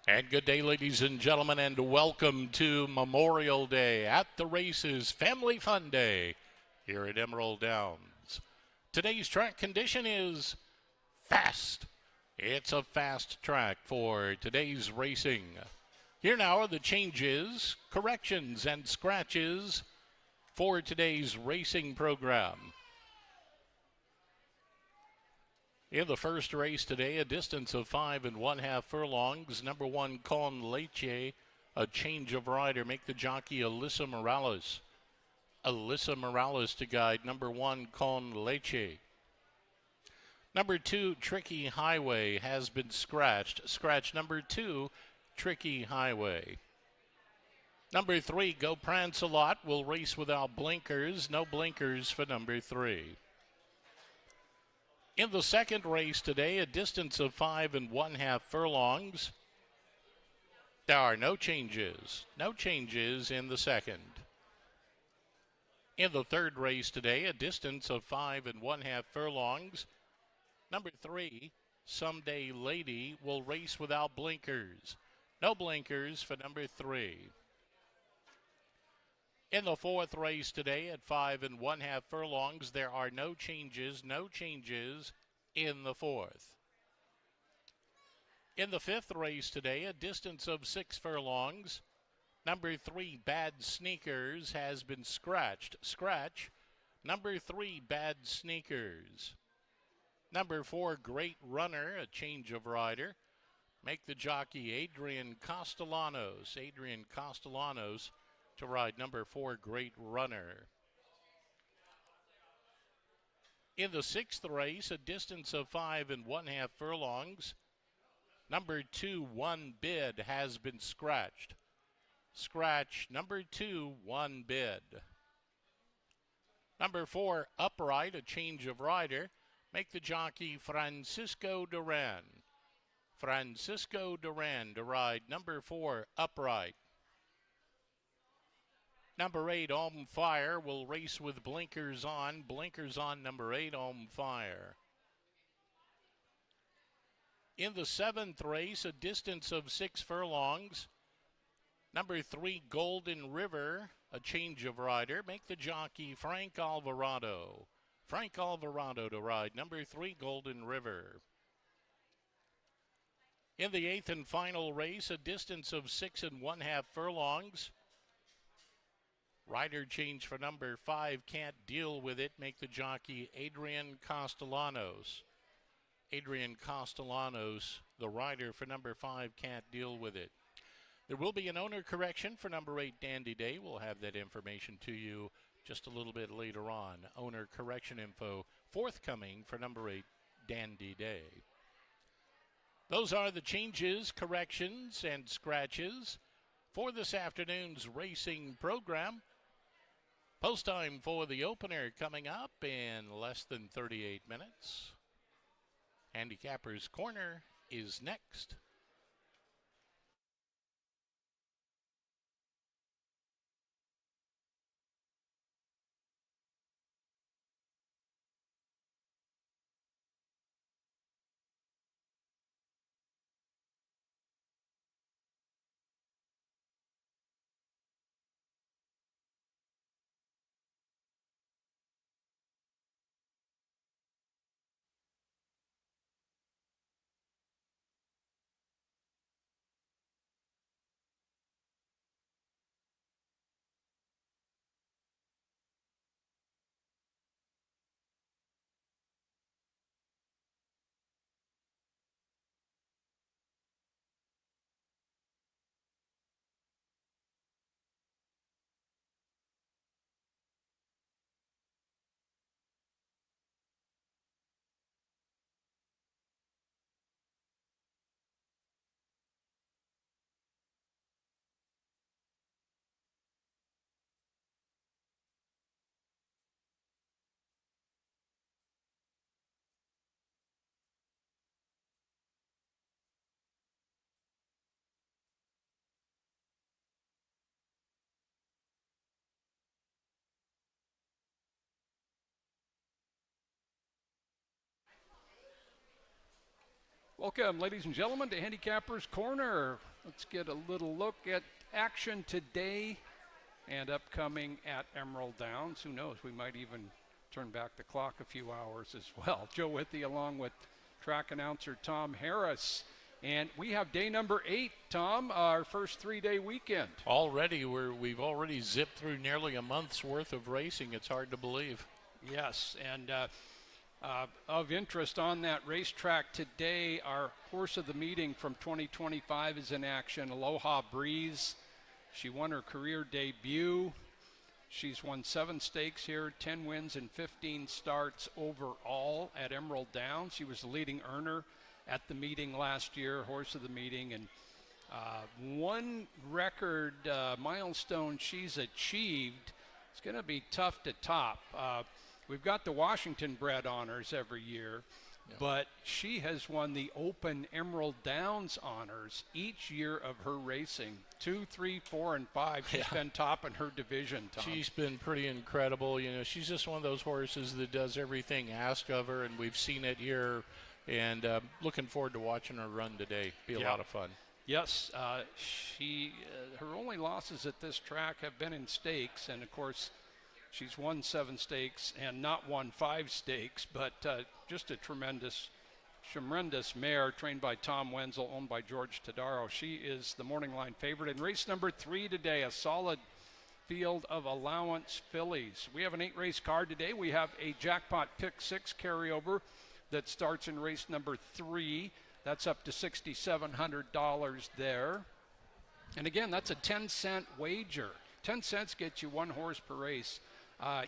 And good day, ladies and gentlemen, and welcome to Memorial Day at the Races Family Fun Day here at Emerald Downs. Today's track condition is fast. It's a fast track for today's racing. Here now are the changes, corrections, and scratches for today's racing program. In the first race today, a distance of 5 1/2 furlongs. Number 1, Con Leche, a change of rider. Make the jockey Alyssa Morales. Alyssa Morales to guide number 1, Con Leche. Number 2, Tricky Highway has been scratched. Scratch number 2, Tricky Highway. Number 3, Go Prance a Lot, will race without blinkers. No blinkers for number 3. In the second race today, a distance of 5 1/2 furlongs. There are no changes. No changes in the second. In the third race today, a distance of 5 1/2 furlongs. Number 3, Someday Lady, will race without blinkers. No blinkers for number 3. In the fourth race today at 5 1/2 furlongs, there are no changes in the fourth. In the fifth race today, a distance of 6 furlongs, number 3, Bad Sneakers, has been scratched. Scratch, number 3, Bad Sneakers. Number 4, Great Runner, a change of rider. Make the jockey Adrian Castellanos. Adrian Castellanos to ride number 4, Great Runner. In the sixth race, a distance of 5 1/2 furlongs, number 2, One Bid, has been scratched. Scratch, number 2, One Bid. Number 4, Upright, a change of rider. Make the jockey Francisco Duran. Francisco Duran to ride number 4, Upright. Number 8, On Fire, will race with blinkers on. Blinkers on number 8, On Fire. In the seventh race, a distance of 6 furlongs, number 3, Golden River, a change of rider. Make the jockey Frank Alvarado. Frank Alvarado to ride number 3, Golden River. In the eighth and final race, a distance of 6 1/2 furlongs, rider change for number 5, Can't Deal With It. Make the jockey Adrian Castellanos. Adrian Castellanos, the rider for number 5, Can't Deal With It. There will be an owner correction for number 8, Dandy Day. We'll have that information to you just a little bit later on. Owner correction info forthcoming for number 8, Dandy Day. Those are the changes, corrections, and scratches for this afternoon's racing program. Post time for the opener coming up in less than 38 minutes. Handicapper's Corner is next. Welcome, ladies and gentlemen, to Handicapper's Corner. let's get a little look at action today and upcoming at Emerald Downs. Who knows, we might even turn back the clock a few hours as well. Joe Withey along with track announcer Tom Harris. And we have day number 8, Tom, our first 3-day weekend. Already, we've already zipped through nearly a month's worth of racing. It's hard to believe. Yes, and of interest on that racetrack today, our horse of the meeting from 2025 is in action, Aloha Breeze. She won her career debut. She's won 7 stakes here, 10 wins and 15 starts overall at Emerald Downs. She was the leading earner at the meeting last year, horse of the meeting, and one record milestone she's achieved. It's going to be tough to top. We've got the Washington bred honors every year, but she has won the Open Emerald Downs honors each year of her racing. 2, 3, 4, and 5. She's been top in her division, Tom. She's been pretty incredible. You know, she's just one of those horses that does everything asked of her, and we've seen it here. And looking forward to watching her run today. Be a lot of fun. Yes, her only losses at this track have been in stakes, and of course, she's won 7 stakes and not won 5 stakes, but just a tremendous mare trained by Tom Wenzel, owned by George Tadaro. She is the morning line favorite in race number 3 today, a solid field of allowance fillies. We have an 8-race card today. We have a jackpot pick 6 carryover that starts in race number 3. That's up to $6,700 there. And again, that's a 10-cent wager. 10 cents gets you 1 horse per race.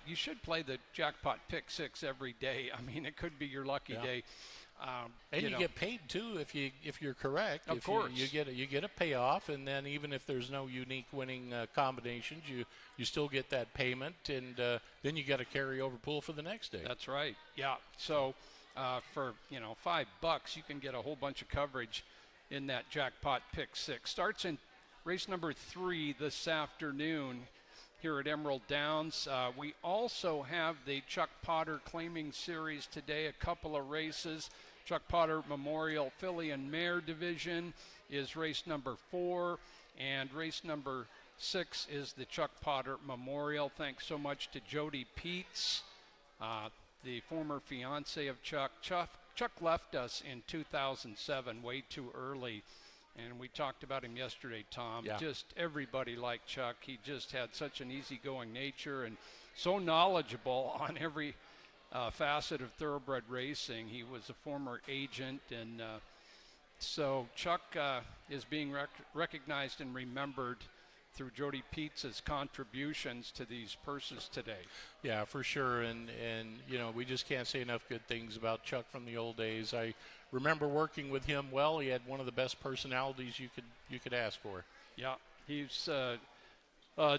You should play the jackpot pick 6 every day. I mean, it could be your lucky day. And you get paid too if you're correct. Of course, you get a payoff, and then even if there's no unique winning combinations, you still get that payment, and then you got a carryover pool for the next day. That's right. Yeah. So for $5, you can get a whole bunch of coverage in that jackpot pick 6. Starts in race number 3 this afternoon here at Emerald Downs. We also have the Chuck Potter Claiming Series today, a couple of races. Chuck Potter Memorial Filly and Mare Division is race number 4, and race number 6 is the Chuck Potter Memorial. Thanks so much to Jody Peets, the former fiance of Chuck. Chuck left us in 2007, way too early. And we talked about him yesterday, Tom. Yeah. Just everybody liked Chuck. He just had such an easygoing nature and so knowledgeable on every facet of thoroughbred racing. He was a former agent, and so Chuck is being recognized and remembered through Jody Peets' contributions to these purses today. Yeah, for sure. And we just can't say enough good things about Chuck from the old days. I remember working with him well. He had one of the best personalities you could ask for. Yeah, he's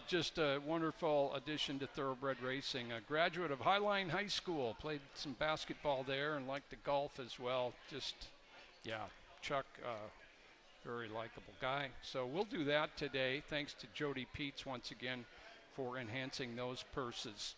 just a wonderful addition to thoroughbred racing. A graduate of Highline High School, played some basketball there and liked the golf as well. Chuck, very likable guy. So we'll do that today. Thanks to Jody Peets once again for enhancing those purses.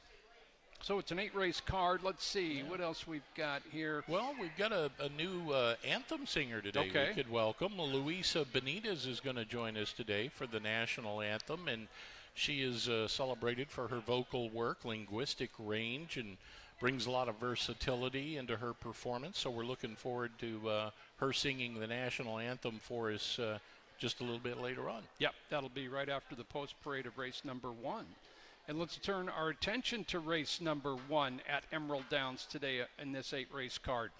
So it's an 8-race card. Let's see what else we've got here. Well, we've got a new anthem singer today. Okay. We could welcome. Luisa Benitez is going to join us today for the national anthem, and she is celebrated for her vocal work, linguistic range, and brings a lot of versatility into her performance. So we're looking forward to her singing the national anthem for us just a little bit later on. Yep, that'll be right after the post-parade of race number 1. And let's turn our attention to race number 1 at Emerald Downs today in this 8-race card.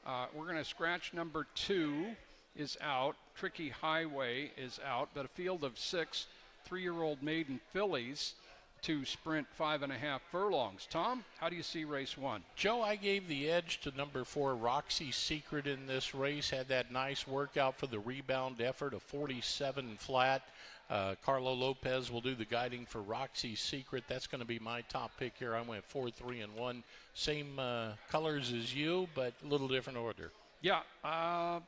We're going to scratch number 2 is out. Tricky Highway is out, but a field of 6 3-year-old maiden fillies to sprint 5.5 furlongs. Tom, how do you see race 1? Joe, I gave the edge to number 4, Roxy Secret, in this race. Had that nice workout for the rebound effort, a 47 flat. Carlo Lopez will do the guiding for Roxy Secret. That's going to be my top pick here. I went 4, 3, and 1. Same colors as you, but a little different order. Yeah, I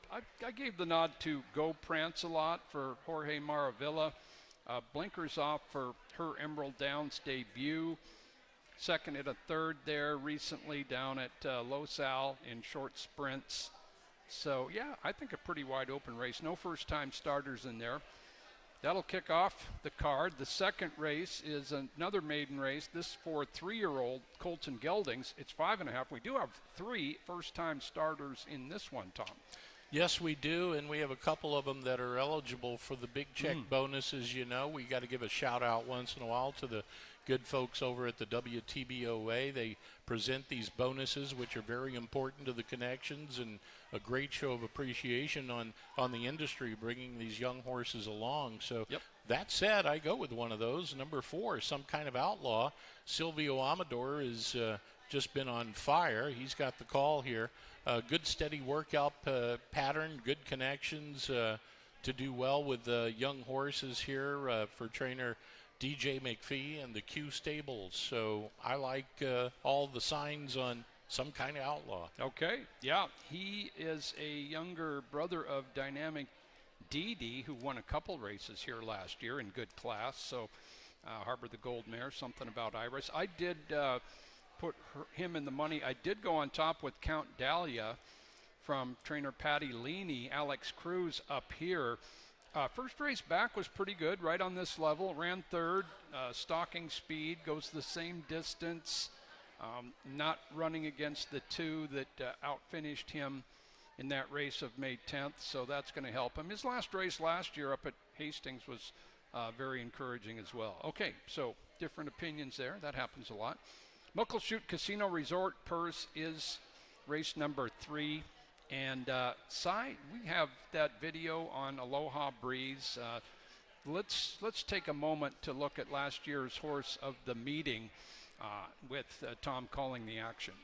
gave the nod to Go Prance a lot for Jorge Maravilla. Blinkers off for her Emerald Downs debut. Second and a third there recently down at Los Al in short sprints. So, yeah, I think a pretty wide open race. No first-time starters in there. That'll kick off the card. The second race is another maiden race. This for 3-year-old Colton Geldings. It's 5.5. We do have 3 first-time starters in this one, Tom. Yes, we do, and we have a couple of them that are eligible for the big check bonuses. You know, we got to give a shout out once in a while to the good folks over at the WTBOA. They present these bonuses, which are very important to the connections, and a great show of appreciation on the industry bringing these young horses along. So that said, I go with one of those. Number 4, Some Kind of Outlaw. Silvio Amador has just been on fire. He's got the call here. Good steady workout pattern, good connections to do well with young horses here for trainer DJ McPhee and the Q Stables. So I like all the signs on Some Kind of Outlaw. Okay, yeah, he is a younger brother of Dynamic Dee, who won a couple races here last year in good class. So Harbor the Gold Mare, something about Iris. I did put him in the money. I did go on top with Count Dahlia from trainer Patty Leaney. Alex Cruz up here. First race back was pretty good, right on this level. Ran third, stalking speed, goes the same distance. Not running against the 2 that outfinished him in that race of May 10th, so that's going to help him. His last race last year up at Hastings was very encouraging as well. Okay, so different opinions there. That happens a lot. Muckleshoot Casino Resort Purse is race number 3. And Cy, we have that video on Aloha Breeze. Let's take a moment to look at last year's horse of the meeting with Tom calling the action.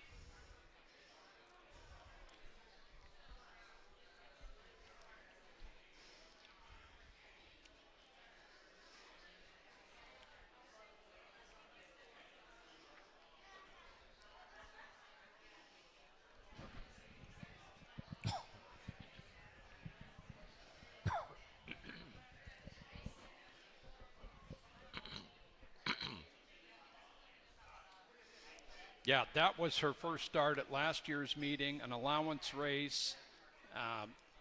Yeah, that was her first start at last year's meeting, an allowance race.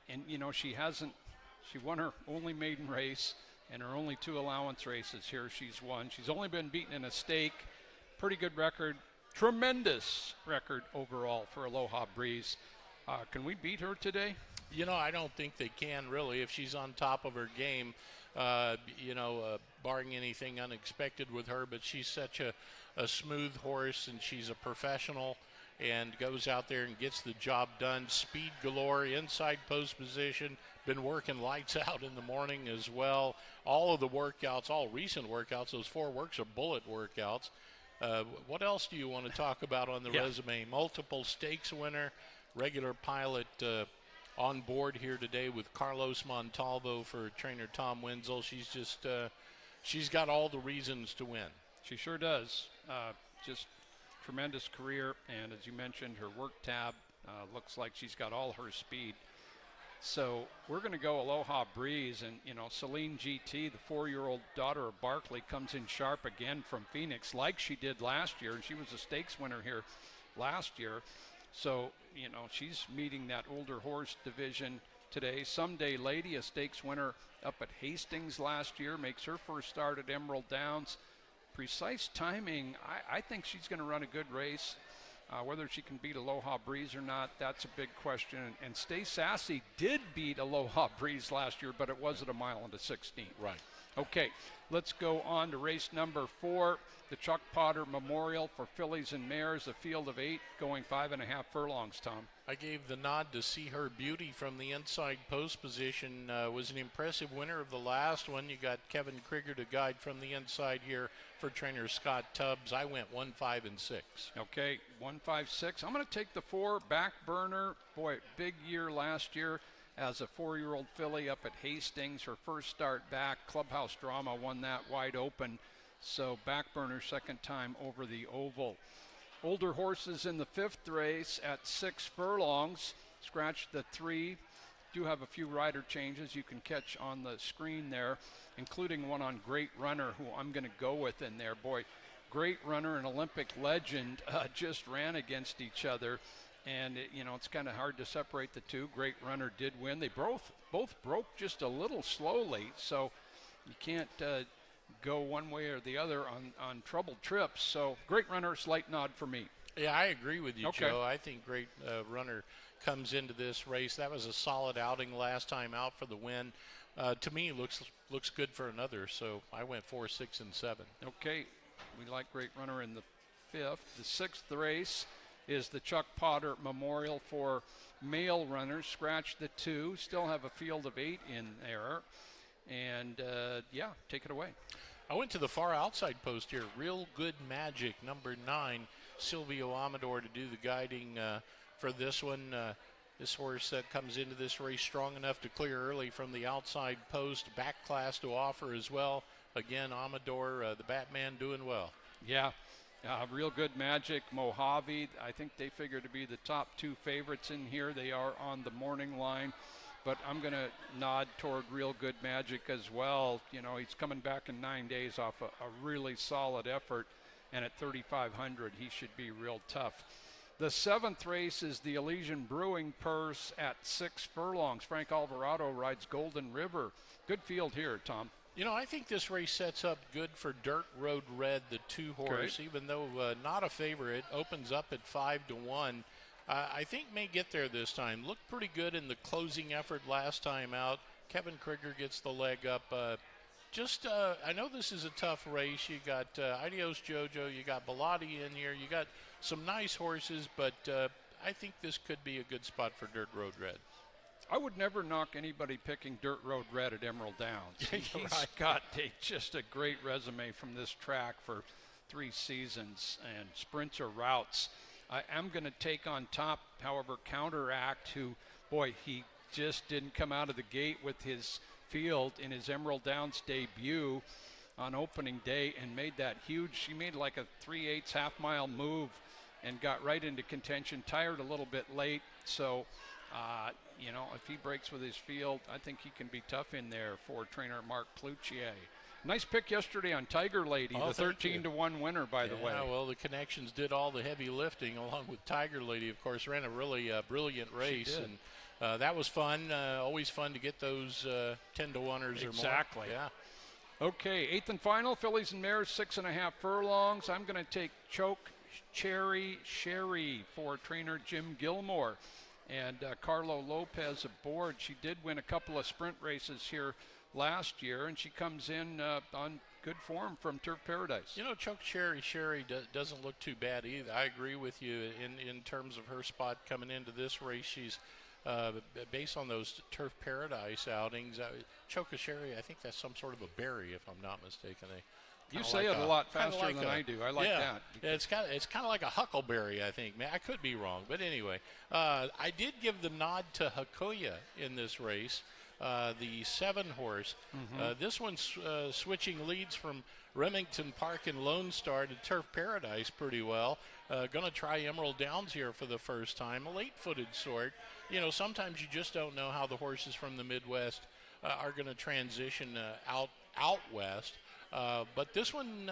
And, you know, she won her only maiden race and her only 2 allowance races here she's won. She's only been beaten in a stake. Pretty good record. Tremendous record overall for Aloha Breeze. Can we beat her today? You know, I don't think they can really if she's on top of her game, barring anything unexpected with her. But she's such a smooth horse, and she's a professional and goes out there and gets the job done. Speed galore, inside post position, been working lights out in the morning as well. All of the workouts, all recent workouts, those 4 works are bullet workouts. What else do you want to talk about on the resume? Multiple stakes winner, regular pilot on board here today with Carlos Montalvo for trainer Tom Wenzel. She's just, she's got all the reasons to win. She sure does. Just tremendous career, and as you mentioned, her work tab looks like she's got all her speed. So we're going to go Aloha Breeze, and you know, Celine GT, the 4-year-old daughter of Barkley, comes in sharp again from Phoenix, like she did last year, and she was a stakes winner here last year. So you know, she's meeting that older horse division today. Someday Lady, a stakes winner up at Hastings last year, makes her first start at Emerald Downs. Precise timing, I think she's going to run a good race. Whether she can beat Aloha Breeze or not, that's a big question. And Stay Sassy did beat Aloha Breeze last year, but it was at 1 mile and a 16th. Right. Okay, let's go on to race number 4, the Chuck Potter Memorial for fillies and mares, a field of 8 going 5.5 furlongs, Tom. I gave the nod to See Her Beauty from the inside post position. Was an impressive winner of the last one. You got Kevin Krieger to guide from the inside here for trainer Scott Tubbs. I went 1, 5, and 6. Okay, 1, 5, 6. I'm going to take the 4, Back Burner. Boy, big year last year as a 4-year-old filly up at Hastings. Her first start back. Clubhouse Drama won that wide open. So Back Burner, second time over the oval. Older horses in the 5th race at 6 furlongs. Scratch the 3. Do have a few rider changes you can catch on the screen there, including one on Great Runner, who I'm going to go with in there. Boy, Great Runner and Olympic Legend just ran against each other. and it's kind of hard to separate the two. Great Runner did win. They both broke just a little slowly, so you can't go one way or the other on troubled trips. So Great Runner, slight nod for me. Yeah, I agree with you, Okay. Joe. I think Great Runner comes into this race. That was a solid outing last time out for the win. To me, looks good for another. So I went 4, 6, and 7. Okay, we like Great Runner in the 5th. The 6th race is the Chuck Potter Memorial for male runners. Scratch the 2. Still have a field of 8 in there. And yeah, take it away. I went to the far outside post here. Real Good Magic, number 9, Silvio Amador, to do the guiding for this one. This horse comes into this race strong enough to clear early from the outside post. Back class to offer as well. Again, Amador, the Batman, doing well. Yeah, Real Good Magic, Mojave. I think they figure to be the top 2 favorites in here. They are on the morning line. But I'm going to nod toward Real Good Magic as well. He's coming back in 9 days off a really solid effort. And at 3,500, he should be real tough. The 7th race is the Elysian Brewing Purse at 6 furlongs. Frank Alvarado rides Golden River. Good field here, Tom. I think this race sets up good for Dirt Road Red, the 2 horse, Great. even though not a favorite. Opens up at 5-1. I think may get there this time. Looked pretty good in the closing effort last time out. Kevin Krieger gets the leg up. I know this is a tough race. You got Ideos Jojo, you got Bilotti in here, you got some nice horses, but I think this could be a good spot for Dirt Road Red. I would never knock anybody picking Dirt Road Red at Emerald Downs. He's Right. got just a great resume from this track for 3 seasons, and sprints or routes. I am going to take on top, however, Counteract, who, boy, he just didn't come out of the gate with his field in his Emerald Downs debut on opening day and made that huge. He made like a 3/8 half-mile move and got right into contention, tired a little bit late. So, if he breaks with his field, I think he can be tough in there for trainer Mark Cloutier. Nice pick yesterday on Tiger Lady, the 13-1 winner, by the way. Yeah, well, the Connections did all the heavy lifting along with Tiger Lady, of course, ran a really brilliant race. She did. And that was fun. Always fun to get those 10-1ers or more. Exactly. Yeah. Okay, 8th and final, Fillies and Mares, 6.5 furlongs. I'm going to take Choke Cherry Sherry for trainer Jim Gilmore. And Carlo Lopez aboard. She did win a couple of sprint races here last year, and she comes in on good form from Turf Paradise. Choke Cherry Sherry doesn't look too bad either. I agree with you in terms of her spot coming into this race. She's based on those Turf Paradise outings. Choke Sherry, I think that's some sort of a berry, if I'm not mistaken. You say it a lot faster than I do. I like that. Yeah, it's kind of like a huckleberry, I think. Man, I could be wrong, but anyway, I did give the nod to Hakuya in this race, the 7 horse. This one's switching leads from Remington Park and Lone Star to Turf Paradise pretty well. Going to try Emerald Downs here for the first time. A late-footed sort. Sometimes you just don't know how the horses from the Midwest are going to transition out west. But this one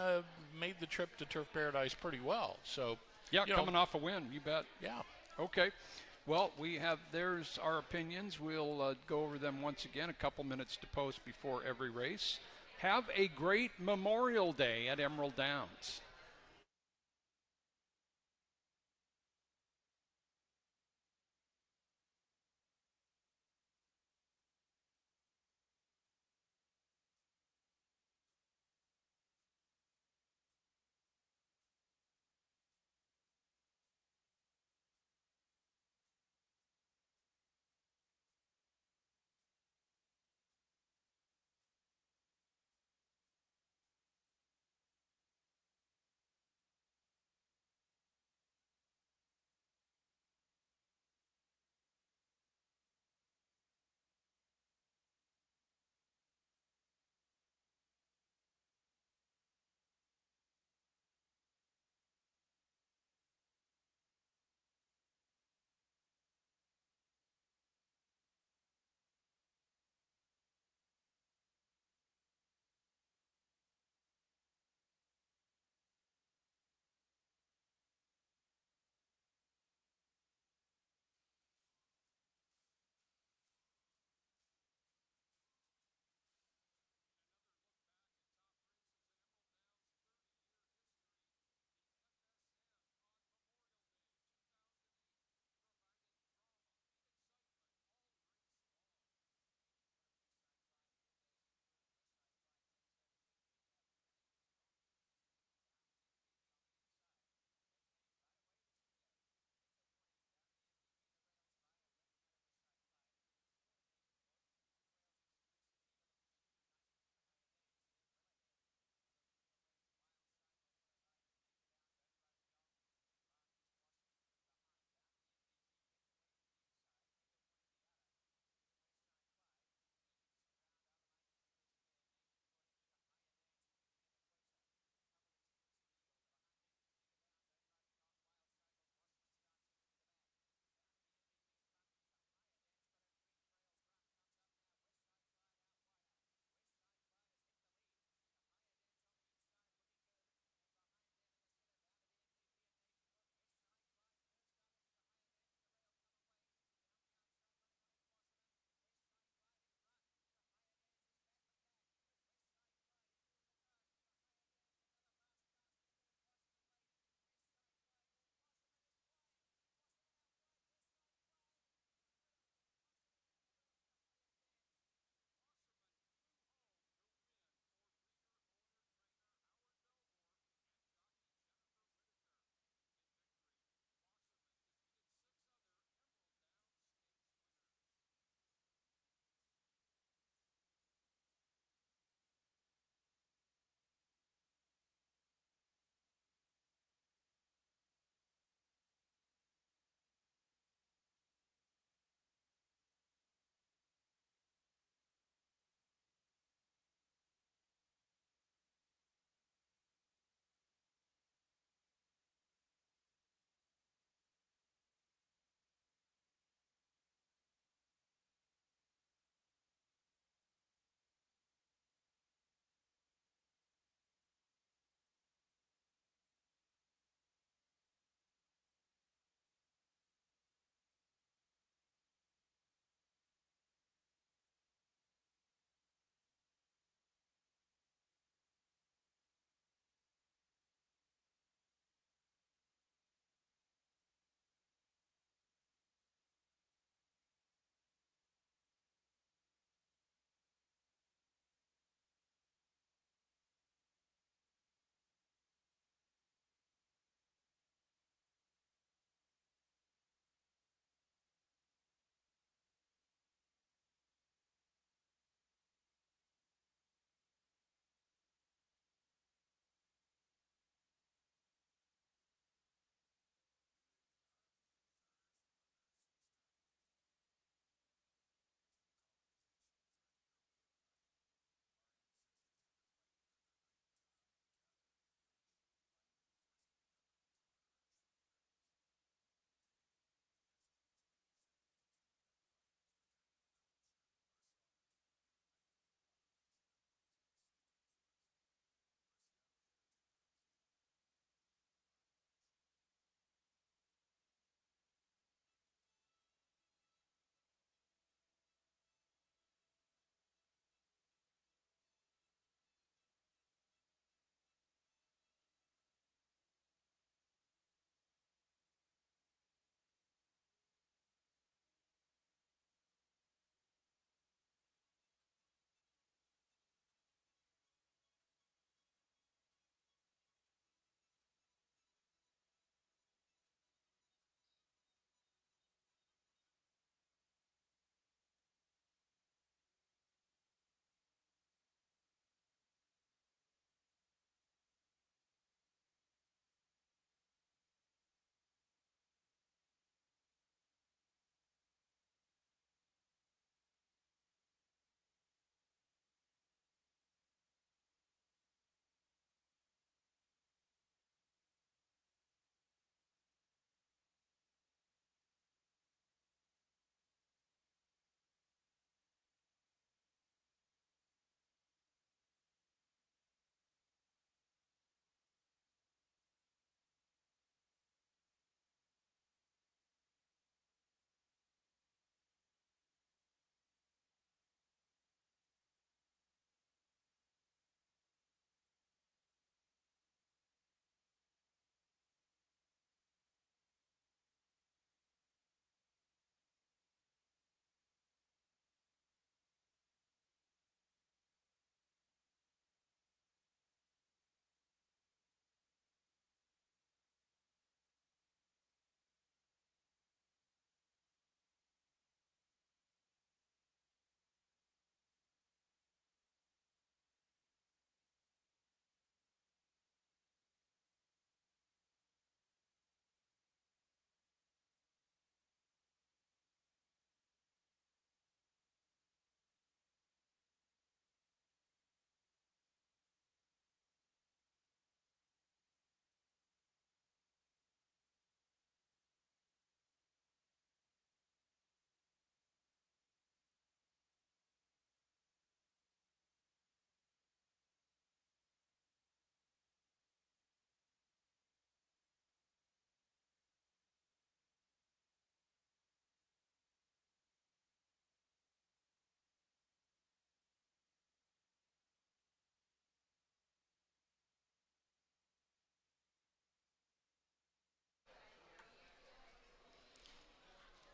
made the trip to Turf Paradise pretty well. So, yeah, coming off a win, you bet. Yeah. Okay. Well, there's our opinions. We'll go over them once again, a couple minutes to post before every race. Have a great Memorial Day at Emerald Downs.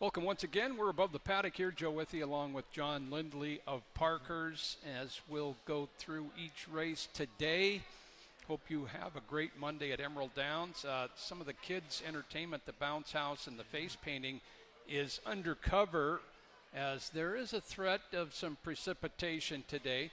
Welcome once again. We're above the paddock here. Joe Withey along with John Lindley of Parker's as we'll go through each race today. Hope you have a great Monday at Emerald Downs. Some of the kids' entertainment, the bounce house and the face painting, is undercover as there is a threat of some precipitation today.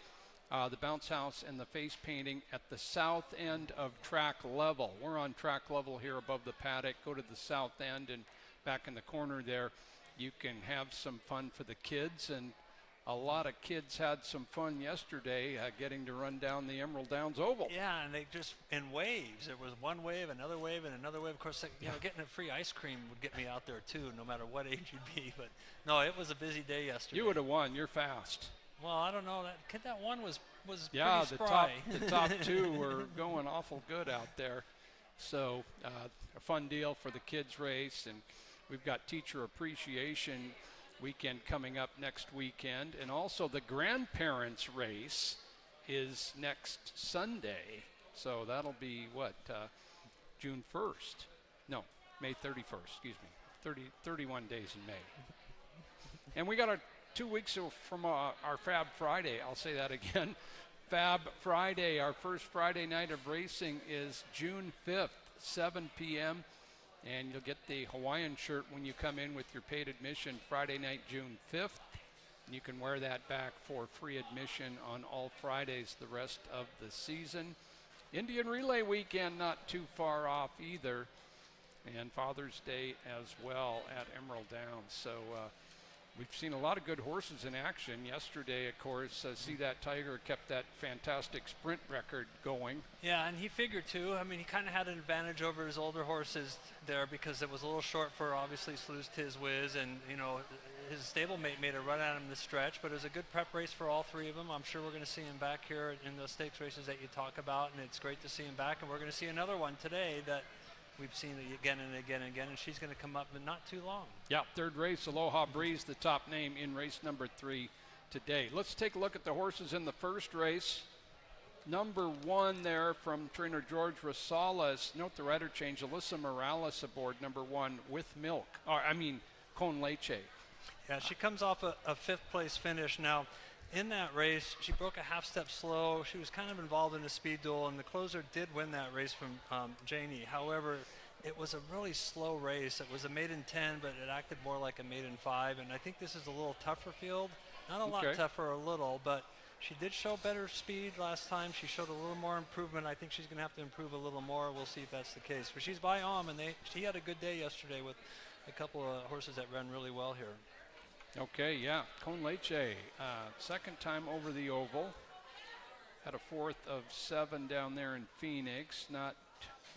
The bounce house and the face painting at the south end of track level. We're on track level here above the paddock. Go to the south end and back in the corner there, you can have some fun for the kids, and a lot of kids had some fun yesterday getting to run down the Emerald Downs Oval. Yeah, and they just in waves. There was one wave, another wave, and another wave. Of course, you know, getting a free ice cream would get me out there too, no matter what age you'd be. But no, it was a busy day yesterday. You would have won. You're fast. Well, I don't know. That one was yeah, pretty spry. the top two were going awful good out there. So a fun deal for the kids race, and we've got Teacher Appreciation Weekend coming up next weekend, and also the grandparents race is next Sunday. So that'll be June 1st? No, May 31st. Excuse me. 31 days in May. And we got 2 weeks from our Fab Friday. I'll say that again. Fab Friday, our first Friday night of racing is June 5th, 7 p.m., and you'll get the Hawaiian shirt when you come in with your paid admission Friday night, June 5th. And you can wear that back for free admission on all Fridays the rest of the season. Indian Relay Weekend not too far off either. And Father's Day as well at Emerald Downs. So we've seen a lot of good horses in action. Yesterday, of course, See That Tiger kept that fantastic sprint record going. Yeah, and he figured too. I mean, he kind of had an advantage over his older horses there because it was a little short for obviously Sleuth's Tiz Wiz, and you know his stablemate made a run at him this stretch. But it was a good prep race for all three of them. I'm sure we're going to see him back here in those stakes races that you talk about, and it's great to see him back. And we're going to see another one today that we've seen it again and again and again, and she's going to come up in not too long. Yeah, third race, Aloha Breeze, the top name in race number 3 today. Let's take a look at the horses in the first race. Number 1 there from trainer George Rosales. Note the rider change. Alyssa Morales aboard number 1 with milk. Con Leche. Yeah, she comes off a fifth place finish. Now, in that race, she broke a half step slow. She was kind of involved in a speed duel, and the closer did win that race from Janie. However, it was a really slow race. It was a maiden 10, but it acted more like a maiden 5, and I think this is a little tougher field. Not a lot tougher, a little, but she did show better speed last time. She showed a little more improvement. I think she's going to have to improve a little more. We'll see if that's the case. But she's by and she had a good day yesterday with a couple of horses that ran really well here. Okay, yeah. Con Leche, second time over the oval. Had a 4th of 7 down there in Phoenix. Not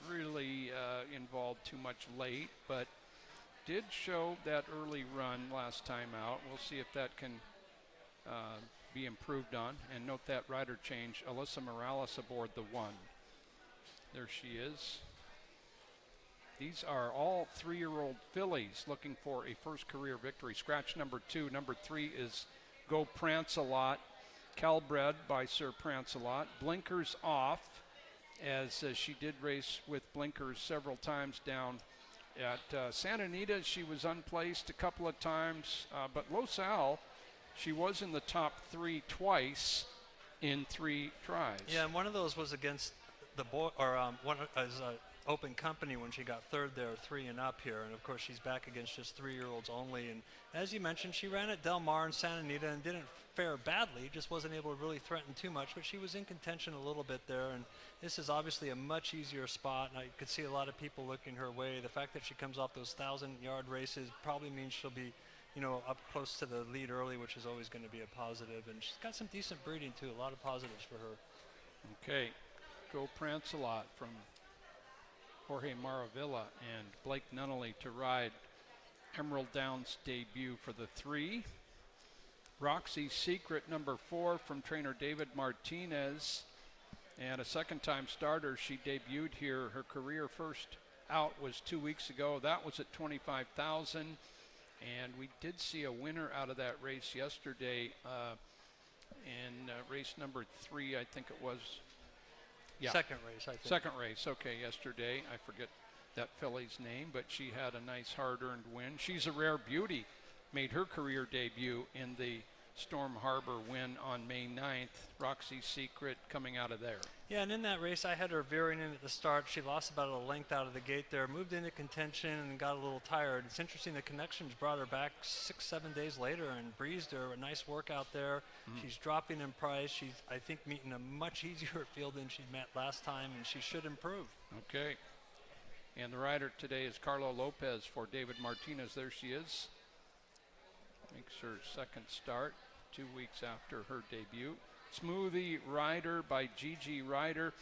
really involved too much late, but did show that early run last time out. We'll see if that can be improved on. And note that rider change. Alyssa Morales aboard the 1. There she is. These are all 3-year-old fillies looking for a first career victory. Scratch number 2. Number 3 is Go Prance-A-Lot, Calbred by Sir Prance-A-Lot. Blinkers off, as she did race with blinkers several times down at Santa Anita. She was unplaced a couple of times, but Los Al, she was in the top 3 twice in 3 tries. Yeah, and one of those was against the boy, or one as Open Company when she got 3rd there, 3 and up here, and of course she's back against just 3-year-olds only. And as you mentioned, she ran at Del Mar and Santa Anita and didn't fare badly, just wasn't able to really threaten too much, but she was in contention a little bit there. And this is obviously a much easier spot, and I could see a lot of people looking her way. The fact that she comes off those 1,000-yard races probably means she'll be, you know, up close to the lead early, which is always going to be a positive. And she's got some decent breeding too, a lot of positives for her. Okay, Go Prance-A-Lot from Jorge Maravilla and Blake Nunnally to ride Emerald Downs debut for the 3. Roxy Secret, number 4 from trainer David Martinez, and a second-time starter. She debuted here. Her career first out was 2 weeks ago. That was at 25,000, and we did see a winner out of that race yesterday in race number 3, I think it was. Yeah. Second race, I think. Second race, okay, yesterday. I forget that filly's name, but she had a nice hard-earned win. She's a rare beauty, made her career debut in the Storm Harbor win on May 9th. Roxy's Secret coming out of there. Yeah, and in that race, I had her veering in at the start. She lost about a length out of the gate there, moved into contention and got a little tired. It's interesting, the Connections brought her back 6-7 days later and breezed her. A nice workout there. She's dropping in price. She's, I think, meeting a much easier field than she met last time, and she should improve. Okay. And the rider today is Carlo Lopez for David Martinez. There she is. Makes her second start 2 weeks after her debut. Smoothie Rider by Gigi Ryder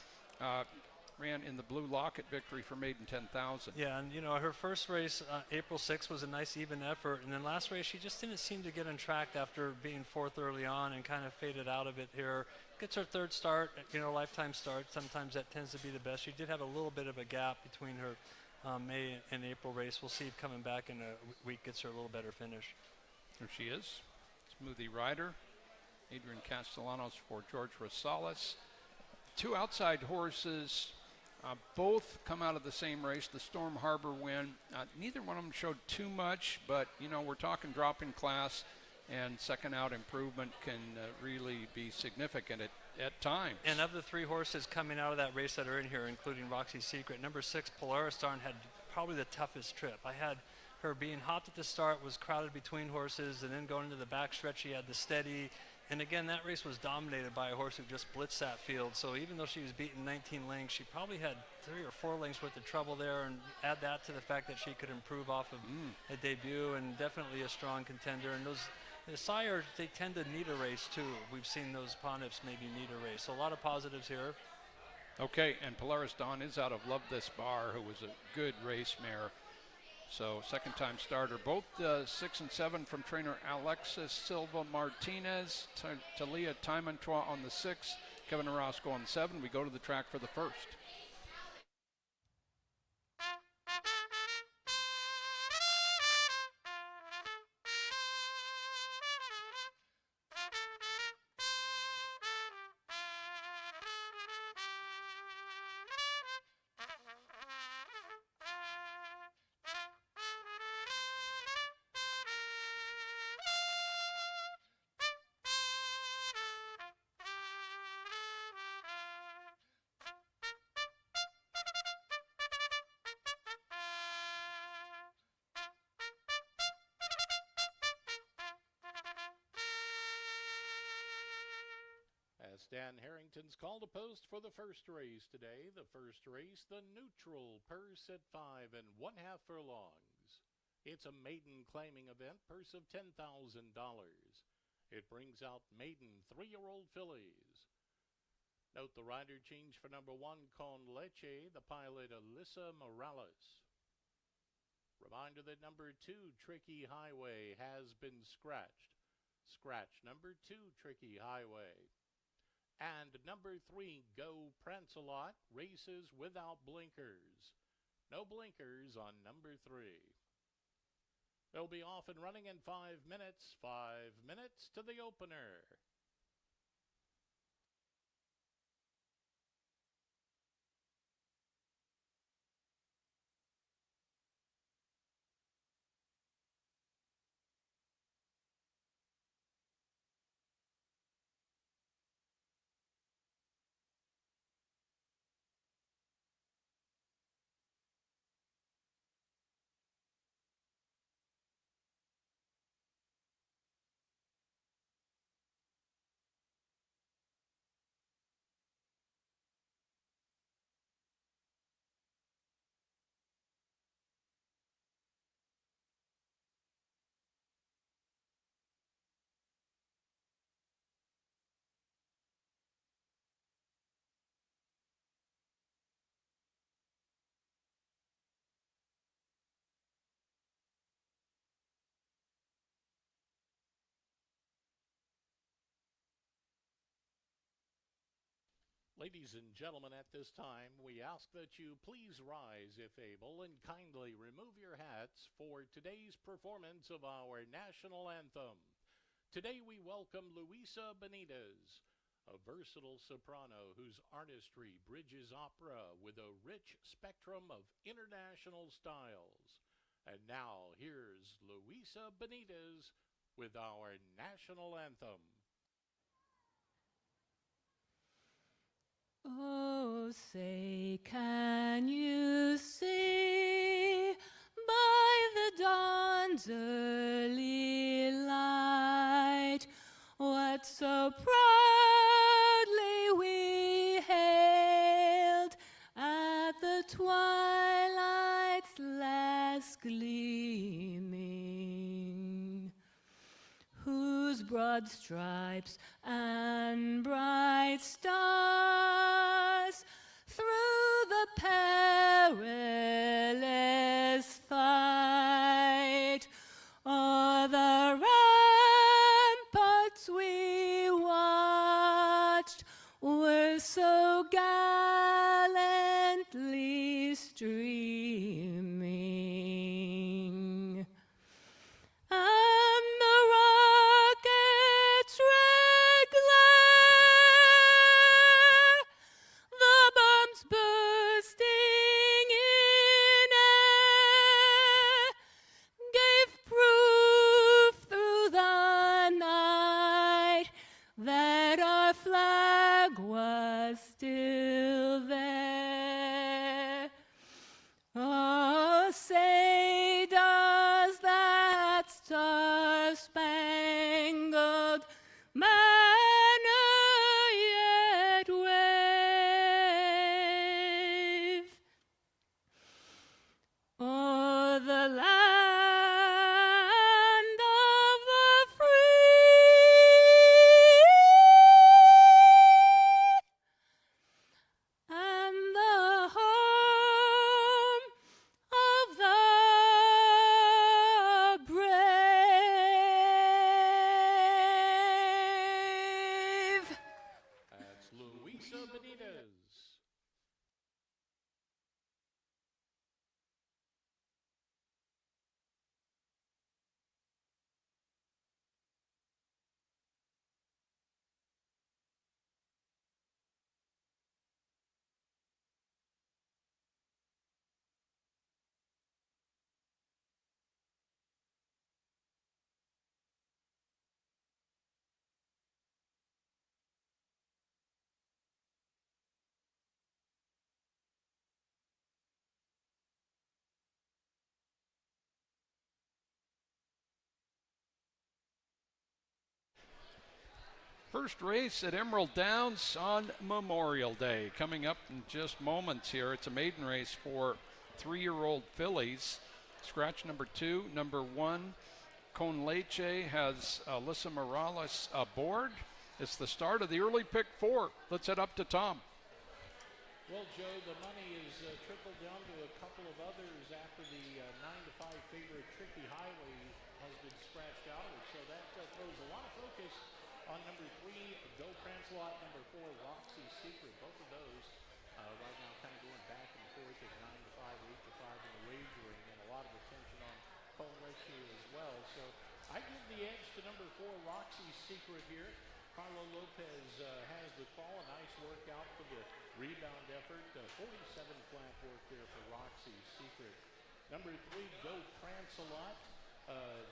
ran in the Blue Locket victory for Maiden 10,000. Yeah, and you know, her first race, April 6th, was a nice even effort, and then last race she just didn't seem to get on track after being fourth early on and kind of faded out of it here. Gets her third start, you know, lifetime start. Sometimes that tends to be the best. She did have a little bit of a gap between her May and April race. We'll see if coming back in a week gets her a little better finish. There she is, Smoothie Rider. Adrian Castellanos for George Rosales. Two outside horses, both come out of the same race, the Storm Harbor win. Neither one of them showed too much, but you know, we're talking drop in class, and second out improvement can really be significant at times. And of the three horses coming out of that race that are in here, including Roxy's Secret, number 6, Polaris Darn, had probably the toughest trip. I had her being hopped at the start, was crowded between horses, and then going into the back stretch, she had the steady. And again, that race was dominated by a horse who just blitzed that field. So even though she was beaten 19 lengths, she probably had 3 or 4 lengths worth of trouble there. And add that to the fact that she could improve off of a debut, and definitely a strong contender. And those the sires, they tend to need a race too. We've seen those pontiffs maybe need a race. So a lot of positives here. Okay, and Polaris Dawn is out of Love This Bar, who was a good race mare. So second time starter. Both 6 and 7 from trainer Alexis Silva Martinez. Talia Timantois on the 6, Kevin Orozco on the 7. We go to the track for the first. As Dan Harrington's called a post for the first race today. The first race, the neutral purse at 5 1/2 furlongs. It's a maiden claiming event, purse of $10,000. It brings out maiden 3-year-old fillies. Note the rider change for number 1, Con Leche, the pilot Alyssa Morales. Reminder that number 2, Tricky Highway, has been scratched. Scratch number 2, Tricky Highway. And number 3, Go Prancelot, races without blinkers. No blinkers on number 3. They'll be off and running in 5 minutes. 5 minutes to the opener. Ladies and gentlemen, at this time, we ask that you please rise if able and kindly remove your hats for today's performance of our national anthem. Today we welcome Luisa Benitez, a versatile soprano whose artistry bridges opera with a rich spectrum of international styles. And now here's Luisa Benitez with our national anthem. Oh, say, can you see by the dawn's early light what so proudly we hailed at the twilight's last gleaming, whose broad stripes and bright stars through the perilous fight o'er the ramparts we watched were so gallantly streaming. And the rocket's red glare, the bombs bursting in air, gave proof through the night that our flag was still there. Oh, say does that star-spangled banner yet wave o'er the land of the free and the home of the brave. That's Luisa Benitez. First race at Emerald Downs on Memorial Day. Coming up in just moments here. It's a maiden race for 3-year-old fillies. Scratch number 2, number 1. Con Leche has Alyssa Morales aboard. It's the start of the early pick 4. Let's head up to Tom. Well, Joe, the money is trickled down to a couple of others after the 9-5 favorite Tricky Highway has been scratched out of it. So that throws a lot of focus on number 3, Go Prancelot, number 4, Roxy Secret. Both of those right now kind of going back and forth at 9-5, 8-5 in the wagering, and a lot of attention on Con Leche as well. So I give the edge to number 4, Roxy Secret here. Carlo Lopez has the call. A nice workout for the rebound effort. 47 flat work there for Roxy Secret. Number 3, Go Prancelot,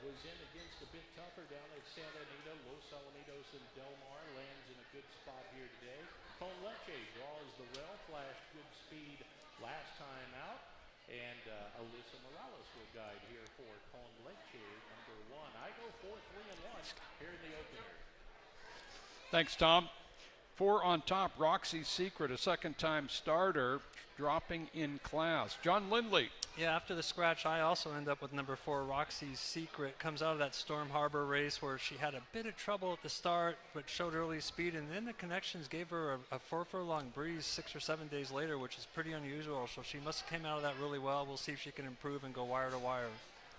was in against a bit tougher down at Santa Anita. Los Alamitos and Del Mar lands in a good spot here today. Con Leche draws the rail, flashed good speed last time out. And Alyssa Morales will guide here for Con Leche, number 1. I go 4, 3, and 1 here in the opener. Thanks, Tom. 4 on top, Roxy Secret, a second-time starter, dropping in class. John Lindley. Yeah, after the scratch, I also end up with number 4, Roxy's Secret. Comes out of that Storm Harbor race where she had a bit of trouble at the start, but showed early speed, and then the connections gave her a 4-furlong breeze 6 or 7 days later, which is pretty unusual. So she must have came out of that really well. We'll see if she can improve and go wire to wire.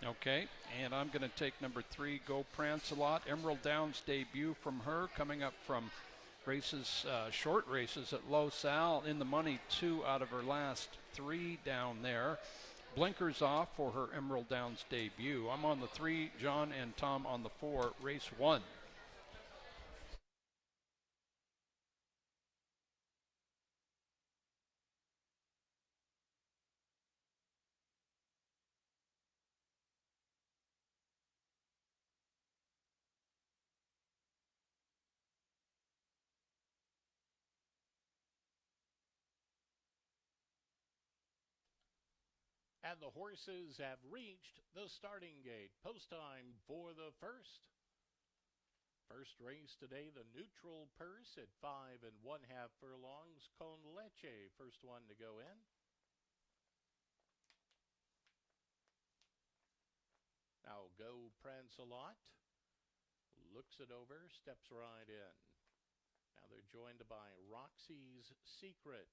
Okay, and I'm going to take number 3, Go Prancelot. Emerald Downs debut from her, coming up from races, short races at Los Al, in the money 2 out of her last 3 down there. Blinkers off for her Emerald Downs debut. I'm on the 3, John and Tom on the 4, race 1. And the horses have reached the starting gate. Post time for the first. First race today, the neutral purse at 5 1/2 furlongs. Con Leche, first one to go in. Now Go Prancelot. Looks it over, steps right in. Now they're joined by Roxy's Secret.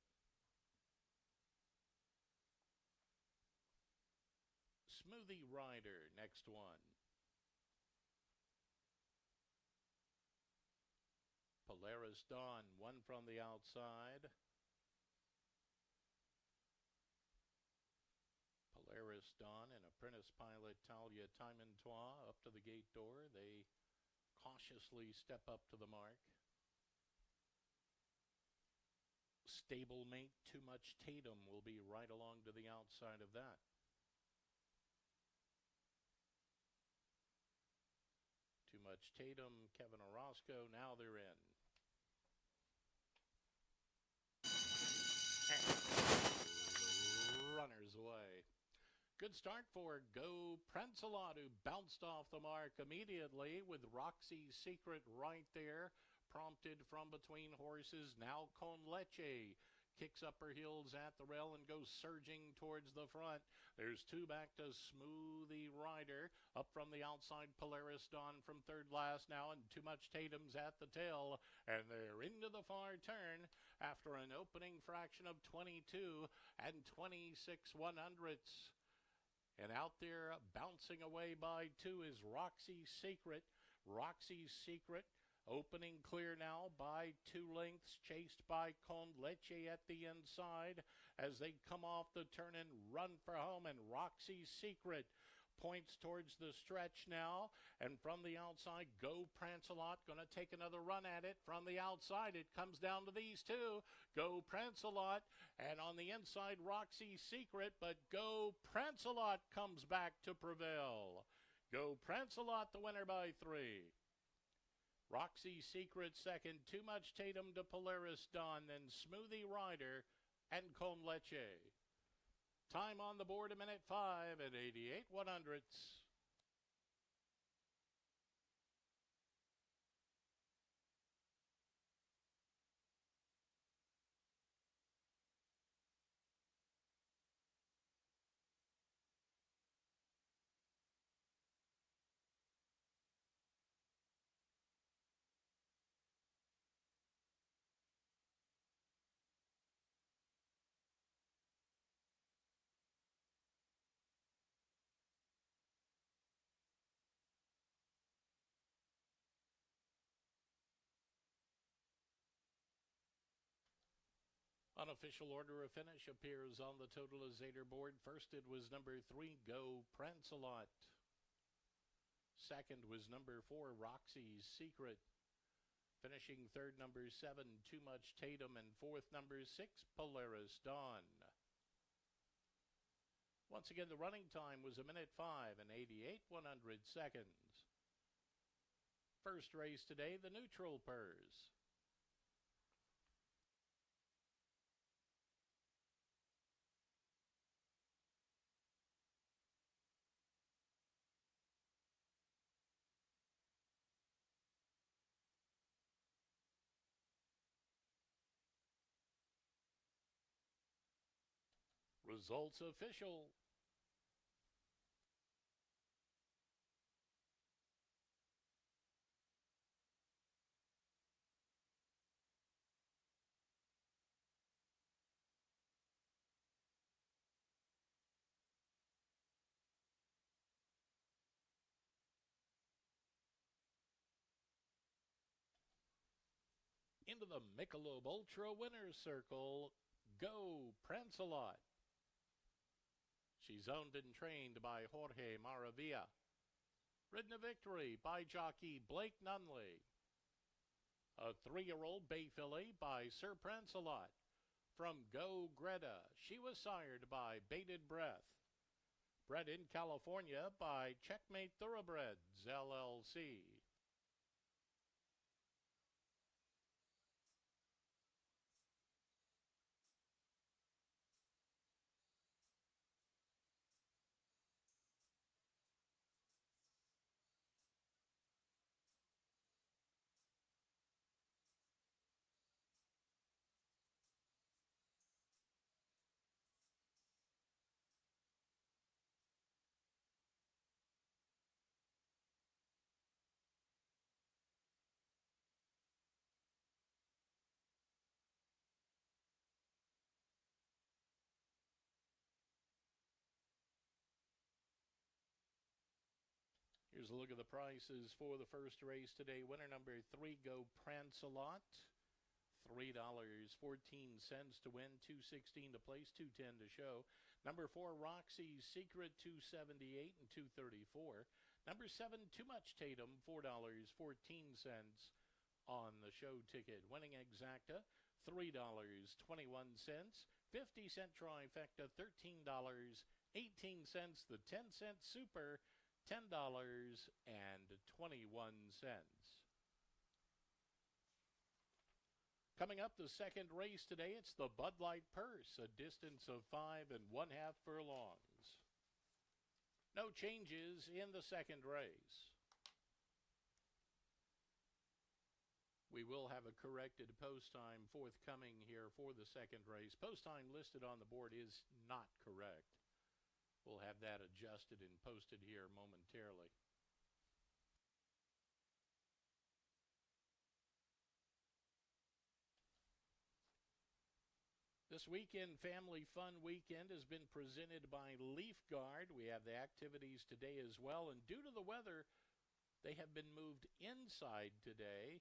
Smoothie Rider, next one. Polaris Dawn, one from the outside. Polaris Dawn and apprentice pilot Talia Timontois up to the gate door. They cautiously step up to the mark. Stablemate Too Much Tatum will be right along to the outside of that. Too Much Tatum, Kevin Orozco, now they're in. And runners away. Good start for Go Prancelot, who bounced off the mark immediately with Roxy's Secret right there, prompted from between horses. Now Con Leche kicks up her heels at the rail and goes surging towards the front. There's two back to Smoothie Rider. Up from the outside, Polaris Dawn from third last now, and Too Much Tatum's at the tail. And they're into the far turn after an opening fraction of 22 and 26 100ths. And out there, bouncing away by 2 is Roxy's Secret. Roxy's Secret opening clear now by 2 lengths, chased by Con Leche at the inside as they come off the turn and run for home. And Roxy's Secret points towards the stretch now. And from the outside, Go Prancelot going to take another run at it. From the outside, it comes down to these two. Go Prancelot, and on the inside, Roxy's Secret, but Go Prancelot comes back to prevail. Go Prancelot, the winner by 3. Roxy's Secret second, Too Much Tatum to Polaris Dawn, then Smoothie Rider and Con Leche. Time on the board, 1:05 and 88 100ths. Unofficial order of finish appears on the totalizator board. First, it was number 3, Go Prancelot. Second was number 4, Roxy's Secret. Finishing third, number 7, Too Much Tatum. And fourth, number 6, Polaris Dawn. Once again, the running time was 1:05 and 88 100 First race today, the neutral purse. Results official. Into the Michelob Ultra winner's circle, Go Prancelot. She's owned and trained by Jorge Maravilla. Ridden to victory by jockey Blake Nunley. A 3-year-old bay filly by Sir Prancelot. From Go Greta, she was sired by Bated Breath. Bred in California by Checkmate Thoroughbreds, LLC. Here's a look at the prices for the first race today. Winner number 3, Go Prance-A-Lot. $3.14 to win, $2.16 to place, $2.10 to show. Number 4, Roxy's Secret, $2.78 and $2.34. Number 7, Too Much Tatum, $4.14 on the show ticket. Winning Exacta, $3.21. 50-cent trifecta, $13.18. The 10-cent super, $10.21. Coming up, the second race today, it's the Bud Light Purse, a distance of 5 1/2 furlongs. No changes in the second race. We will have a corrected post time forthcoming here for the second race. Post time listed on the board is not correct. We'll have that adjusted and posted here momentarily. This weekend, Family Fun Weekend, has been presented by Leaf Guard. We have the activities today as well, and due to the weather, they have been moved inside today.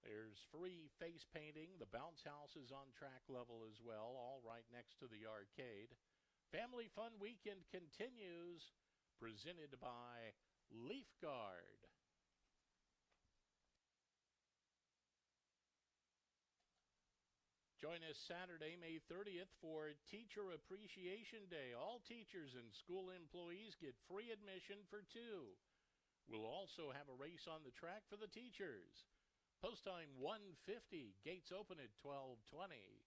There's free face painting. The bounce house is on track level as well, all right next to the arcade. Family Fun Weekend continues, presented by Leaf Guard. Join us Saturday, May 30th for Teacher Appreciation Day. All teachers and school employees get free admission for 2. We'll also have a race on the track for the teachers. Post time 1:50. Gates open at 12:20.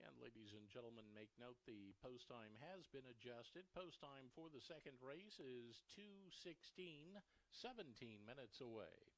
And ladies and gentlemen, make note the post time has been adjusted. Post time for the second race is 2:16, 17 minutes away.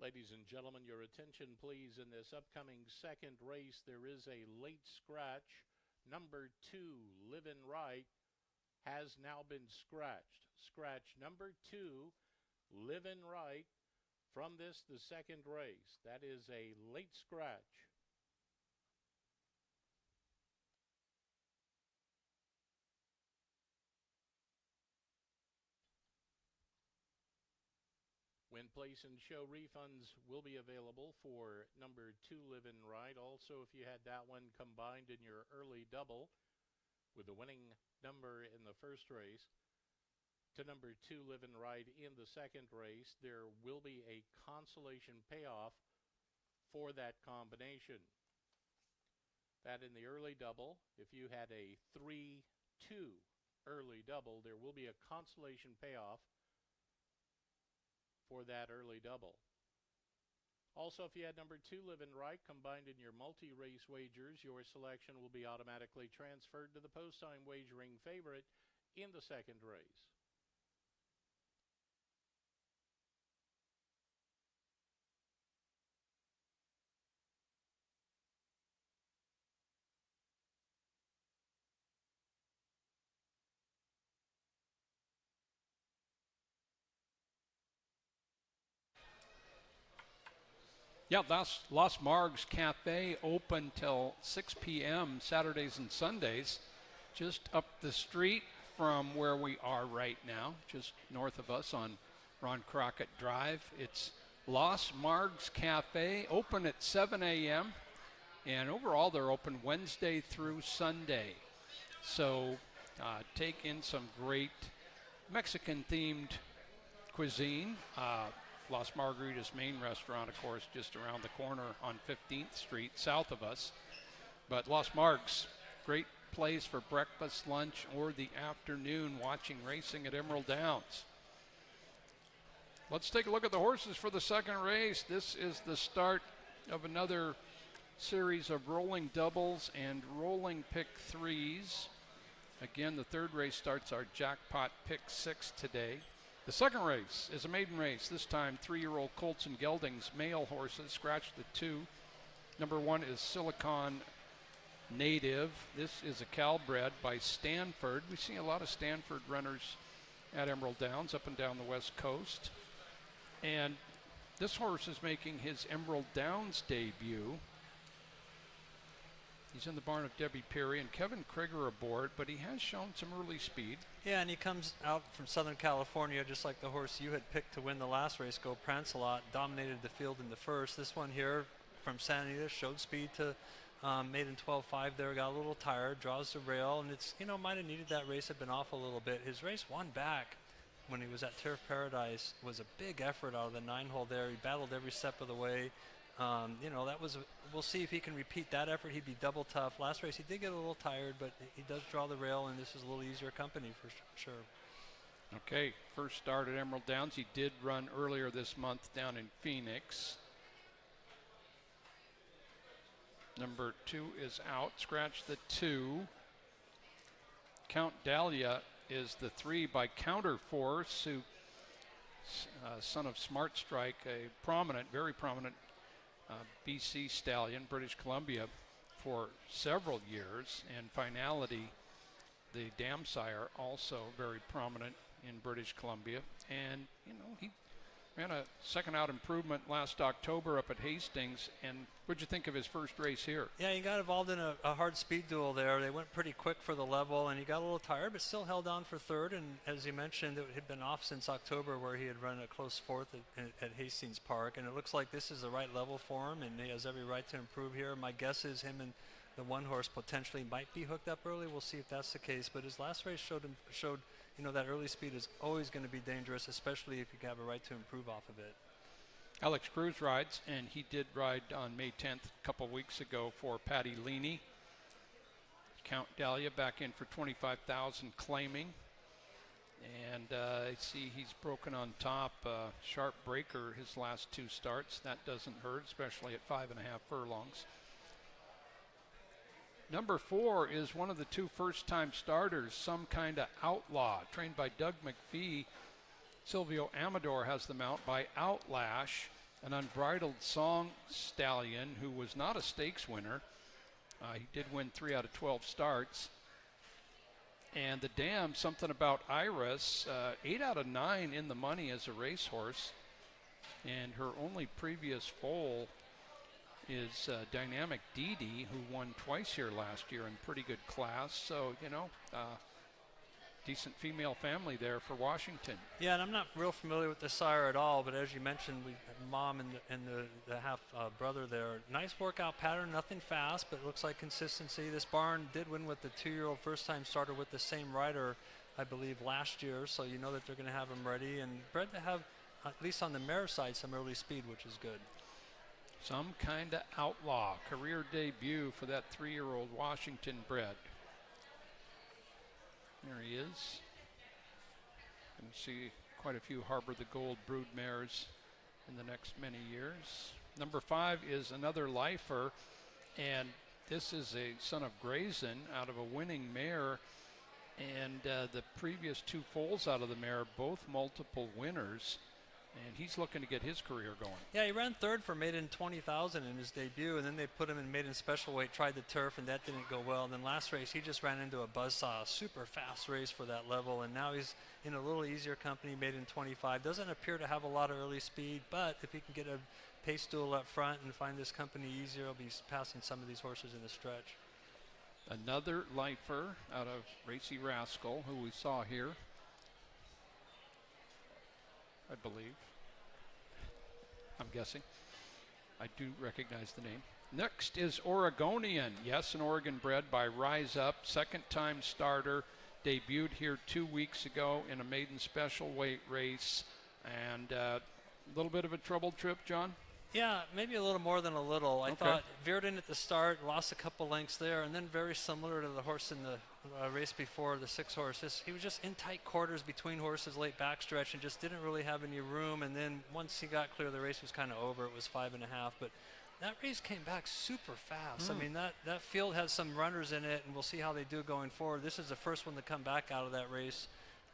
Ladies and gentlemen, your attention please. In this upcoming second race, there is a late scratch. Number 2, Livin' Right, has now been scratched. Scratch number 2, Livin' Right, from this, the second race. That is a late scratch. Win, place, and show refunds will be available for number 2, Livin' Right. Also, if you had that one combined in your early double with the winning number in the first race to number 2, Livin' Right, in the second race, there will be a consolation payoff for that combination. That in the early double, if you had a 3-2 early double, there will be a consolation payoff for that early double. Also, if you had number 2, Livin' Right, combined in your multi-race wagers, your selection will be automatically transferred to the post-time wagering favorite in the second race. Yeah, that's Las Margs Cafe, open till 6 p.m. Saturdays and Sundays, just up the street from where we are right now, just north of us on Ron Crockett Drive. It's Las Margs Cafe, open at 7 a.m. And overall, they're open Wednesday through Sunday. So take in some great Mexican-themed cuisine. Las Margaritas main restaurant, of course, just around the corner on 15th Street, south of us. But Las Margs, great place for breakfast, lunch, or the afternoon watching racing at Emerald Downs. Let's take a look at the horses for the second race. This is the start of another series of rolling doubles and rolling pick threes. Again, the third race starts our jackpot pick 6 today. The second race is a maiden race. This time, 3-year-old Colts and Geldings, male horses, scratched the 2. Number 1 is Silicon Native. This is a Calbred by Stanford. We see a lot of Stanford runners at Emerald Downs, up and down the West Coast. And this horse is making his Emerald Downs debut. He's in the barn of Debbie Perry and Kevin Krieger aboard, but he has shown some early speed. Yeah, and he comes out from Southern California, just like the horse you had picked to win the last race, Go Prance-A-Lot, dominated the field in the first. This one here from Santa Anita showed speed to made in 12.5 there, got a little tired, draws the rail, and it's, might have needed that race, had been off a little bit. His race 1 back when he was at Turf Paradise was a big effort out of the 9-hole there. He battled every step of the way. That was, we'll see if he can repeat that effort. He'd be double tough. Last race he did get a little tired, but he does draw the rail, and this is a little easier company for sure. Okay, first start at Emerald Downs. He did run earlier this month down in Phoenix. Number 2 is out. Scratch the 2. Count Dahlia is the 3 by Counterforce, who son of Smart Strike, a prominent, very prominent BC stallion, British Columbia, for several years, and Finality, the dam sire, also very prominent in British Columbia. And he ran a second out improvement last October up at Hastings. And what'd you think of his first race here? Yeah, he got involved in a hard speed duel there. They went pretty quick for the level, and he got a little tired, but still held on for third. And as you mentioned, it had been off since October, where he had run a close fourth at Hastings Park. And it looks like this is the right level for him, and he has every right to improve here. My guess is him and the one horse potentially might be hooked up early. We'll see if that's the case. But his last race showed that early speed is always going to be dangerous, especially if you have a right to improve off of it. Alex Cruz rides, and he did ride on May 10th a couple weeks ago for Patty Leaney. Count Dahlia back in for $25,000 claiming. And I see he's broken on top. Sharp breaker his last 2 starts. That doesn't hurt, especially at 5.5 furlongs. Number 4 is one of the 2 first-time starters, Some Kinda Outlaw, trained by Doug McPhee. Silvio Amador has the mount by Outlash. an Unbridled Song Stallion who was not a stakes winner. He did win 3 out of 12 starts. And the dam, Something About Iris, 8 out of 9 in the money as a racehorse. And her only previous foal is Dynamic Dee Dee, who won twice here last year in pretty good class. So, decent female family there for Washington. Yeah, and I'm not real familiar with the sire at all, but as you mentioned, we have mom and the half brother there. Nice workout pattern, nothing fast, but it looks like consistency. This barn did win with the 2-year-old first-time starter with the same rider, I believe, last year, so you know that they're going to have him ready, and bred to have, at least on the mare side, some early speed, which is good. Some kind of outlaw. Career debut for that 3-year-old Washington bred. There he is. And see quite a few Harbor the Gold brood mares in the next many years. Number 5 is another lifer, and this is a son of Grayson out of a winning mare. And the previous 2 foals out of the mare, both multiple winners. And he's looking to get his career going. Yeah, he ran third for maiden 20,000 in his debut, and then they put him in maiden special weight, tried the turf, and that didn't go well. And then last race, he just ran into a buzzsaw, super fast race for that level, and now he's in a little easier company, maiden 25. Doesn't appear to have a lot of early speed, but if he can get a pace duel up front and find this company easier, he'll be passing some of these horses in the stretch. Another lifer out of Racy Rascal, who we saw here, I believe. I'm guessing. I do recognize the name. Next is Oregonian. Yes, an Oregon bred by Rise Up. Second time starter. Debuted here 2 weeks ago in a maiden special weight race. And a little bit of a troubled trip, John? Yeah, maybe a little more than a little. I thought veered in at the start, lost a couple lengths there, and then very similar to the horse in the race before, the 6 horse. He was just in tight quarters between horses late backstretch and just didn't really have any room. And then once he got clear, the race was kind of over. It was 5.5, but that race came back super fast. I mean, that field has some runners in it, and we'll see how they do going forward. This is the first one to come back out of that race.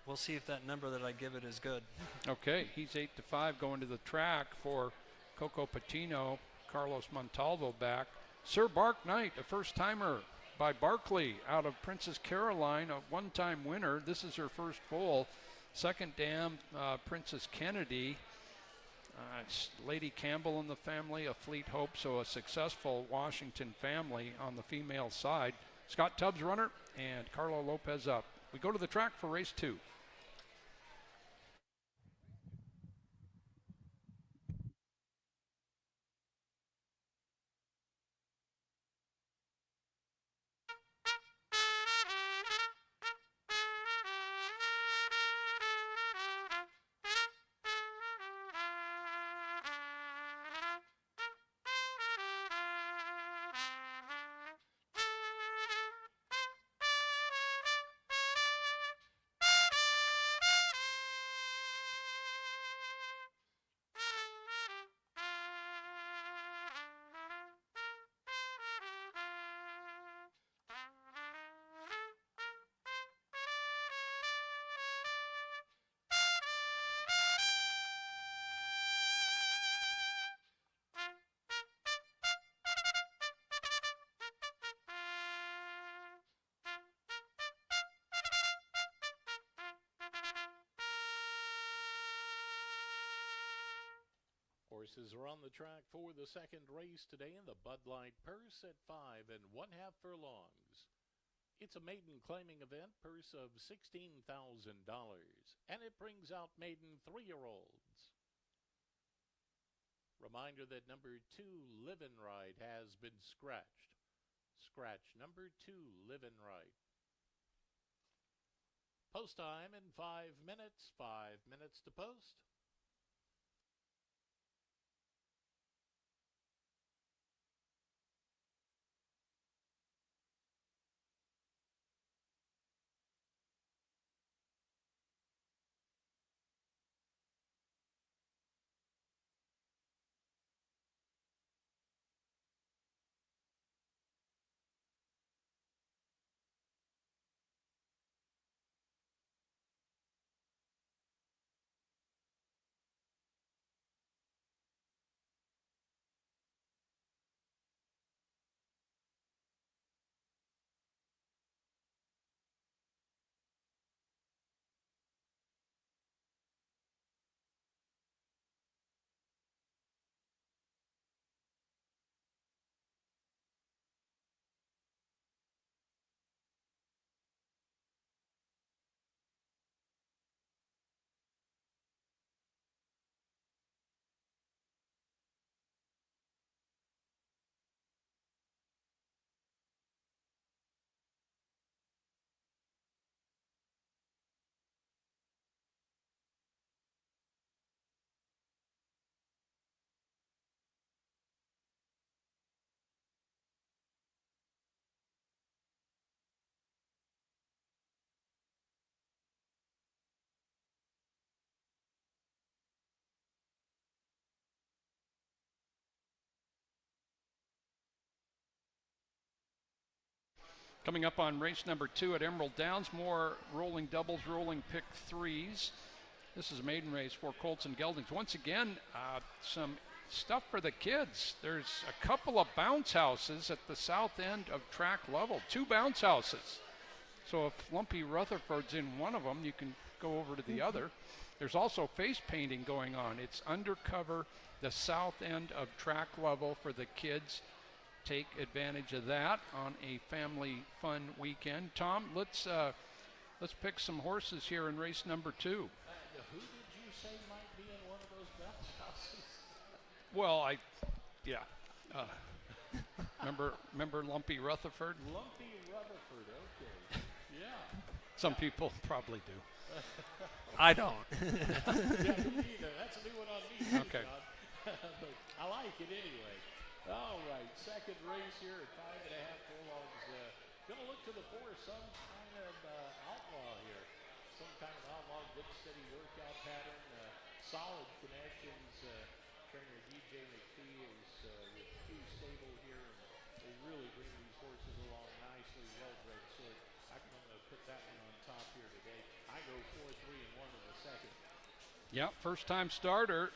We'll see if that number that I give it is good. Okay, he's 8-5 going to the track for Coco Patino, Carlos Montalvo back. Sir Bark Knight, a first-timer by Barkley out of Princess Caroline, a one-time winner. This is her first foal. Second dam, Princess Kennedy. Lady Campbell in the family, a Fleet Hope, so a successful Washington family on the female side. Scott Tubbs runner and Carlo Lopez up. We go to the track for race 2. Horses are on the track for the second race today in the Bud Light Purse at 5 1/2 furlongs. It's a maiden claiming event, purse of $16,000, and it brings out maiden 3-year-olds. Reminder that number 2, Live and Right, has been scratched. Scratch number 2, Live and Right. Post time in 5 minutes. 5 minutes to post. Coming up on race number 2 at Emerald Downs, more rolling doubles, rolling pick threes. This is a maiden race for Colts and Geldings. Once again, some stuff for the kids. There's a couple of bounce houses at the south end of track level, 2 bounce houses. So if Lumpy Rutherford's in one of them, you can go over to the other. There's also face painting going on. It's undercover, the south end of track level for the kids. Take advantage of that on a family fun weekend. Tom, let's pick some horses here in race number 2. Who did you say might be in one of those bounce houses? Well, remember Lumpy Rutherford? Lumpy Rutherford, okay. Yeah. Some people probably do. I don't. Yeah, me neither. That's a new one on me. Okay. John. But I like it anyway. All right, second race here at 5.5 furlongs. Going to look to the 4, some kind of outlaw here. Some kind of outlaw, good steady workout pattern, solid connections. Trainer DJ McPhee is with Q Stable here, and they really bring these horses along nicely, well-bred. So I'm going to put that one on top here today. I go 4, 3, and 1 in the second. Yeah, first time starter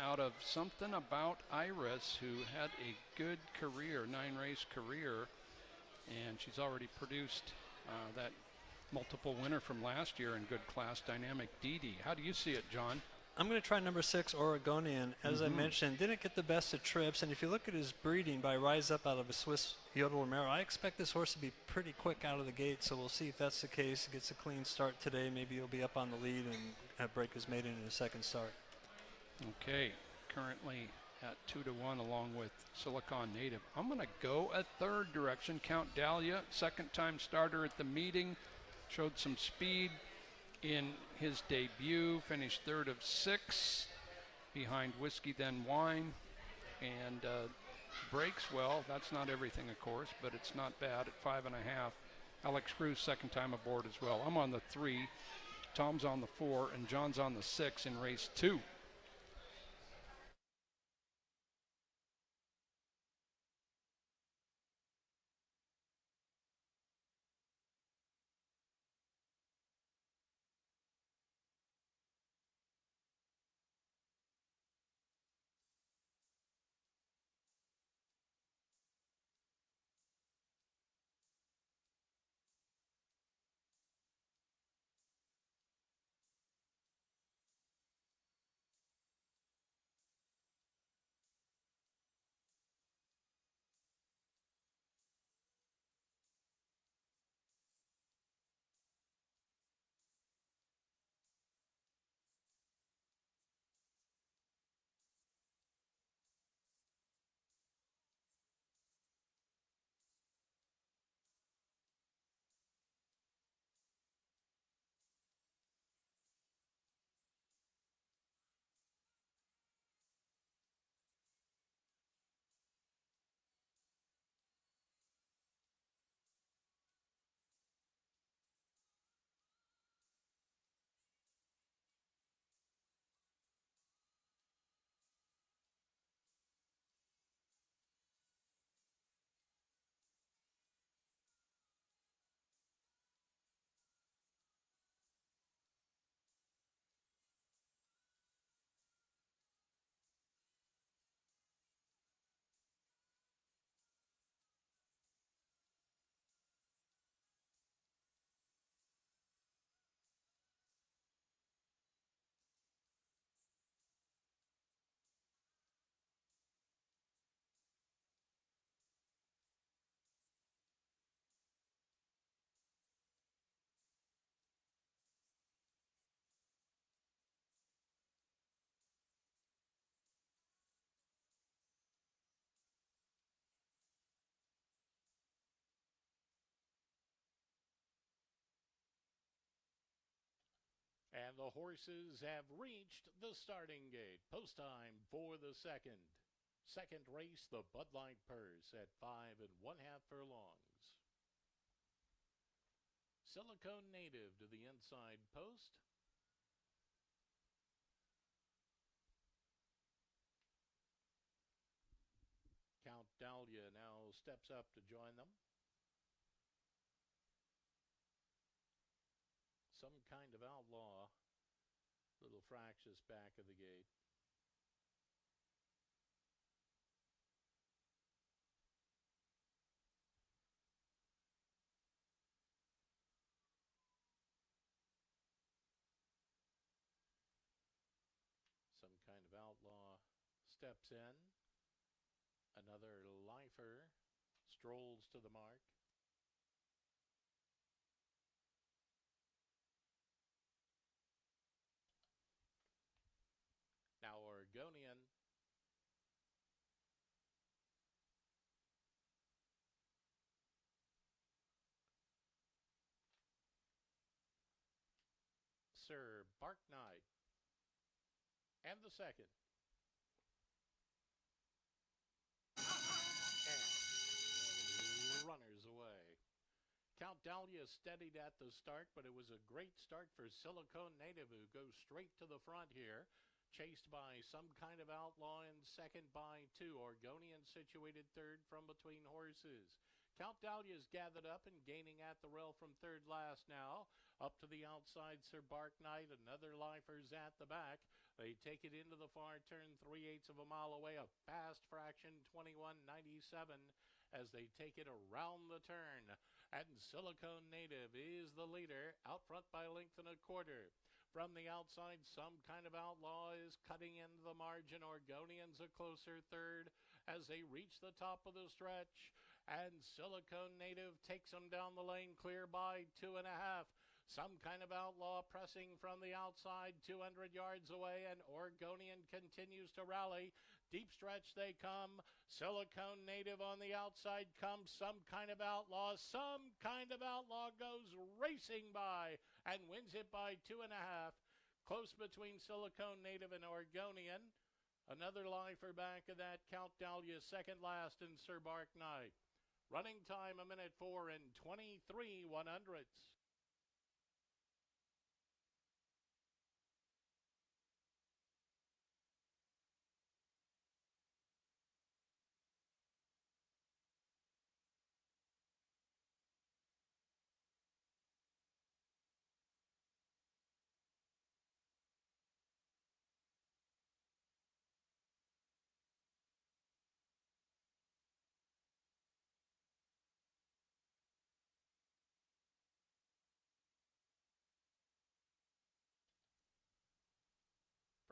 out of Something About Iris, who had a good career, 9-race career, and she's already produced that multiple winner from last year in good class, Dynamic Didi. How do you see it, John? I'm going to try number 6, Oregonian. As I mentioned, didn't get the best of trips, and if you look at his breeding by Rise Up out of a Swiss Yodel Romero, I expect this horse to be pretty quick out of the gate, so we'll see if that's the case. Gets a clean start today. Maybe he'll be up on the lead and break his maiden in his second start. Okay, currently at 2-1 along with Silicon Native. I'm going to go a third direction. Count Dahlia, second time starter at the meeting, showed some speed in his debut, finished third of 6 behind Whiskey Then Wine, and breaks well. That's not everything, of course, but it's not bad at 5.5. Alex Cruz, second time aboard as well. I'm on the 3, Tom's on the 4, and John's on the 6 in race 2. And the horses have reached the starting gate. Post time for the second. Second race, the Bud Light Purse at 5.5 furlongs. Silicone Native to the inside post. Count Dahlia now steps up to join them. fractious back of the gate. Some kind of outlaw steps in. Another lifer strolls to the mark. Now Oregonian. Sir Bark Knight. And the second. And runners away. Count Dahlia steadied at the start, but it was a great start for Silicone Native, who goes straight to the front here. Chased by Some Kind of Outlaw in second by two. Oregonian situated third from between horses. Count Dahlia's gathered up and gaining at the rail from third last now. Up to the outside, Sir Bark Knight. Another lifer's at the back. They take it into the far turn, 3/8 of a mile away. A fast fraction, 21.97, as they take it around the turn. And Silicone Native is the leader, out front by a length and a quarter. From the outside, Some Kind of Outlaw is cutting into the margin. Oregonian's a closer third as they reach the top of the stretch. And Silicone Native takes them down the lane, clear by 2.5. Some Kind of Outlaw pressing from the outside, 200 yards away, and Oregonian continues to rally. Deep stretch they come. Silicone Native on the outside comes. Some Kind of Outlaw. Some Kind of Outlaw goes racing by and wins it by 2.5. Close between Silicone Native and Oregonian. Another lifer back of that. Count Dahlia second last, and Sir Bark Knight. Running time 1:04 and 23 100ths.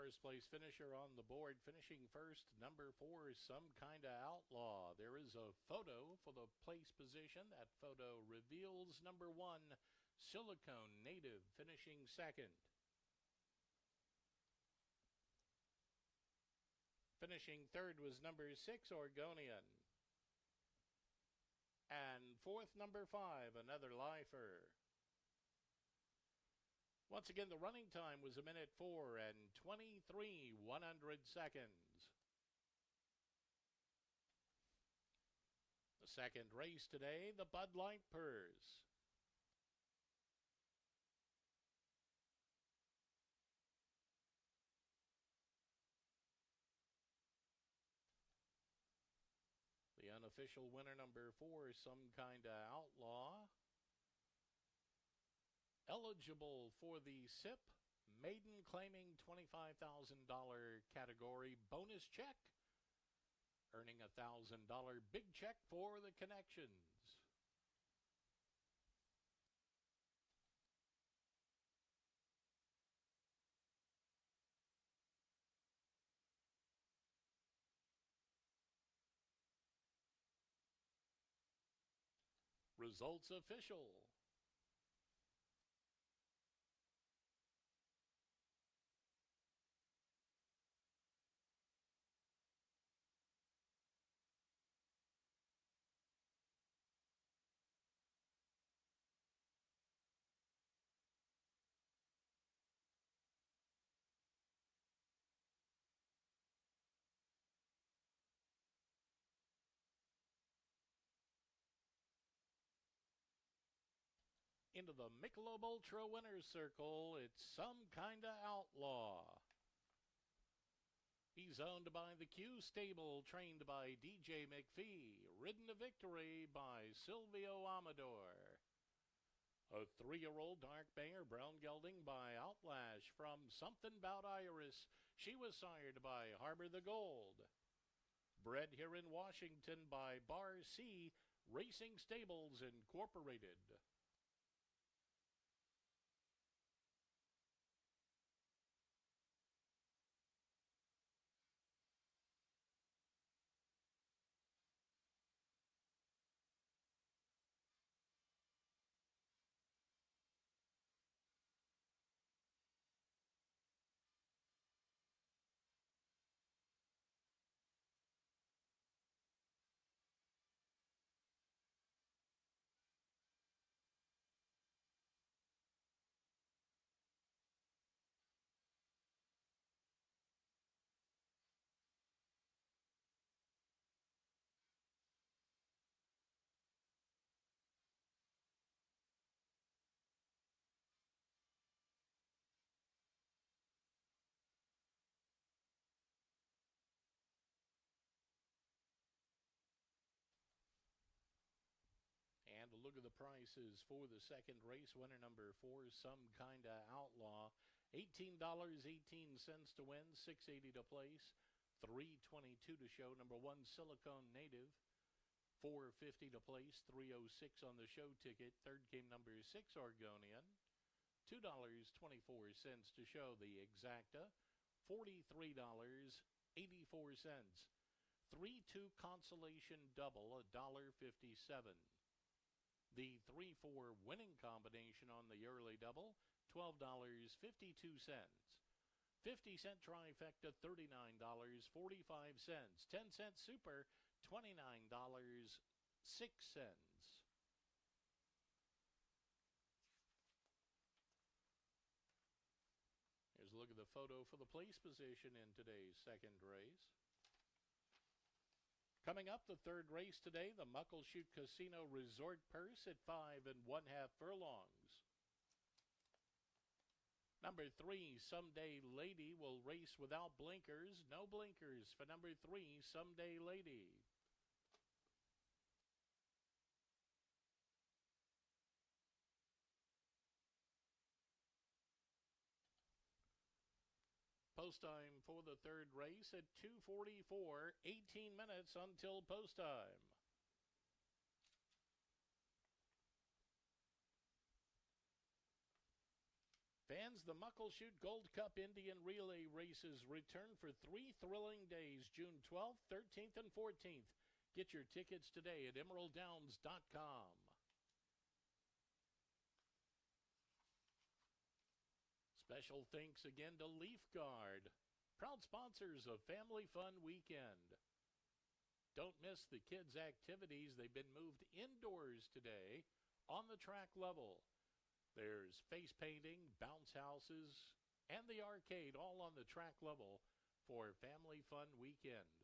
First place finisher on the board, finishing first, number 4, Some Kind of Outlaw. There is a photo for the place position. That photo reveals number 1, Silicone Native, finishing second. Finishing third was number 6, Oregonian. And fourth, number 5, another lifer. Once again, the running time was 1:04 and 23 100ths. The second race today, the Bud Light Purse. The unofficial winner, number 4, Some Kind of Outlaw. Eligible for the SIP maiden claiming $25,000 category bonus check, earning $1,000 big check for the connections. Results official. Into the Michelob Ultra Winners Circle, it's Some Kind of Outlaw. He's owned by the Q Stable, trained by DJ McPhee, ridden to victory by Silvio Amador. A 3-year-old dark Bayer brown gelding by Outlash from Something About Iris. She was sired by Harbor the Gold. Bred here in Washington by Bar C Racing Stables Incorporated. And a look at the prices for the second race. Winner number 4, Some Kinda Outlaw. $18.18 to win, $6.80 to place, $3.22 to show. Number 1, Silicone Native, $4.50 to place, $3.06 on the show ticket. Third came number 6, Oregonian, $2.24 to show. The Exacta, $43.84. 3-2 Consolation Double, $1.57. The 3-4 winning combination on the early double, $12.52. 50-cent trifecta, $39.45. 10-cent super, $29.06. Here's a look at the photo for the place position in today's second race. Coming up, the third race today, the Muckleshoot Casino Resort Purse at 5 1/2 furlongs. Number 3, Someday Lady, will race without blinkers. No blinkers for number 3, Someday Lady. Post time for the third race at 2:44, 18 minutes until post time. Fans, the Muckleshoot Gold Cup Indian Relay races return for 3 thrilling days, June 12th, 13th, and 14th. Get your tickets today at emeralddowns.com. Special thanks again to Leaf Guard, proud sponsors of Family Fun Weekend. Don't miss the kids' activities. They've been moved indoors today on the track level. There's face painting, bounce houses, and the arcade all on the track level for Family Fun Weekend.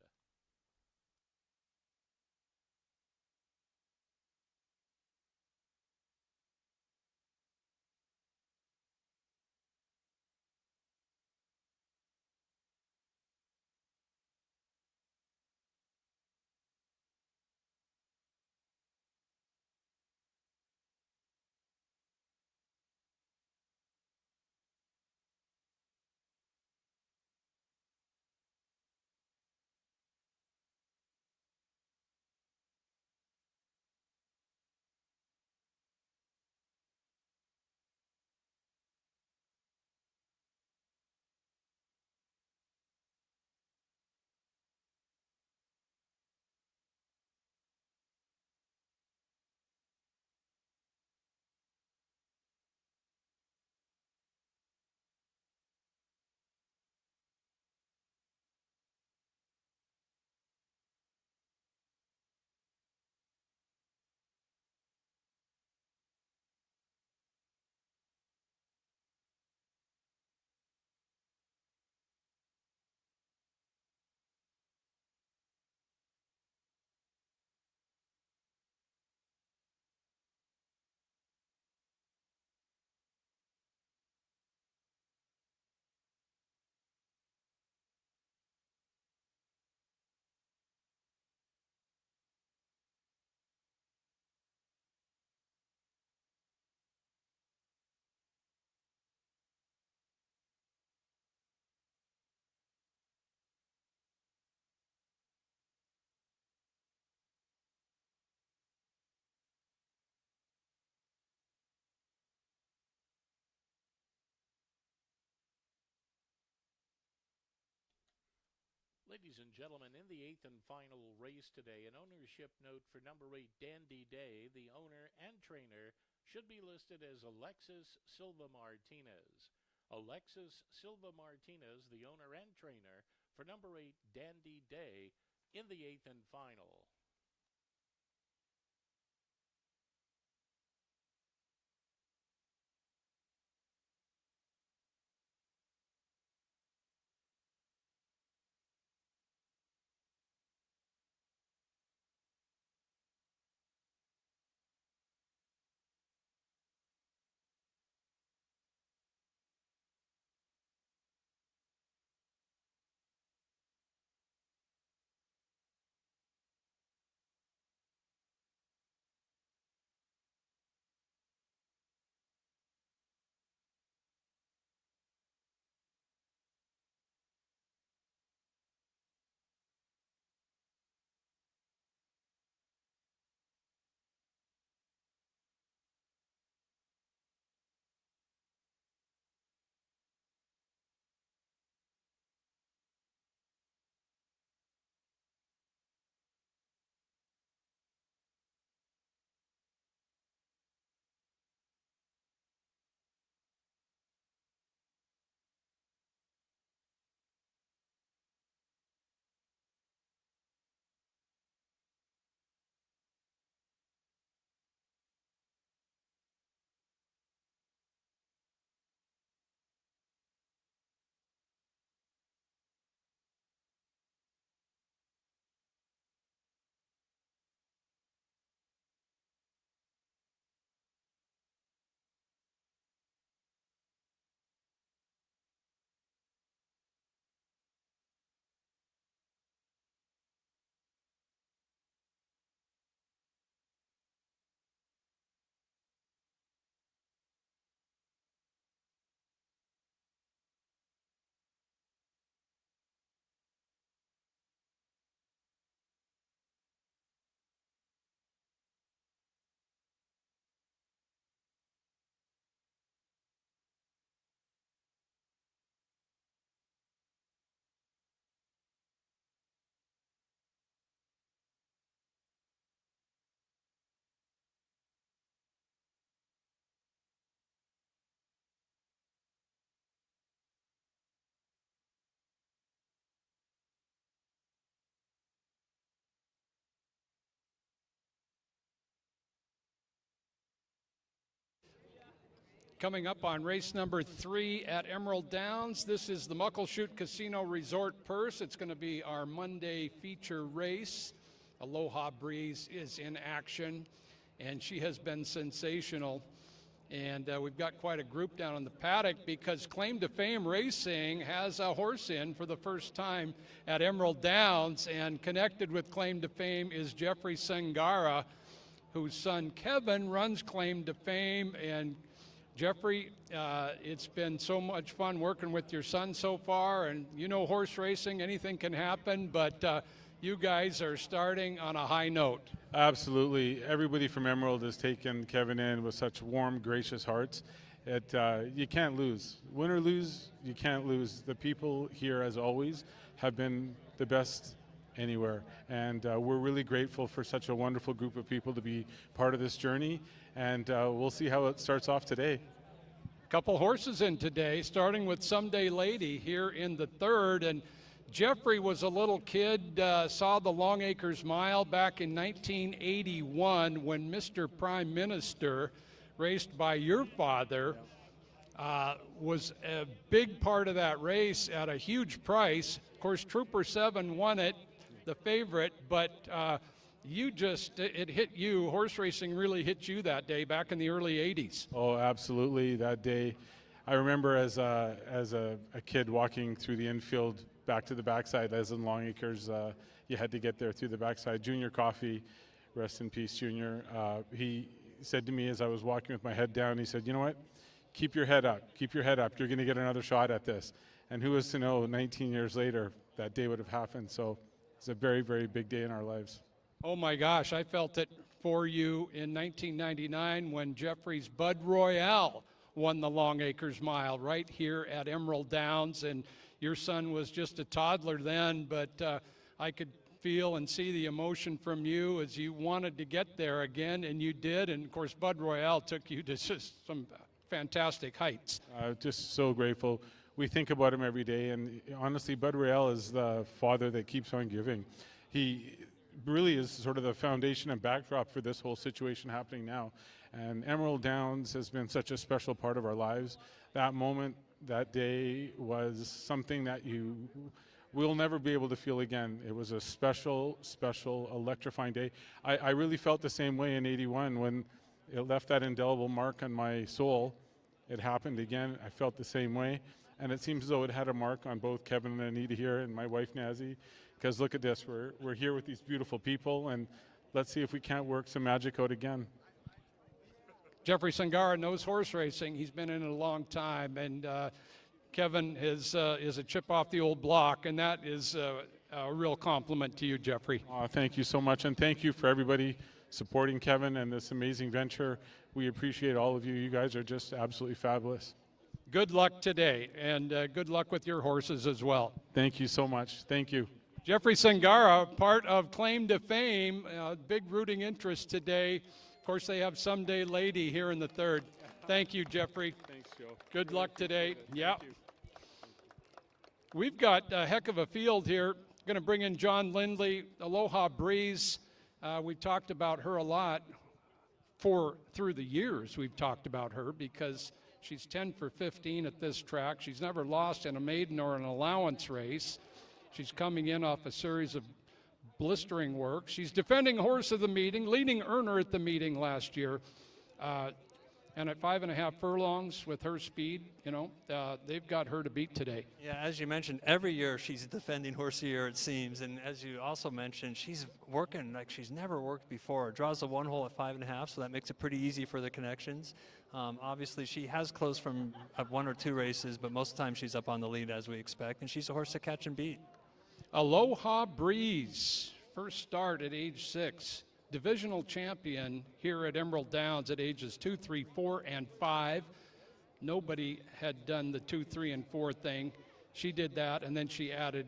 Ladies and gentlemen, in the 8th and final race today, an ownership note for number 8, Dandy Day. The owner and trainer should be listed as Alexis Silva Martinez. Alexis Silva Martinez, the owner and trainer for number 8, Dandy Day, in the 8th and final. Coming up on race number 3 at Emerald Downs, this is the Muckleshoot Casino Resort Purse. It's going to be our Monday feature race. Aloha Breeze is in action, and she has been sensational. And we've got quite a group down in the paddock because Claim to Fame Racing has a horse in for the first time at Emerald Downs. And connected with Claim to Fame is Jeffrey Sangara, whose son Kevin runs Claim to Fame. And Jeffrey, it's been so much fun working with your son so far, and you know horse racing, anything can happen, but you guys are starting on a high note. Absolutely. Everybody from Emerald has taken Kevin in with such warm, gracious hearts. You can't lose. Win or lose, you can't lose. The people here, as always, have been the best anywhere, and we're really grateful for such a wonderful group of people to be part of this journey, and we'll see how it starts off today. Couple horses in today, starting with Someday Lady here in the 3rd, and Jeffrey was a little kid, saw the Long Acres Mile back in 1981 when Mr. Prime Minister, raced by your father, was a big part of that race at a huge price. Of course, Trooper 7 won it, the favorite, but it hit you. Horse racing really hit you that day back in the early 80s. Oh, absolutely. That day, I remember as a kid walking through the infield back to the backside, as in Long Acres, you had to get there through the backside. Junior Coffey, rest in peace, Junior, he said to me as I was walking with my head down, he said, you know what, keep your head up, you're going to get another shot at this. And who was to know 19 years later that day would have happened. So it's a very, very big day in our lives. Oh my gosh, I felt it for you in 1999 when Jeffrey's Bud Royale won the Long Acres Mile right here at Emerald Downs. And your son was just a toddler then, but I could feel and see the emotion from you as you wanted to get there again, and you did. And of course, Bud Royale took you to just some fantastic heights. Just so grateful. We think about him every day, and honestly, Bud Royale is the father that keeps on giving. He really is sort of the foundation and backdrop for this whole situation happening now. And Emerald Downs has been such a special part of our lives. That moment, that day, was something that we'll never be able to feel again. It was a special, special, electrifying day. I really felt the same way in '81 when it left that indelible mark on my soul. It happened again. I felt the same way. And it seems as though it had a mark on both Kevin and Anita here and my wife, Nazi. Because look at this, we're here with these beautiful people, and let's see if we can't work some magic out again. Jeffrey Sangara knows horse racing. He's been in it a long time, and Kevin is a chip off the old block, and that is a real compliment to you, Jeffrey. Thank you so much, and thank you for everybody supporting Kevin and this amazing venture. We appreciate all of you. You guys are just absolutely fabulous. Good luck today, and good luck with your horses as well. Thank you so much. Thank you. Jeffrey Sangara, part of Claim to Fame, big rooting interest today. Of course, they have Someday Lady here in the third. Thank you, Jeffrey. Thanks, Joe. Good luck today. Yeah. Thank you. We've got a heck of a field here. Going to bring in John Lindley, Aloha Breeze. We've talked about her a lot through the years. We've talked about her because she's 10 for 15 at this track. She's never lost in a maiden or an allowance race. She's coming in off a series of blistering work. She's defending horse of the meeting, leading earner at the meeting last year. And at 5.5 furlongs with her speed, they've got her to beat today. Yeah, as you mentioned, every year she's defending horse of the year, it seems. And as you also mentioned, she's working like she's never worked before. Draws the one hole at 5.5, so that makes it pretty easy for the connections. Obviously, she has closed from 1 or 2 races, but most of the time she's up on the lead as we expect. And she's a horse to catch and beat. Aloha Breeze, first start at age 6. Divisional champion here at Emerald Downs at ages 2, 3, 4, and 5. Nobody had done the 2, 3, and 4 thing. She did that, and then she added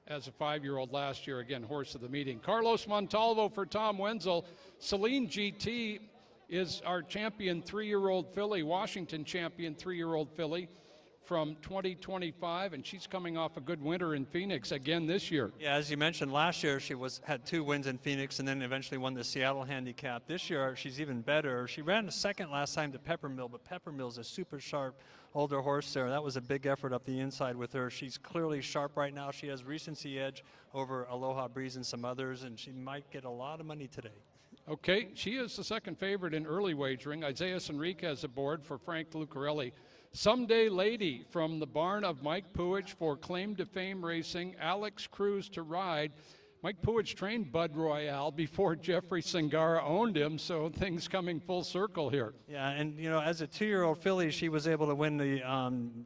as a 5-year-old last year, again, horse of the meeting. Carlos Montalvo for Tom Wenzel. Celine GT is our champion 3-year-old filly, Washington champion 3-year-old filly from 2025, and she's coming off a good winter in Phoenix again this year. Yeah, as you mentioned, last year she had 2 wins in Phoenix and then eventually won the Seattle Handicap. This year she's even better. She ran a second last time to Peppermill, but Peppermill's a super sharp older horse there. That was a big effort up the inside with her. She's clearly sharp right now. She has recency edge over Aloha Breeze and some others, and she might get a lot of money today. Okay, she is the second favorite in early wagering. Isaiah Enriquez aboard for Frank Lucarelli. Someday Lady from the barn of Mike Puig for Claim to Fame Racing. Alex Cruz to ride. Mike Puig trained Bud Royale before Jeffrey Sangara owned him, so things coming full circle here. Yeah, and as a 2-year-old filly, she was able to win the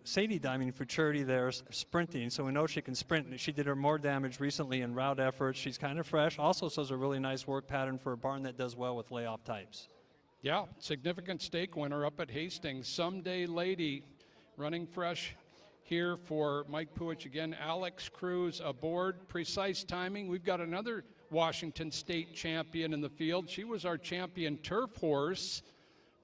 Sadie Diamond Futurity there sprinting, so we know she can sprint. She did her more damage recently in route efforts. She's kind of fresh. Also shows a really nice work pattern for a barn that does well with layoff types. Yeah, significant stake winner up at Hastings. Someday Lady running fresh here for Mike Puig again. Alex Cruz aboard. Precise timing. We've got another Washington State champion in the field. She was our champion turf horse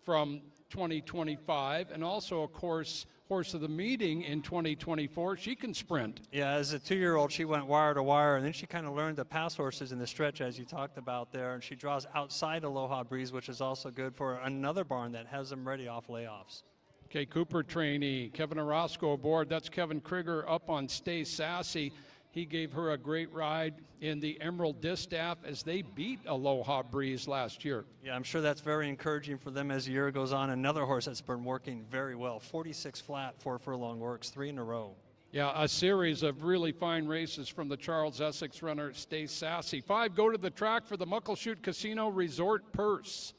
from 2025 and also, of course, horse of the meeting in 2024. She can sprint. Yeah, as a 2-year-old, she went wire to wire, and then she kind of learned to pass horses in the stretch, as you talked about there, and she draws outside Aloha Breeze, which is also good for another barn that has them ready off layoffs. Okay, Cooper trainee, Kevin Orozco aboard. That's Kevin Krieger up on Stay Sassy. He gave her a great ride in the Emerald Distaff as they beat Aloha Breeze last year. Yeah, I'm sure that's very encouraging for them as the year goes on. Another horse that's been working very well. 46 flat, 4 furlong works, 3 in a row. Yeah, a series of really fine races from the Charles Essex runner Stay Sassy. 5 go to the track for the Muckleshoot Casino Resort Purse.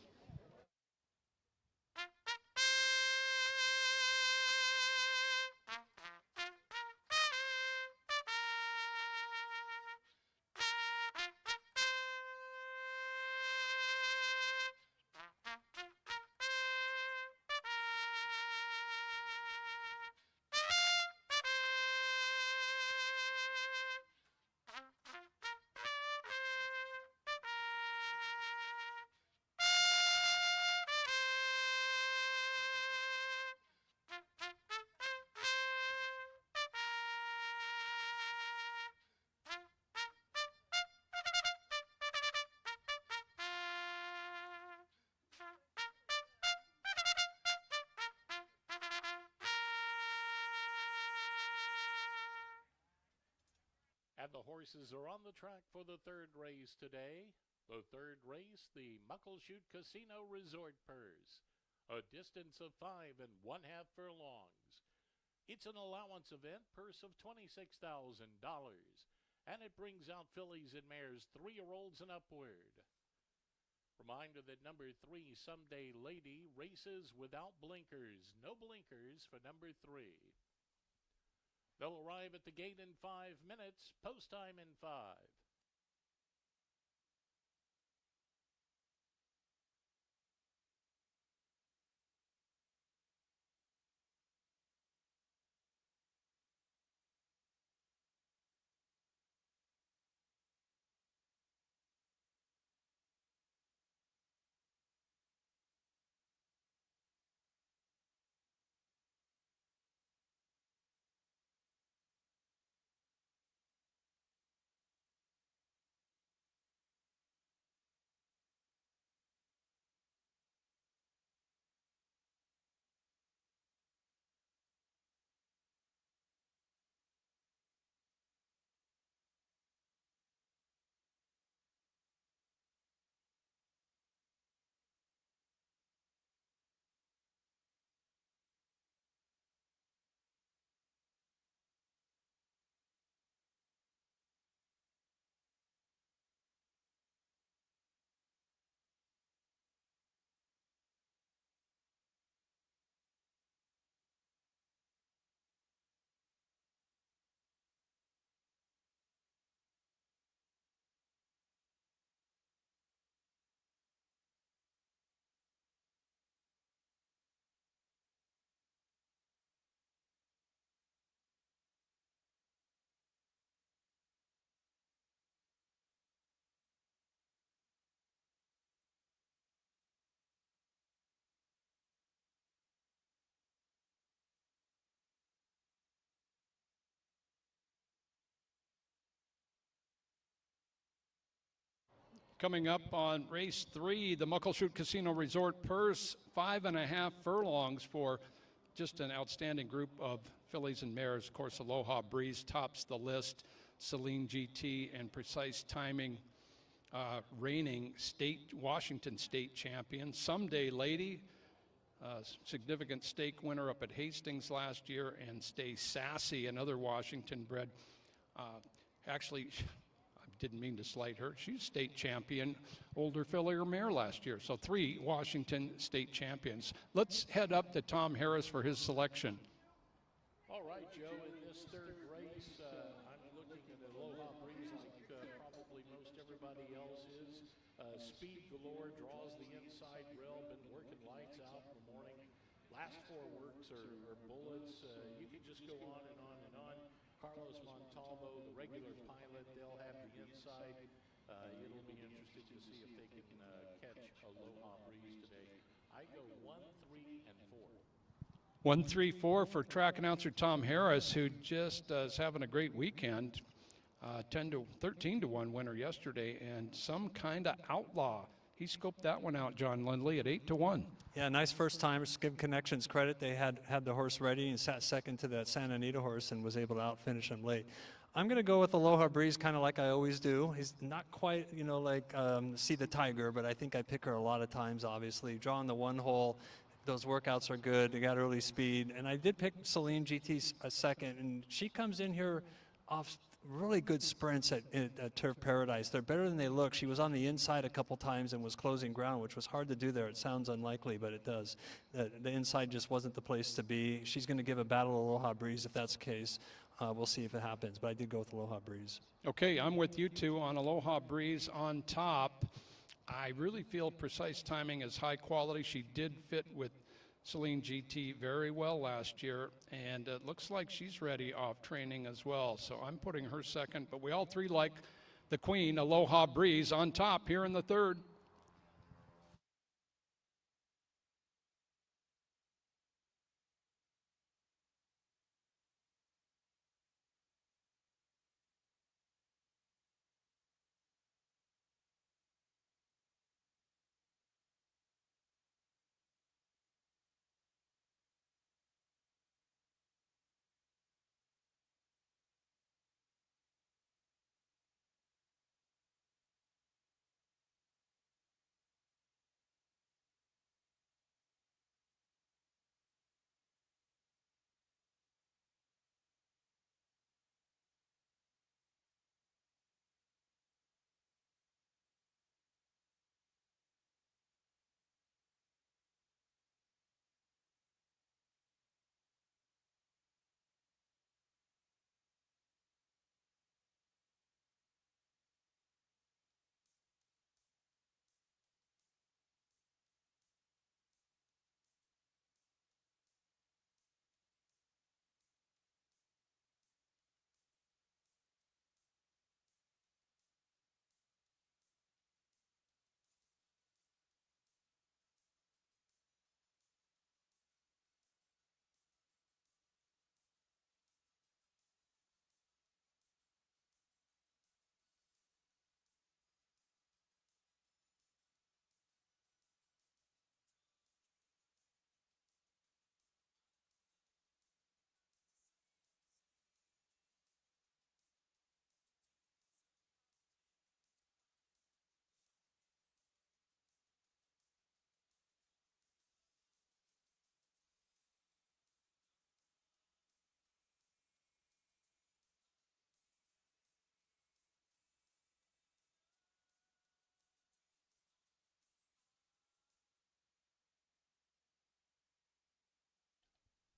And the horses are on the track for the third race today. The third race, the Muckleshoot Casino Resort Purse, a distance of 5 1/2 furlongs. It's an allowance event, purse of $26,000, and it brings out fillies and mares 3-year-olds and upward. Reminder that number 3, Someday Lady, races without blinkers. No blinkers for number 3. They'll arrive at the gate in 5 minutes, post time in 5. Coming up on race 3, the Muckleshoot Casino Resort Purse, 5 1/2 furlongs for just an outstanding group of fillies and mares. Of course, Aloha Breeze tops the list. Celine GT and Precise Timing, reigning Washington State champion. Someday Lady, significant stake winner up at Hastings last year, and Stay Sassy, another Washington bred. Actually, I didn't mean to slight her. She's state champion, older filly or mare last year. So 3 Washington State champions. Let's head up to Tom Harris for his selection. All right, Joe, in this third race, I'm looking at Aloha Breeze like probably most everybody else is. Speed galore, draws the inside rail, been working lights out in the morning. Last 4 works are bullets. You could just go on and on and on. Carlos Montalvo, the regular pilot, they'll have the inside. It'll be interesting to see if they can catch Aloha Breeze today. I go 1, 3, and 4. 1, 3, 4 for track announcer Tom Harris, who just is having a great weekend. 13 to 1 winner yesterday, and Some Kind of Outlaw. He scoped that one out, John Lindley, at 8 to 1. Yeah, nice first time. Just give Connections credit. They had the horse ready and sat second to that Santa Anita horse and was able to outfinish him late. I'm going to go with Aloha Breeze, kind of like I always do. He's not quite, like See the Tiger, but I think I pick her a lot of times, obviously. Drawing the 1 hole. Those workouts are good. They got early speed. And I did pick Celine GT a second, and she comes in here off really good sprints at Turf Paradise. They're better than they look. She was on the inside a couple times and was closing ground, which was hard to do there. It sounds unlikely, but it does. The inside just wasn't the place to be. She's going to give a battle to Aloha Breeze if that's the case. We'll see if it happens, but I did go with Aloha Breeze. Okay, I'm with you two on Aloha Breeze on top. I really feel Precise Timing is high quality. She did fit with Celine GT very well last year, and it looks like she's ready off training as well. So I'm putting her second, but we all 3 like the queen, Aloha Breeze, on top here in the third.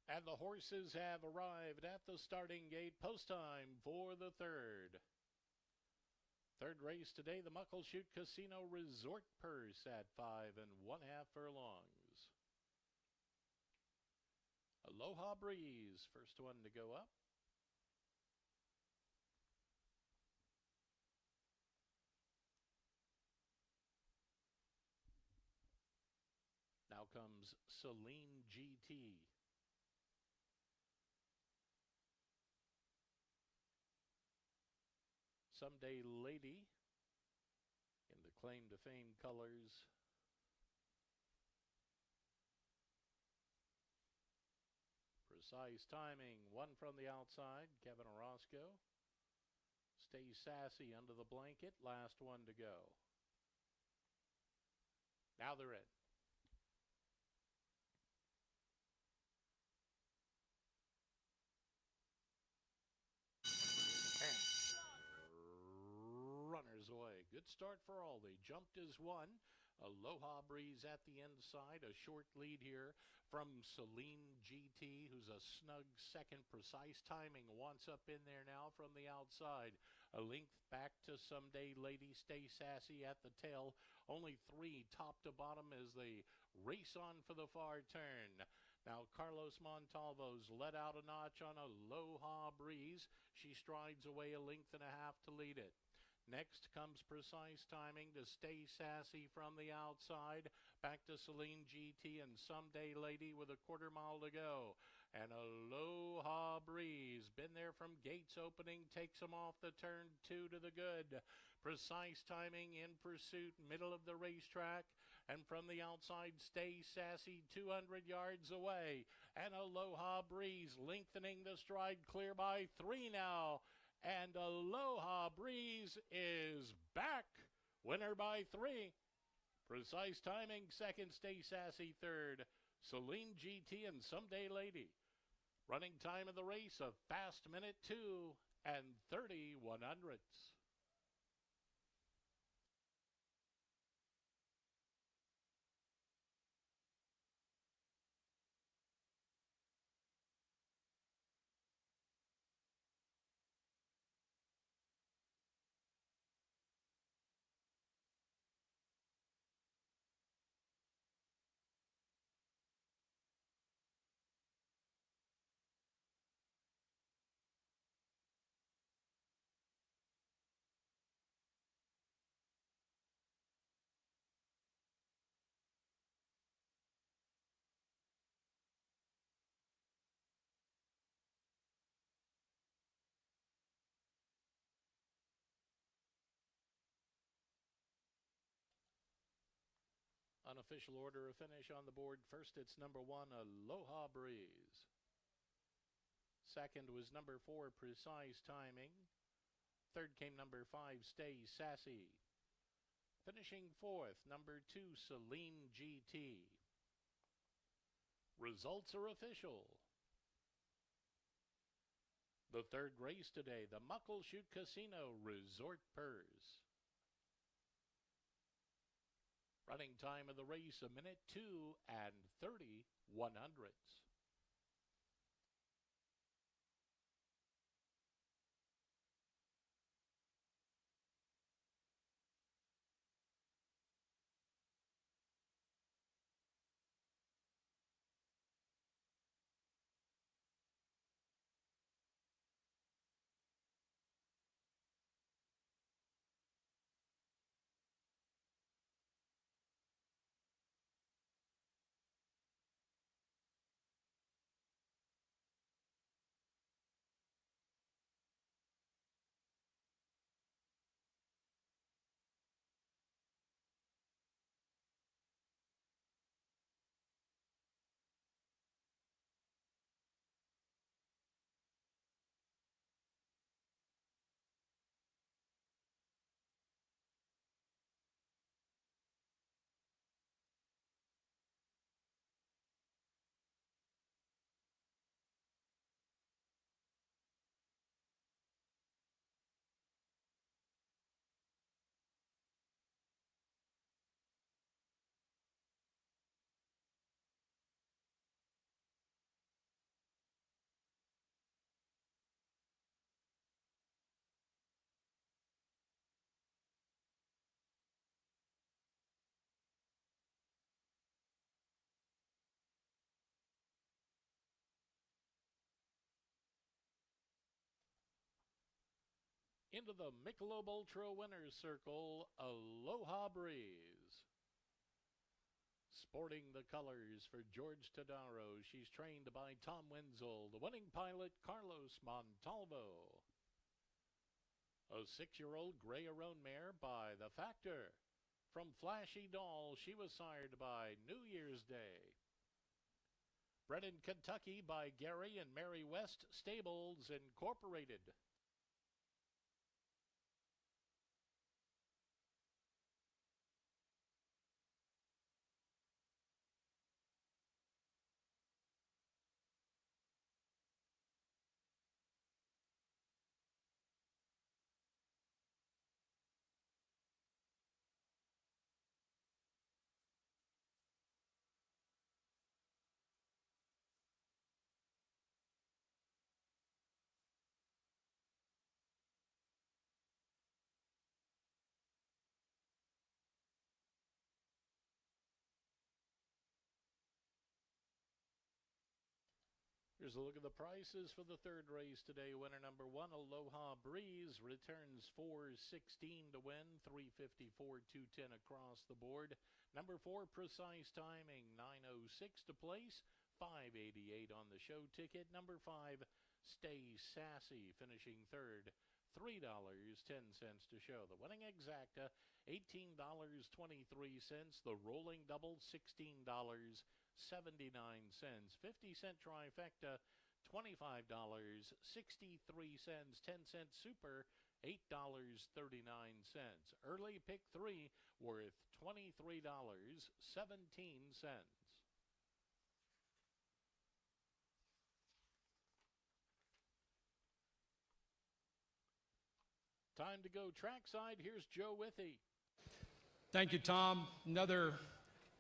And the horses have arrived at the starting gate. Post time for the third. Third race today, the Muckleshoot Casino Resort Purse at 5 1/2 furlongs. Aloha Breeze, first one to go up. Now comes Celine GT. Someday Lady in the claim to fame colors. Precise Timing, one from the outside, Kevin Orozco. Stay Sassy under the blanket, last one to go. Now they're in. Runners away. Good start for all. They jumped as one. Aloha Breeze at the inside. A short lead here from Celine GT, who's a snug second. Precise Timing wants up in there now from the outside. A length back to Someday Lady. Stay Sassy at the tail. Only 3 top to bottom as they race on for the far turn. Now Carlos Montalvo's let out a notch on Aloha Breeze. She strides away a length and a half to lead it. Next comes Precise Timing to Stay Sassy from the outside. Back to Celine GT and Someday Lady with a quarter mile to go. And Aloha Breeze, been there from gates opening, takes them off the turn 2 to the good. Precise Timing in pursuit, middle of the racetrack. And from the outside, Stay Sassy 200 yards away. And Aloha Breeze lengthening the stride, clear by 3 now. And Aloha Breeze is back. Winner by 3. Precise Timing second, Stay Sassy third. Celine GT and Someday Lady. Running time of the race, a fast minute 2 and 30/100. Unofficial order of finish on the board. First, it's number 1, Aloha Breeze. Second was number 4, Precise Timing. Third came number 5, Stay Sassy. Finishing fourth, number 2, Celine GT. Results are official. The third race today, the Muckleshoot Casino Resort Purse. Running time of the race, a minute 2 and 30/100. Into the Michelob Ultra Winner's Circle, Aloha Breeze. Sporting the colors for George Tadaro, she's trained by Tom Wenzel, the winning pilot Carlos Montalvo. A 6-year-old gray roan mare by The Factor. From Flashy Doll, she was sired by New Year's Day. Bred in Kentucky by Gary and Mary West Stables Incorporated. Here's a look at the prices for the third race today. Winner number 1, Aloha Breeze, returns $4.16 to win, $3.54, $2.10 across the board. Number 4, Precise Timing, $9.06 to place, $5.88 on the show ticket. Number 5, Stay Sassy, finishing third, $3.10 to show. The winning exacta, $18.23. The rolling double, $16.79. 50-cent trifecta, $25, 63 cents, 10-cent super, $8.39. Early pick 3 worth $23.17. Time to go trackside. Here's Joe Withy. Thank you, Tom. Another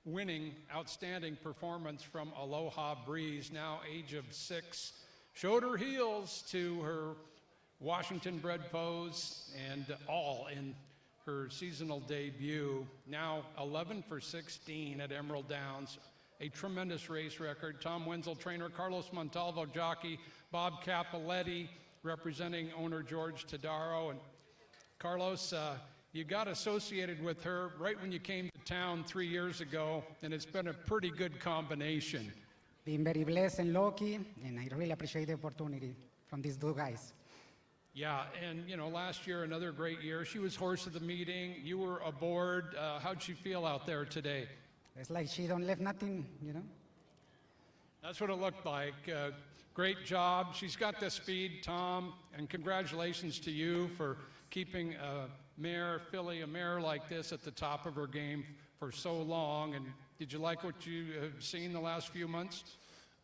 winning, outstanding performance from Aloha Breeze, now age of 6. Showed her heels to her Washington-bred foes and all in her seasonal debut. Now 11 for 16 at Emerald Downs. A tremendous race record. Tom Wenzel, trainer, Carlos Montalvo, jockey, Bob Capoletti, representing owner George Tadaro. And Carlos, you got associated with her right when you came to town 3 years ago, and it's been a pretty good combination. Been very blessed and lucky, and I really appreciate the opportunity from these two guys. Yeah, and you know, last year, another great year. She was horse of the meeting. You were aboard. How'd she feel out there today? It's like she don't left nothing, you know? That's what it looked like. Great job. She's got the speed, Tom, and congratulations to you for keeping a mare like this at the top of her game for so long. And did you like what you have seen the last few months?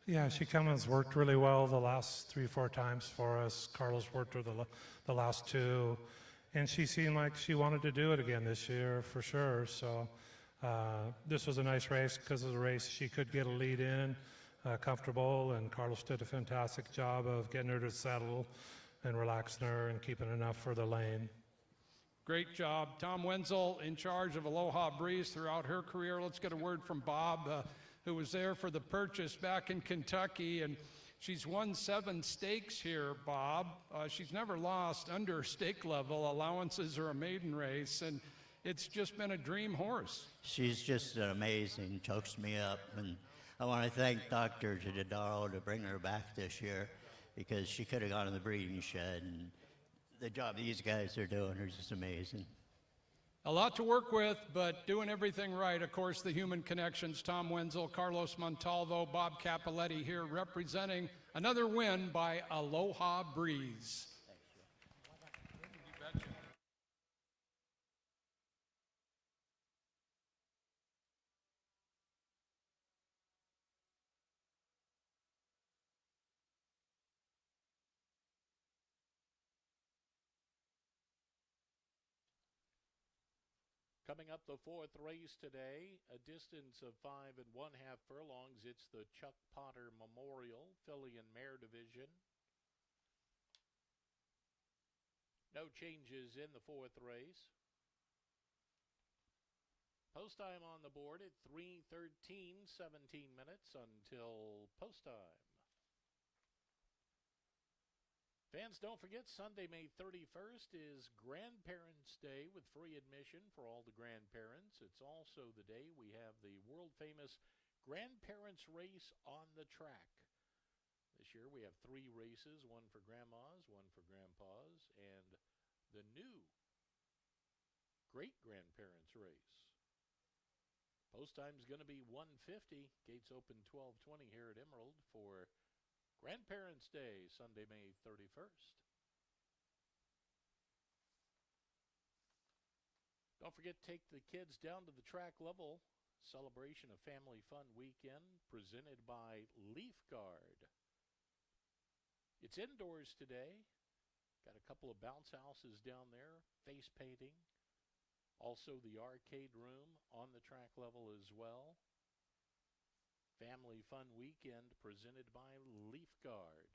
Yeah, she has worked really well the last 3-4 times for us. Carlos worked her the last 2, and she seemed like she wanted to do it again this year for sure. So this was a nice race because it was a race she could get a lead in, comfortable, and Carlos did a fantastic job of getting her to settle and relaxing her and keeping enough for the lane. Great job. Tom Wenzel in charge of Aloha Breeze throughout her career. Let's get a word from Bob, who was there for the purchase back in Kentucky, and she's won 7 stakes here, Bob. She's never lost under stake level allowances or a maiden race, and it's just been a dream horse. She's just amazing, chokes me up, and I want to thank Dr. Tadaro to bring her back this year, because she could have gone in the breeding shed, and the job these guys are doing is just amazing. A lot to work with, but doing everything right. Of course, the human connections, Tom Wenzel, Carlos Montalvo, Bob Capoletti here representing another win by Aloha Breeze. Coming up the 4th race today, a distance of 5 1/2 furlongs. It's the Chuck Potter Memorial Filly and Mare Division. No changes in the 4th race. Post time on the board at 3:13, 17 minutes until post time. Fans, don't forget Sunday, May 31st is Grandparents' Day with free admission for all the grandparents. It's also the day we have the world-famous Grandparents Race on the track. This year we have 3 races, one for grandmas, one for grandpas, and the new great-grandparents race. Post time's going to be 1:50. Gates open 12:20 here at Emerald for Grandparents' Day, Sunday, May 31st. Don't forget to take the kids down to the track level. Celebration of Family Fun Weekend presented by Leaf Guard. It's indoors today. Got a couple of bounce houses down there, face painting. Also the arcade room on the track level as well. Family Fun Weekend presented by Leaf Guard.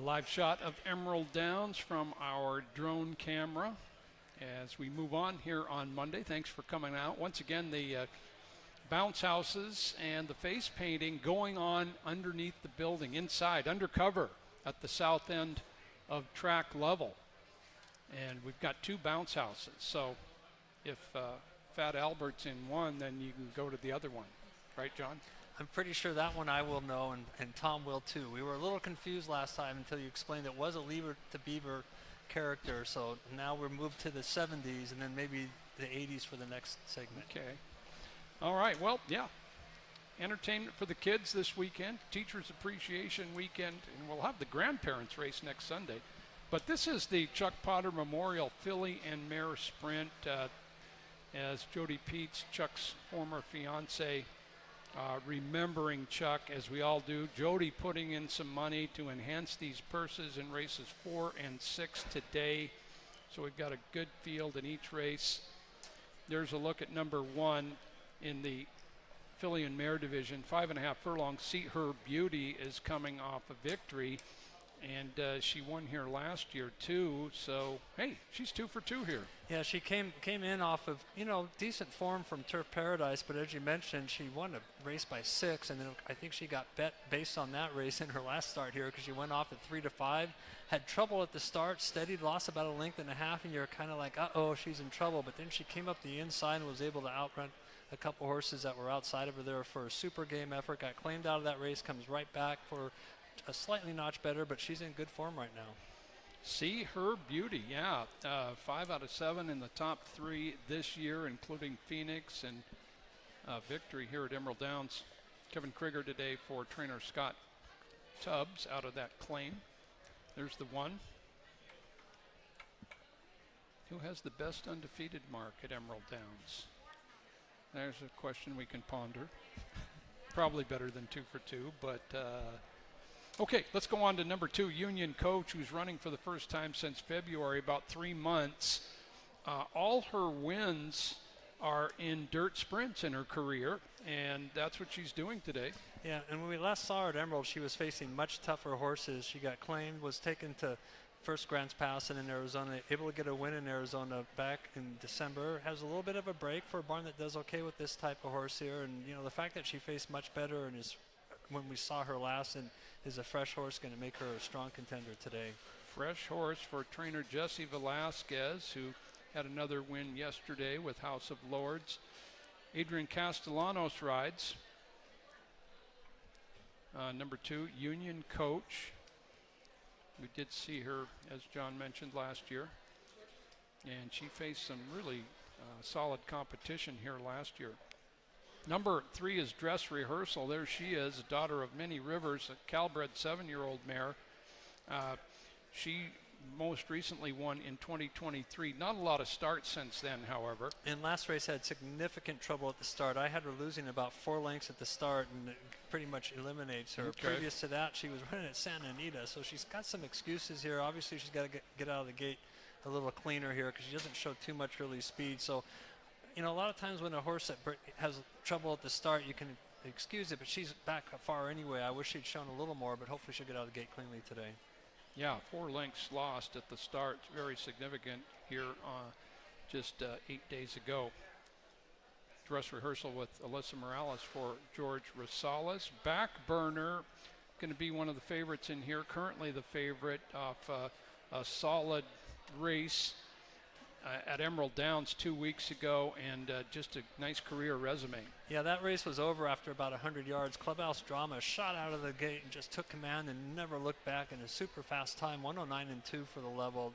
live shot of Emerald Downs from our drone camera as we move on here on Monday. Thanks for coming out. Once again, the bounce houses and the face painting going on underneath the building, inside, undercover at the south end of track level. And we've got 2 bounce houses. So if Fat Albert's in one, then you can go to the other one. Right, John? I'm pretty sure that one I will know, and Tom will too. We were a little confused last time until you explained it was a Lever to Beaver character, so now we're moved to the 70s and then maybe the 80s for the next segment. Okay. All right, well, yeah. Entertainment for the kids this weekend, Teachers Appreciation Weekend, and we'll have the grandparents race next Sunday. But this is the Chuck Potter Memorial Filly and Mare Sprint, as Jody Peets, Chuck's former fiance, remembering Chuck, as we all do. Jody putting in some money to enhance these purses in races 4 and 6 today. So we've got a good field in each race. There's a look at number 1 in the filly and mare division. 5.5 furlongs. See Her Beauty is coming off a victory, and she won here last year too. So hey, she's 2 for 2 here. Yeah, she came in off of, decent form from Turf Paradise, but as you mentioned, she won a race by 6, and then I think she got bet based on that race in her last start here because she went off at 3 to 5, had trouble at the start, steadied, lost about 1.5 lengths, and you're kind of like, uh-oh, she's in trouble, but then she came up the inside and was able to outrun a couple horses that were outside of her there for a super game effort, got claimed out of that race, comes right back for a slightly notch better, but she's in good form right now. See Her Beauty, yeah. 5 out of 7 in the top 3 this year, including Phoenix and victory here at Emerald Downs. Kevin Krieger today for trainer Scott Tubbs out of that claim. There's the 1. Who has the best undefeated mark at Emerald Downs? There's a question we can ponder. Probably better than 2 for 2, but okay, let's go on to number 2, Union Coach, who's running for the first time since February, about 3 months. All her wins are in dirt sprints in her career, and that's what she's doing today. Yeah, and when we last saw her at Emerald, she was facing much tougher horses. She got claimed, was taken to first Grants Pass and in Arizona, able to get a win in Arizona back in December. Has a little bit of a break for a barn that does okay with this type of horse here, and the fact that she faced much better and is, when we saw her last, and is a fresh horse, going to make her a strong contender today. Fresh horse for trainer Jesse Velasquez, who had another win yesterday with House of Lords. Adrian Castellanos rides. Number 2, Union Coach. We did see her, as John mentioned, last year. And she faced some really solid competition here last year. Number 3 is Dress Rehearsal. There she is, a daughter of Minnie Rivers, a Calbred 7-year-old mare. She most recently won in 2023. Not a lot of starts since then, however. And last race had significant trouble at the start. I had her losing about 4 lengths at the start, and it pretty much eliminates her. Okay. Previous to that, she was running at Santa Anita, so she's got some excuses here. Obviously, she's got to get out of the gate a little cleaner here because she doesn't show too much early speed. So, a lot of times when a horse that has trouble at the start, you can excuse it, but she's back far anyway. I wish she'd shown a little more, but hopefully she'll get out of the gate cleanly today. Yeah, 4 lengths lost at the start. Very significant here just 8 days ago. Dress Rehearsal with Alyssa Morales for George Rosales. Backburner, going to be one of the favorites in here. Currently the favorite off a solid race at Emerald Downs 2 weeks ago, and just a nice career resume. Yeah, that race was over after about 100 yards. Clubhouse Drama shot out of the gate and just took command and never looked back in a super fast time, 109.2 for the level.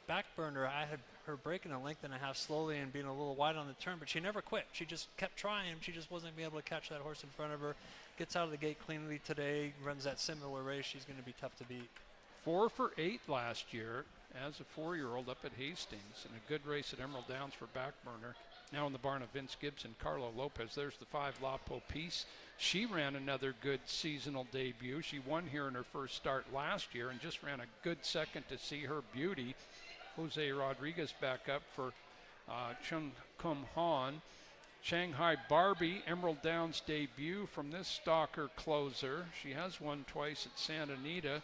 Backburner, I had her breaking 1.5 lengths slowly and being a little wide on the turn, but she never quit. She just kept trying. She just wasn't able to catch that horse in front of her. Gets out of the gate cleanly today, runs that similar race. She's going to be tough to beat. 4 for 8 last year as a 4-year-old up at Hastings, and a good race at Emerald Downs for Backburner. Now in the barn of Vince Gibson, Carlo Lopez. There's the 5 La Popis. She ran another good seasonal debut. She won here in her first start last year and just ran a good second to See Her Beauty. Jose Rodriguez back up for Chung Kum Han. Shanghai Barbie, Emerald Downs debut from this stalker closer. She has won twice at Santa Anita.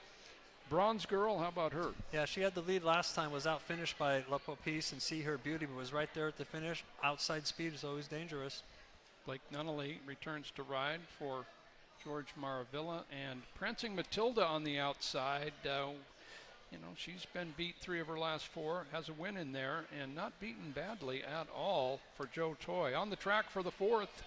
Bronze Girl, how about her? Yeah, she had the lead last time, was outfinished by La Popise and See Her Beauty, but was right there at the finish. Outside speed is always dangerous. Blake Nunnally returns to ride for George Maravilla, and Prancing Matilda on the outside. She's been beat 3 of her last 4, has a win in there, and not beaten badly at all for Joe Toy. On the track for the 4th.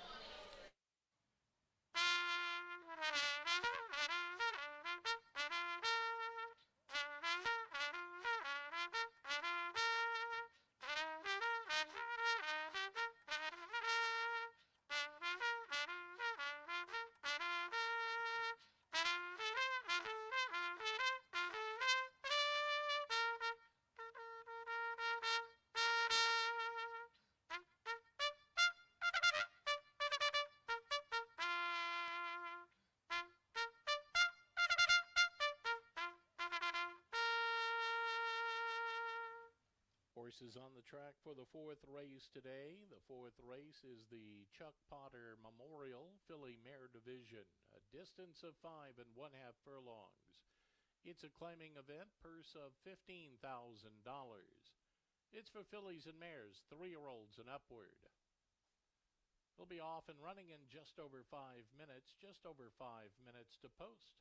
Horses on the track for the 4th race today. The 4th race is the Chuck Potter Memorial Filly Mare Division, a distance of 5 1/2 furlongs. It's a claiming event, purse of $15,000. It's for fillies and mares, 3-year-olds and upward. They'll be off and running in just over 5 minutes, just over 5 minutes to post.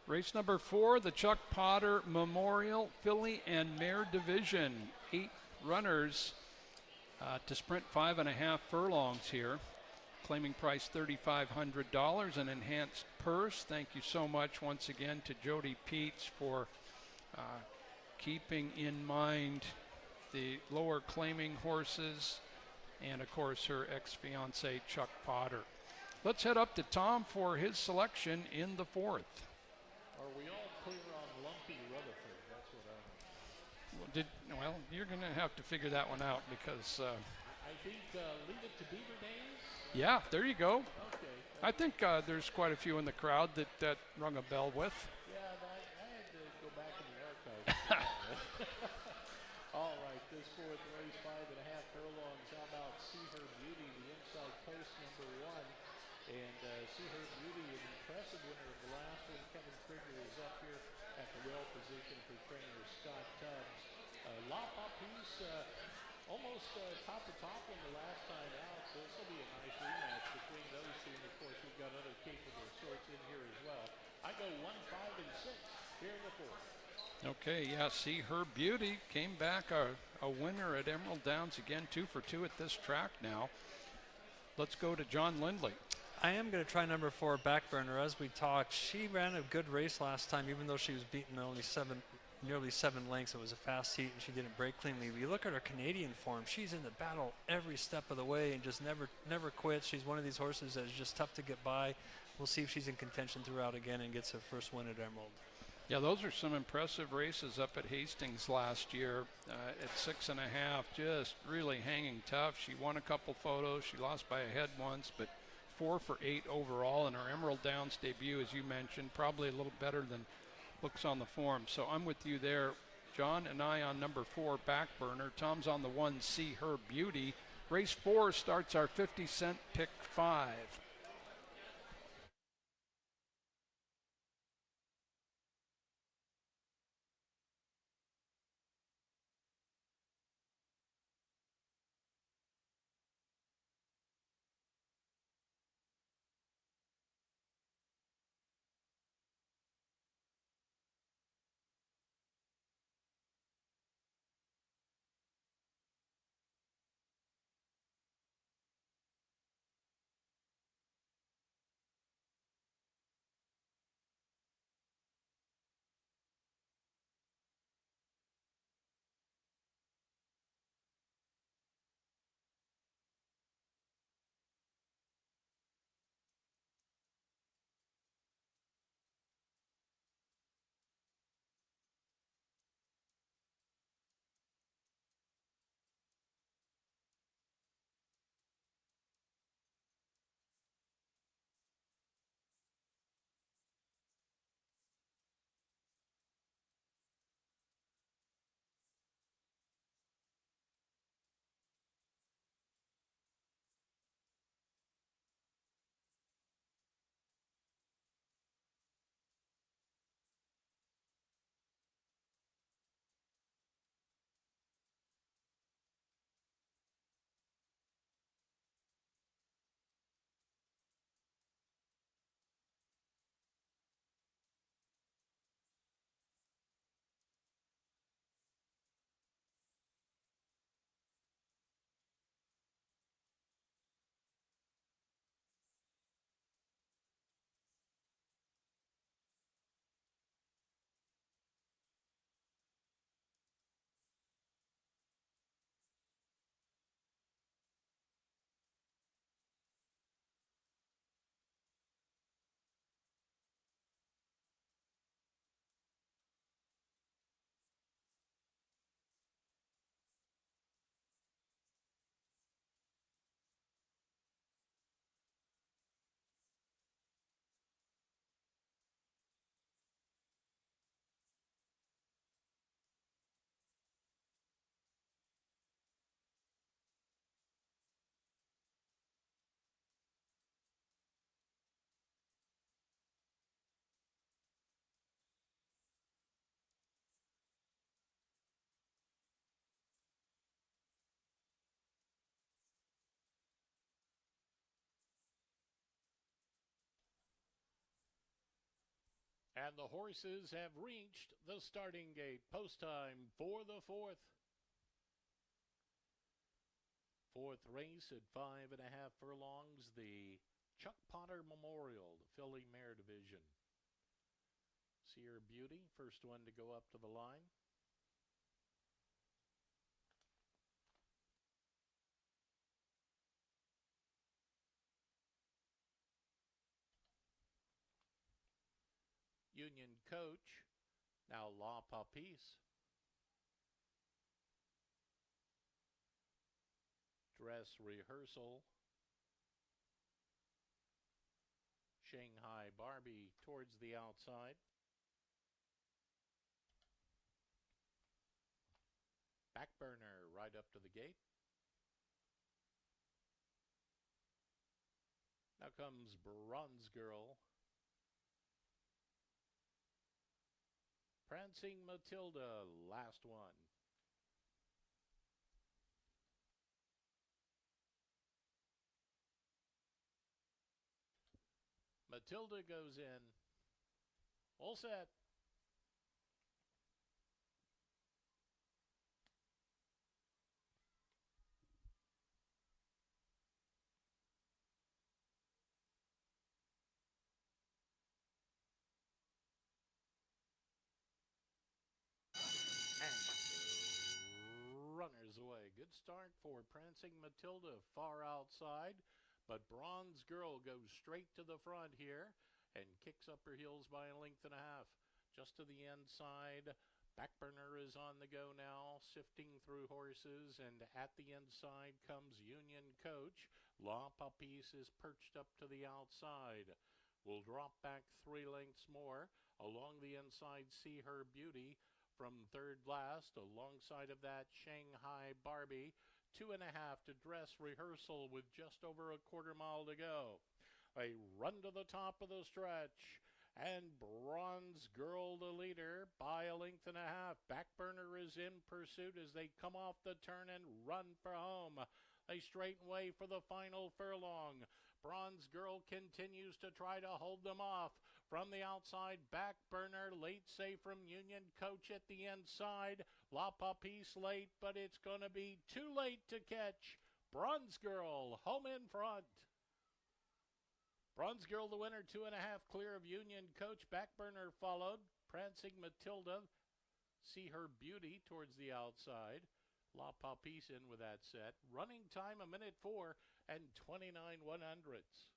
Race number 4, the Chuck Potter Memorial Filly and Mare Division. 8 runners to sprint 5 1/2 furlongs here. Claiming price $3,500, an enhanced purse. Thank you so much once again to Jody Peets for keeping in mind the lower claiming horses, and of course her ex-fiance Chuck Potter. Let's head up to Tom for his selection in the 4th. Are we all clear on Lumpy Rutherford? That's what Well, you're going to have to figure that one out because... I think Leave It to Beaver Days? Yeah, there you go. Okay. I think there's quite a few in the crowd that rung a bell with. Yeah, I had to go back in the archives. All right, this 4th race, 5 1/2 furlongs. How about See Her Beauty, the inside post number 1. And See Her Beauty, an impressive winner of the last one. Kevin Krieger is up here at the well position for trainer Scott Tubbs. La Papise almost top to top in the last time out. This will be a nice rematch between those two. And of course, we've got other capable sorts in here as well. I go 1, 5, and 6 here in the 4th. Okay, yeah, See Her Beauty came back a winner at Emerald Downs again, 2 for 2 at this track now. Let's go to John Lindley. I am going to try number 4, Backburner. As we talked, she ran a good race last time, even though she was beaten only 7 nearly 7 lengths. It was a fast heat, and she didn't break cleanly. But you look at her Canadian form; she's in the battle every step of the way, and just never quits. She's one of these horses that is just tough to get by. We'll see if she's in contention throughout again and gets her first win at Emerald. Yeah, those are some impressive races up at Hastings last year at 6.5. Just really hanging tough. She won a couple photos. She lost by a head once, but 4 for 8 overall in her Emerald Downs debut, as you mentioned. Probably a little better than looks on the form. So I'm with you there. John and I on number 4, Backburner. Tom's on the 1, See Her Beauty. Race 4 starts our 50-cent pick 5. And the horses have reached the starting gate. Post time for the fourth. Fourth race at 5.5 furlongs, the Chuck Potter Memorial, the Filly Mare Division. See Her Beauty, first one to go up to the line. Union Coach, now La Papis. Dress Rehearsal. Shanghai Barbie towards the outside. Backburner right up to the gate. Now comes Bronze Girl. Prancing Matilda, last one. Matilda goes in. All set. And runners away. Good start for Prancing Matilda, far outside, but Bronze Girl goes straight to the front here and kicks up her heels by a length and a half. Just to the inside, Backburner is on the go now, sifting through horses, and at the inside comes Union Coach. La Papis is perched up to the outside. Will drop back 3 lengths more. Along the inside, See Her Beauty from third last. Alongside of that, Shanghai Barbie. 2.5 to Dress Rehearsal with just over a quarter mile to go. A run to the top of the stretch. And Bronze Girl the leader by a length and a half. Backburner is in pursuit as they come off the turn and run for home. They straighten way for the final furlong. Bronze Girl continues to try to hold them off. From the outside, Backburner, late save from Union Coach at the inside. La Papis late, but it's going to be too late to catch. Bronze Girl home in front. Bronze Girl the winner, 2.5 clear of Union Coach. Backburner followed. Prancing Matilda, See Her Beauty towards the outside. La Papis in with that set. Running time 1:04 and 29 100ths.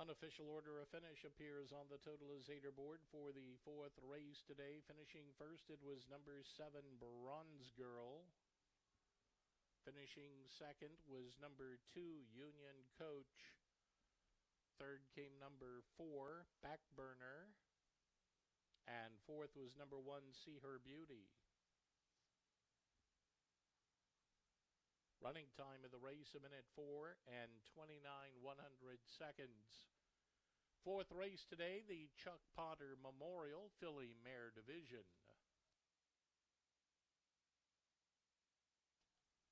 Unofficial order of finish appears on the totalizator board for the 4th race today. Finishing first, it was number 7, Bronze Girl. Finishing second was number 2, Union Coach. Third came number 4, Backburner. And fourth was number 1, See Her Beauty. Running time of the race, 1:04 and 29 100ths. 4th race today, the Chuck Potter Memorial Filly Mare Division.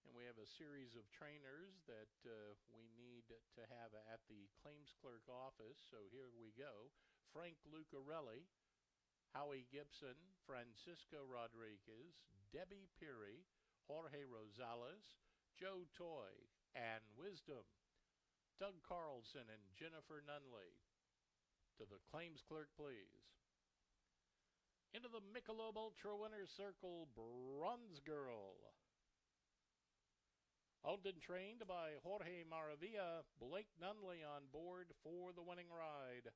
And we have a series of trainers that we need to have at the claims clerk office. So here we go. Frank Lucarelli, Howie Gibson, Francisco Rodriguez, Debbie Peary, Jorge Rosales, Joe Toy, and Wisdom, Doug Carlson, and Jennifer Nunley. To the claims clerk, please. Into the Michelob Ultra Winner's Circle, Bronze Girl. Owned and trained by Jorge Maravilla, Blake Nunley on board for the winning ride.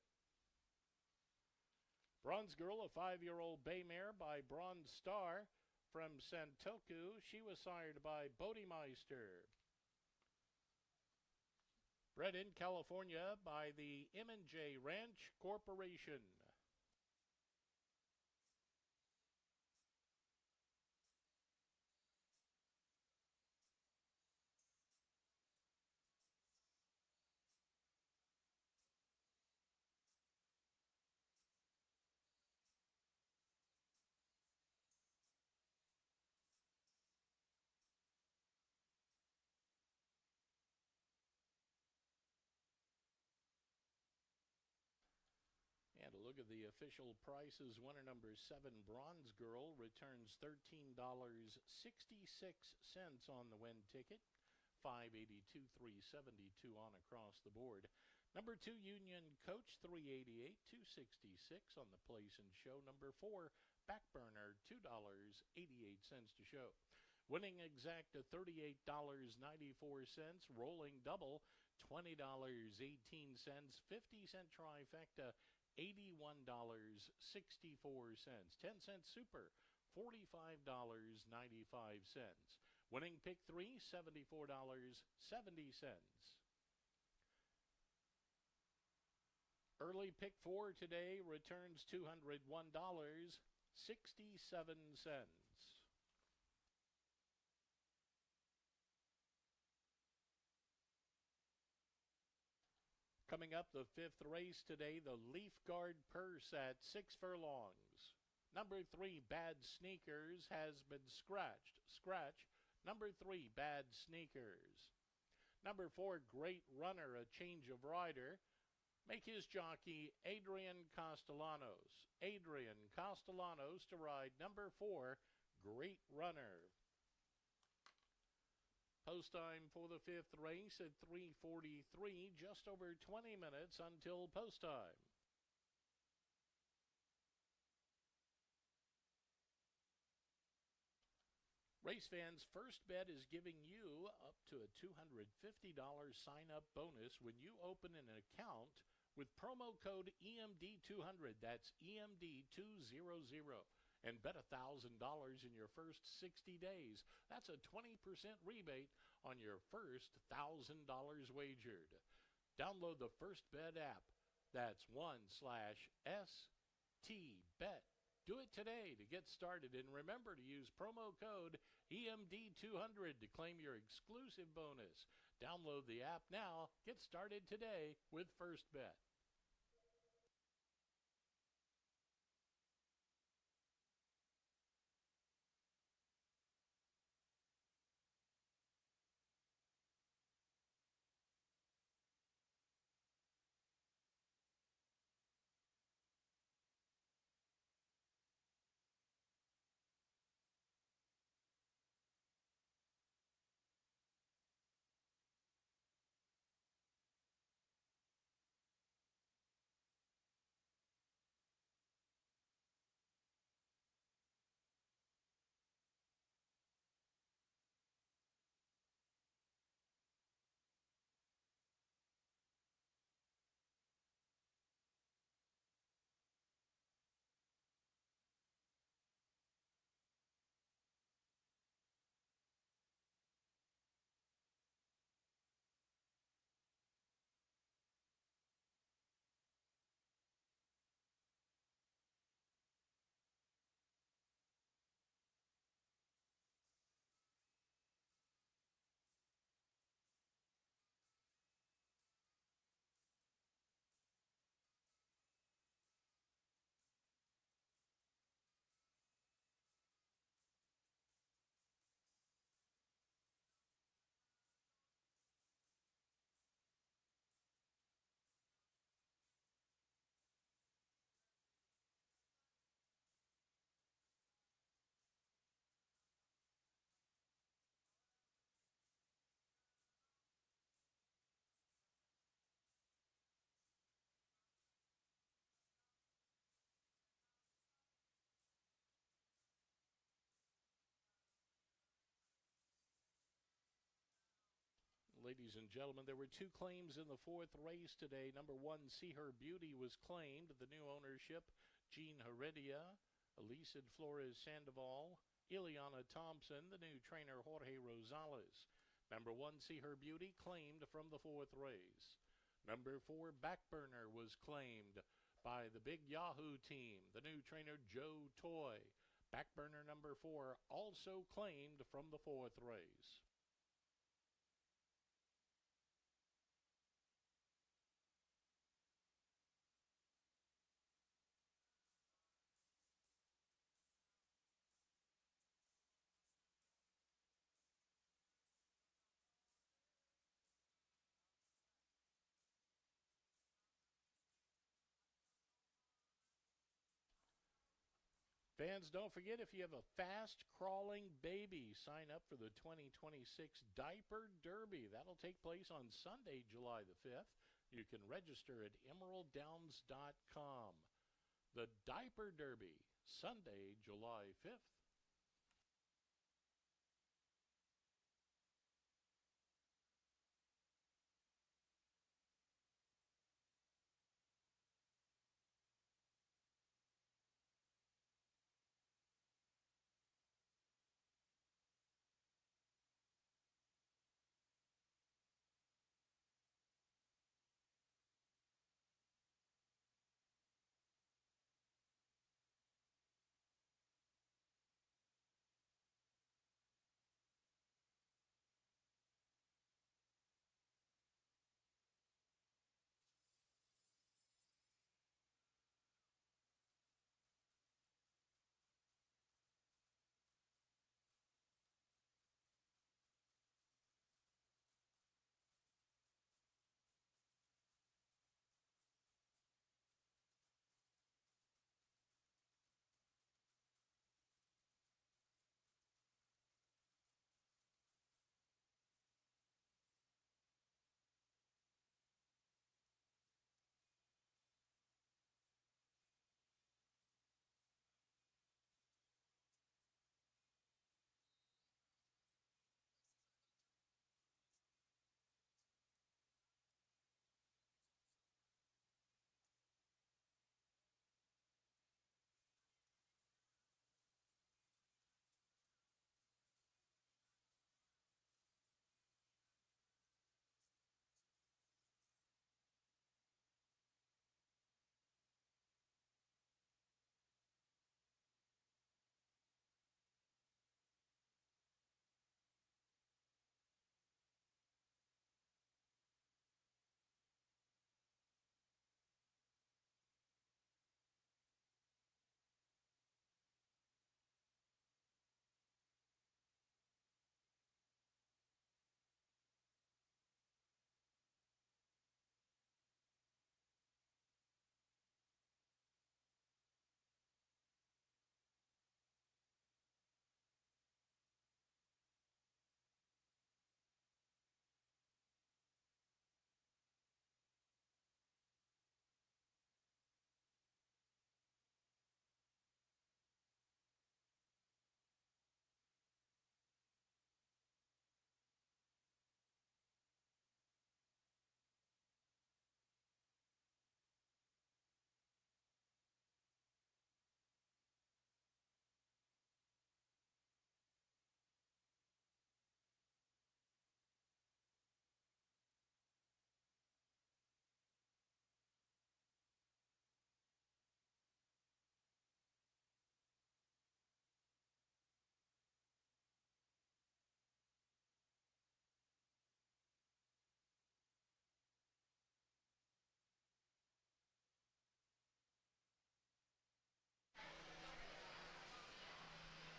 Bronze Girl, a 5-year-old bay mare by Bronze Star from Santoku. She was sired by Bodemeister. Bred in California by the M&J Ranch Corporation. And a look at the official prices. Winner number 7, Bronze Girl, returns $13.66 on the win ticket. $5.82, $3.72 on across the board. Number 2, Union Coach, $3.88, $2.66 on the place and show. Number 4, Backburner, $2.88 to show. Winning exact at $38.94. Rolling double, $20.18. 50-cent trifecta, $81.64. 10-cent super, $45.95. Winning pick 3, $74.70. Early pick 4 today returns $201.67. Coming up, the 5th race today, the Leaf Guard Purse at 6 furlongs. Number 3, Bad Sneakers, has been scratched. Scratch. Number 3, Bad Sneakers. Number 4, Great Runner, a change of rider. Make his jockey Adrian Castellanos. Adrian Castellanos to ride number 4, Great Runner. Post time for the 5th race at 3:43, just over 20 minutes until post time. Race fans, First Bet is giving you up to a $250 sign-up bonus when you open an account with promo code EMD200. That's EMD200. And bet $1,000 in your first 60 days. That's a 20% rebate on your first $1,000 wagered. Download the First Bet app. That's 1/STBet. Do it today to get started, and remember to use promo code EMD200 to claim your exclusive bonus. Download the app now. Get started today with First Bet. Ladies and gentlemen, there were 2 claims in the 4th race today. Number 1, See Her Beauty, was claimed. The new ownership, Jean Heredia, Elisad Flores Sandoval, Ileana Thompson, the new trainer, Jorge Rosales. Number 1, See Her Beauty, claimed from the 4th race. Number 4, Backburner, was claimed by the Big Yahoo team, the new trainer, Joe Toy. Backburner number 4, also claimed from the 4th race. Fans, don't forget, if you have a fast-crawling baby, sign up for the 2026 Diaper Derby. That'll take place on Sunday, July the 5th. You can register at emeralddowns.com. The Diaper Derby, Sunday, July 5th.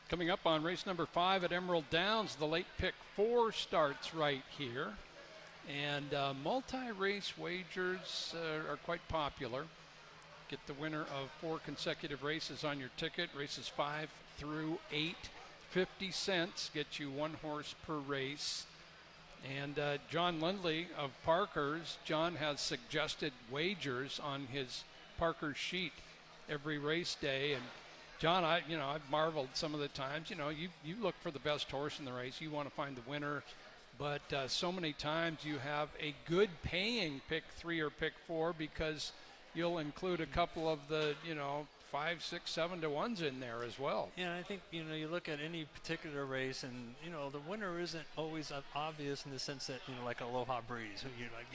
Coming up on race number 5 at Emerald Downs, the late pick 4 starts right here. And multi-race wagers are quite popular. Get the winner of 4 consecutive races on your ticket. Races 5 through 8, 50 cents gets you 1 horse per race. And John Lindley of Parker's, John has suggested wagers on his Parker's sheet every race day. And John, I've marveled some of the times. You look for the best horse in the race. You want to find the winner. But so many times you have a good paying pick 3 or pick 4 because you'll include a couple of the, 5, 6, 7 to 1s in there as well. Yeah, I think, you look at any particular race and, the winner isn't always obvious in the sense that, like Aloha Breeze.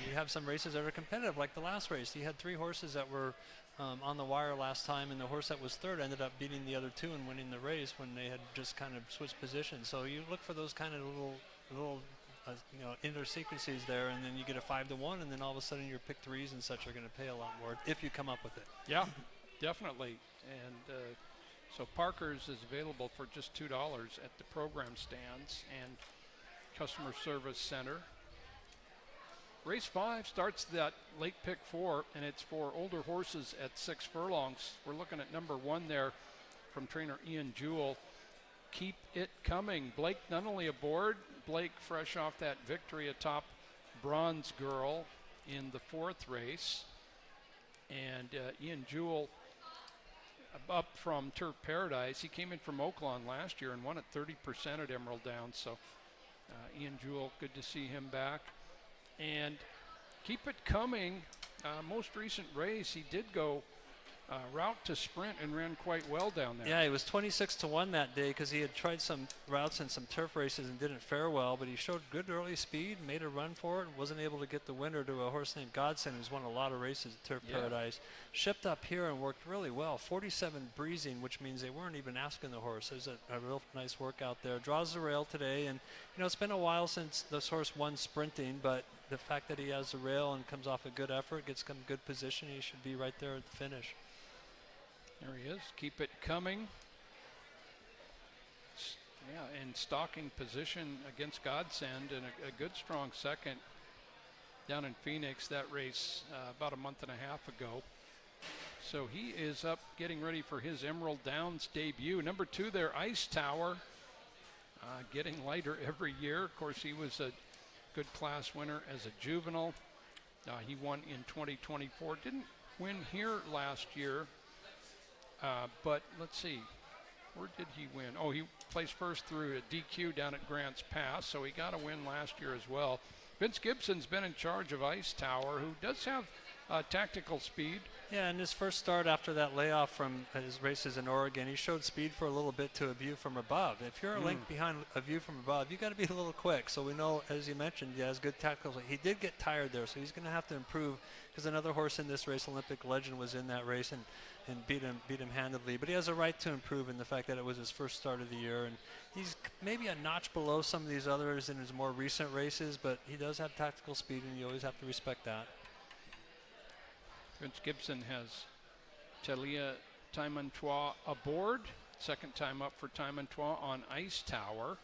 You have some races that are competitive, like the last race. You had 3 horses that were on the wire last time, and the horse that was third ended up beating the other 2 and winning the race when they had just kind of switched positions. So you look for those kind of little inter sequences there, and then you get a 5 to 1, and then all of a sudden your pick 3s and such are going to pay a lot more if you come up with it. Yeah, definitely. And so Parker's is available for just $2 at the program stands and customer service center. Race 5 starts that late pick 4, and it's for older horses at 6 furlongs. We're looking at number 1 there from trainer Ian Jewell. Keep It Coming. Blake Nunnally aboard. Blake fresh off that victory atop Bronze Girl in the 4th race. And Ian Jewell up from Turf Paradise. He came in from Oaklawn last year and won at 30% at Emerald Downs. So Ian Jewell, good to see him back. And Keep It Coming, most recent race, he did go route to sprint and ran quite well down there. Yeah, he was 26 to 1 that day because he had tried some routes and some turf races and didn't fare well, but he showed good early speed, made a run for it, wasn't able to get the winner to a horse named Godson, who's won a lot of races at Turf Paradise. Shipped up here and worked really well. 47 breezing, which means they weren't even asking the horse. It was a real nice workout there. Draws the rail today, and it's been a while since this horse won sprinting, but the fact that he has the rail and comes off a good effort, gets some good position, he should be right there at the finish. There he is. Keep It Coming. Yeah, in stalking position against Godsend, and a good strong second down in Phoenix, that race about a month and a half ago. So he is up getting ready for his Emerald Downs debut. Number 2 there, Ice Tower, getting lighter every year. Of course, he was a good class winner as a juvenile. He won in 2024. Didn't win here last year. But let's see, where did he win? Oh, he placed first through a DQ down at Grants Pass, so he got a win last year as well. Vince Gibson's been in charge of Ice Tower, who does have tactical speed. Yeah, in his first start after that layoff from his races in Oregon, he showed speed for a little bit to A View from Above. If you're a length behind A View from Above, you got to be a little quick. So we know, as you mentioned, he has good tactical. He did get tired there, so he's going to have to improve because another horse in this race, Olympic Legend, was in that race and beat him handedly. But he has a right to improve in the fact that it was his first start of the year, and he's maybe a notch below some of these others in his more recent races, but he does have tactical speed, and you always have to respect that. Vince Gibson has Talia Taimantois aboard. Second time up for Taimantois on Ice Tower.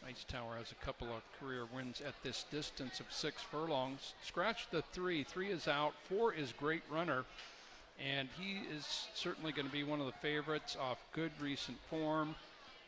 Ice Tower has a couple of career wins at this distance of 6 furlongs. Scratch the 3. 3 is out. 4 is Great Runner. And he is certainly going to be one of the favorites off good recent form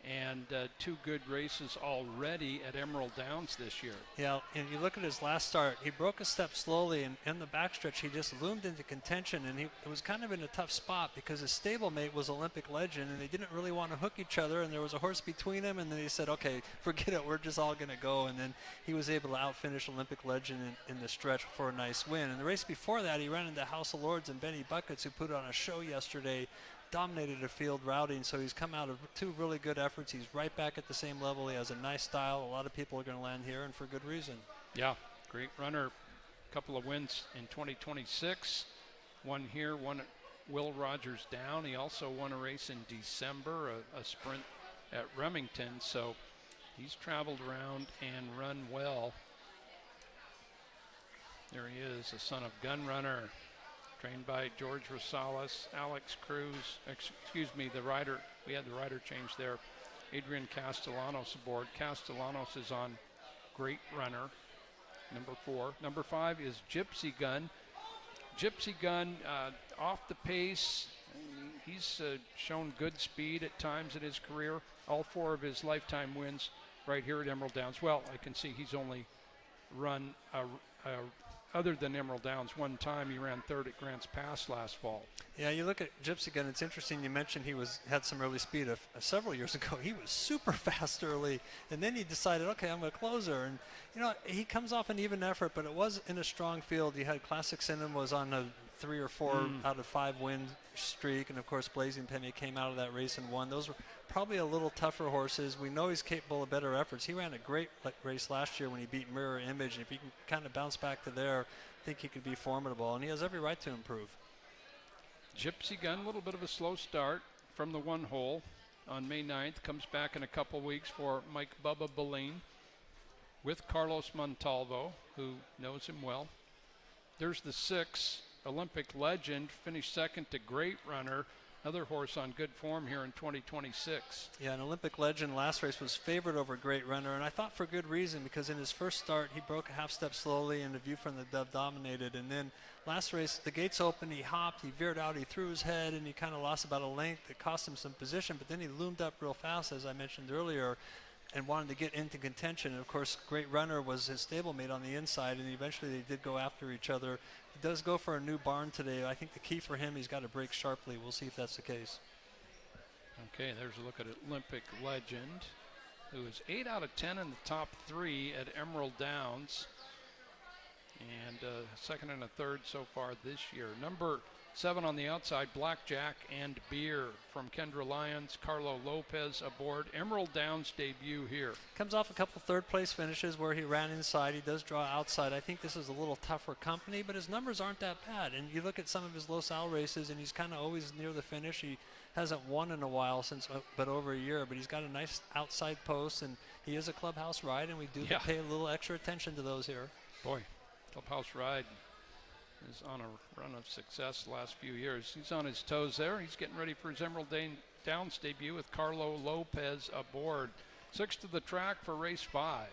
and 2 good races already at Emerald Downs this year. Yeah, and you look at his last start, he broke a step slowly, and in the backstretch he just loomed into contention, and he was kind of in a tough spot because his stablemate was Olympic Legend, and they didn't really want to hook each other, and there was a horse between them, and then he said, okay, forget it, we're just all going to go, and then he was able to outfinish Olympic Legend in the stretch for a nice win. And the race before that, he ran into House of Lords and Benny Buckets, who put on a show yesterday, dominated a field routing, so he's come out of 2 really good efforts. He's right back at the same level. He has a nice style. A lot of people are going to land here, and for good reason. Yeah, Great Runner, a couple of wins in 2026. One here, one at Will Rogers Down. He also won a race in December, a sprint at Remington, so he's traveled around and run well. There he is, the son of Gun Runner, trained by George Rosales, Alex Cruz, the rider We had the rider change there. Adrian Castellanos aboard. Castellanos is on Great Runner, number 4. Number 5 is Gypsy Gun. Gypsy Gun off the pace. He's shown good speed at times in his career. All 4 of his lifetime wins right here at Emerald Downs. Well, I can see he's only run other than Emerald Downs one time. He ran 3rd at Grants Pass last fall. Yeah, you look at Gypsy Gun, it's interesting. You mentioned he had some early speed. Several years ago, he was super fast early, and then he decided, okay, I'm a closer. And, you know, he comes off an even effort, but it was in a strong field. You had Classic Cinnamon was on a 3 or 4 out of 5 win streak, and, of course, Blazing Pemy came out of that race and won. Those were probably a little tougher horses. We know he's capable of better efforts. He ran a great race last year when he beat Mirror Image, and if he can kind of bounce back to there, I think he could be formidable, and he has every right to improve. Gypsy Gun, a little bit of a slow start from the 1 hole on May 9th. Comes back in a couple weeks for Mike Bubba Boleyn with Carlos Montalvo, who knows him well. There's the 6, Olympic Legend, finished 2nd to Great Runner. Another horse on good form here in 2026. Yeah, an Olympic Legend last race was favored over Great Runner, and I thought for good reason, because in his first start, he broke a half step slowly and the View from the Dove dominated. And then last race, the gates opened, he hopped, he veered out, he threw his head, and he kind of lost about a length. It cost him some position, but then he loomed up real fast, as I mentioned earlier, and wanted to get into contention. And of course, Great Runner was his stablemate on the inside, and eventually they did go after each other. He does go for a new barn today. I think the key for him, he's got to break sharply. We'll see if that's the case. Okay, there's a look at Olympic Legend, who is 8 out of 10 in the top 3 at Emerald Downs, and 2nd and a 3rd so far this year. Number 7 on the outside, Blackjack and Beer from Kendra Lyons. Carlo Lopez aboard. Emerald Downs debut here. Comes off a couple 3rd place finishes where he ran inside. He does draw outside. I think this is a little tougher company, but his numbers aren't that bad. And you look at some of his Los Al races, and he's kind of always near the finish. He hasn't won in a while, but over a year, but he's got a nice outside post, and he is a clubhouse ride, and we do pay a little extra attention to those here. Boy, clubhouse ride is on a run of success the last few years. He's on his toes there. He's getting ready for his Emerald Downs debut with Carlo Lopez aboard. 6th to the track for race 5.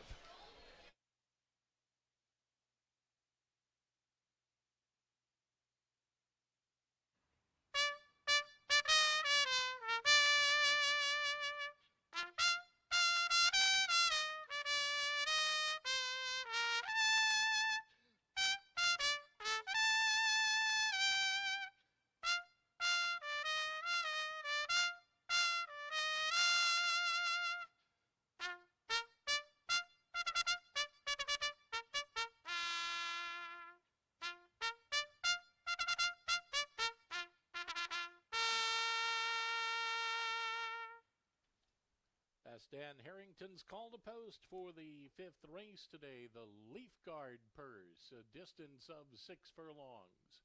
As Dan Harrington's called a post for the 5th race today, the Leaf Guard Purse, a distance of 6 furlongs.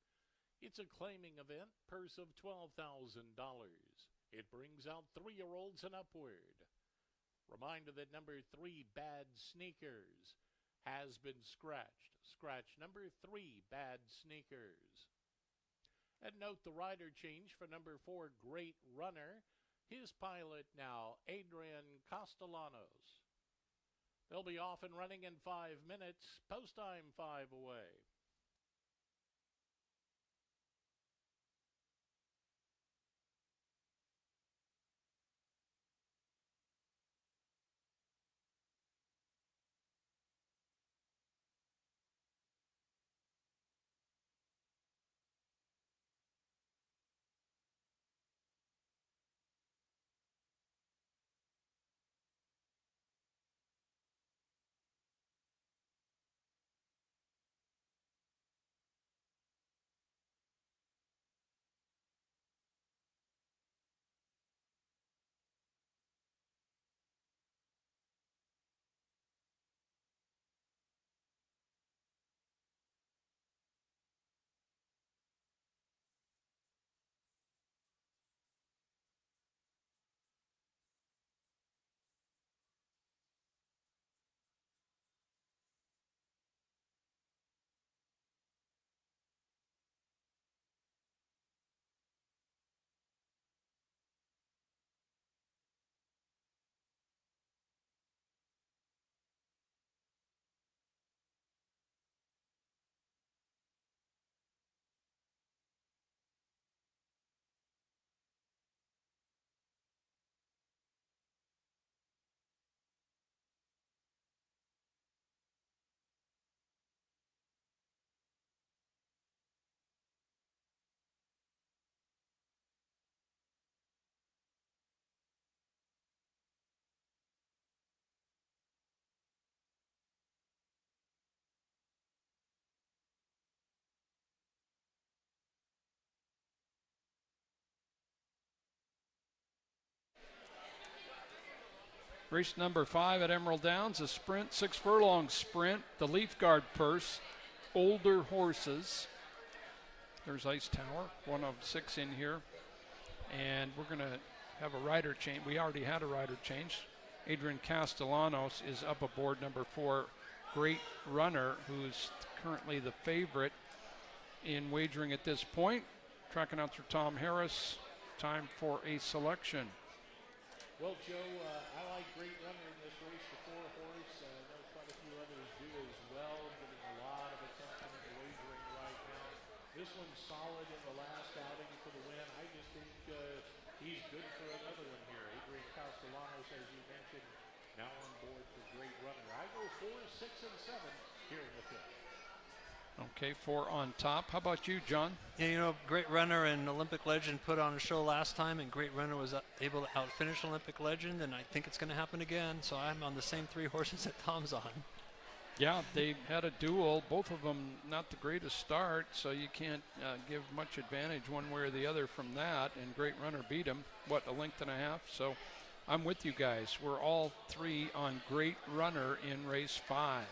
It's a claiming event, purse of $12,000. It brings out 3-year-olds and upward. Reminder that number 3, Bad Sneakers, has been scratched. Scratch number 3, Bad Sneakers. And note the rider change for number 4, Great Runner. His pilot now, Adrian Castellanos. They'll be off and running in 5 minutes. Post time 5 away. Race number 5 at Emerald Downs, a sprint, 6 furlong sprint, the Leaf Guard purse, older horses. There's Ice Tower, one of 6 in here. And we're going to have a rider change. We already had a rider change. Adrian Castellanos is up aboard number 4, Great Runner, who's currently the favorite in wagering at this point. Track announcer Tom Harris, time for a selection. Well, Joe, I like Great Runner in this race, the 4 horse. I know quite a few others do as well, getting a lot of attention in the wagering right now. This one's solid in the last outing for the win. I just think he's good for another one here. Adrian Castellanos, as you mentioned, now on board for Great Runner. I go 4, 6, and 7 here in the 5th. Okay, 4 on top. How about you, John? Yeah, you know, Great Runner and Olympic Legend put on a show last time, and Great Runner was able to outfinish Olympic Legend, and I think it's going to happen again. So I'm on the same 3 horses that Tom's on. Yeah, they had a duel. Both of them not the greatest start, so you can't give much advantage one way or the other from that. And Great Runner beat him, a length and a half. So I'm with you guys. We're all 3 on Great Runner in race 5.